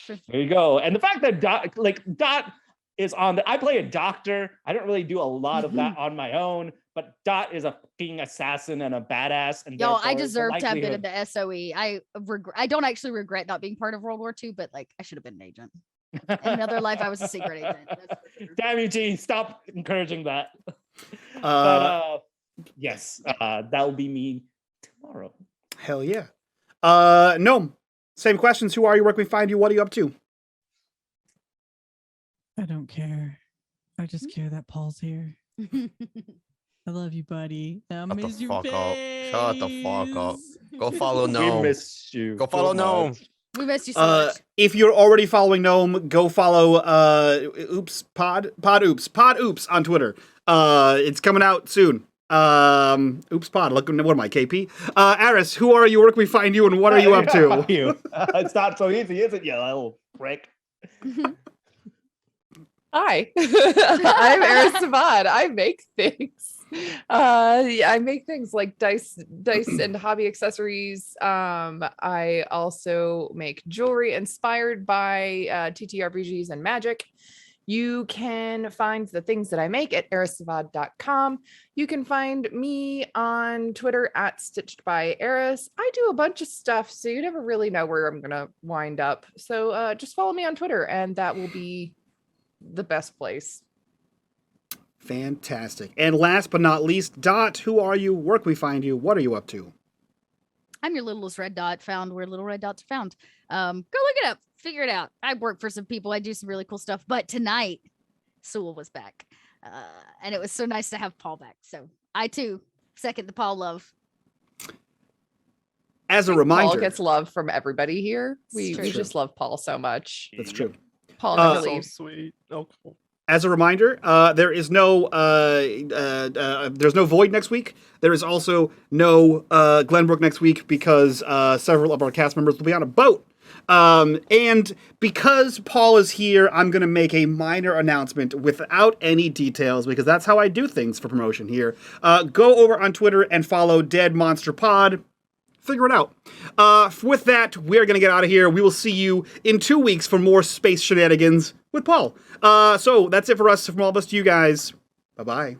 there you go. And the fact that Dot is on I play a doctor. I don't really do a lot of that on my own, but Dot is a fucking assassin and a badass. And Yo, I therefore, deserve to have been in likelihood- the SOE. I don't actually regret not being part of World War II, but like I should have been an agent. In another life, I was a secret agent. That's for sure. Damn you, G! Stop encouraging that. Yes, that will be me tomorrow. Hell yeah. Gnome, same questions. Who are you? Where can we find you? What are you up to? I don't care. I just care that Paul's here. I love you, buddy. I Shut the miss your fuck up. Shut the fuck up. face. Go follow Gnome. We miss you. Go follow so Gnome. much. We missed you so much. If you're already following Gnome, go follow Pod Oops on Twitter. It's coming out soon. Oops Pod. Look, what am I, KP? Aris, who are you? Where can we find you? And what are you up to? Fuck you. It's not so easy, is it, you little prick? Hi, I'm Eris Savad. I make things. I make things like dice and hobby accessories. I also make jewelry inspired by TTRPGs and magic. You can find the things that I make at erissavad.com. You can find me on Twitter at Stitched by Eris. I do a bunch of stuff, so you never really know where I'm gonna wind up. So just follow me on Twitter, and that will be the best place. Fantastic. And last but not least, Dot, who are you? Where can we find you? What are you up to? I'm your littlest red dot, found where little red dots are found. Go look it up, figure it out. I work for some people, I do some really cool stuff. But tonight, Sewell was back, and it was so nice to have Paul back. So I too second the Paul love. As a Paul reminder, gets love from everybody here. We true. just love Paul so much. that's true. Paul never So leaves. sweet. Oh, cool. As a reminder, there is no there's no Void next week. There is also no Glenbrook next week because several of our cast members will be on a boat. And because Paul is here, I'm going to make a minor announcement without any details because that's how I do things for promotion here. Go over on Twitter and follow Dead Monster Pod. Figure it out. With that, we're going to get out of here. We will see you in 2 weeks for more space shenanigans with Paul. So that's it for us. From all of us to you guys. Bye-bye.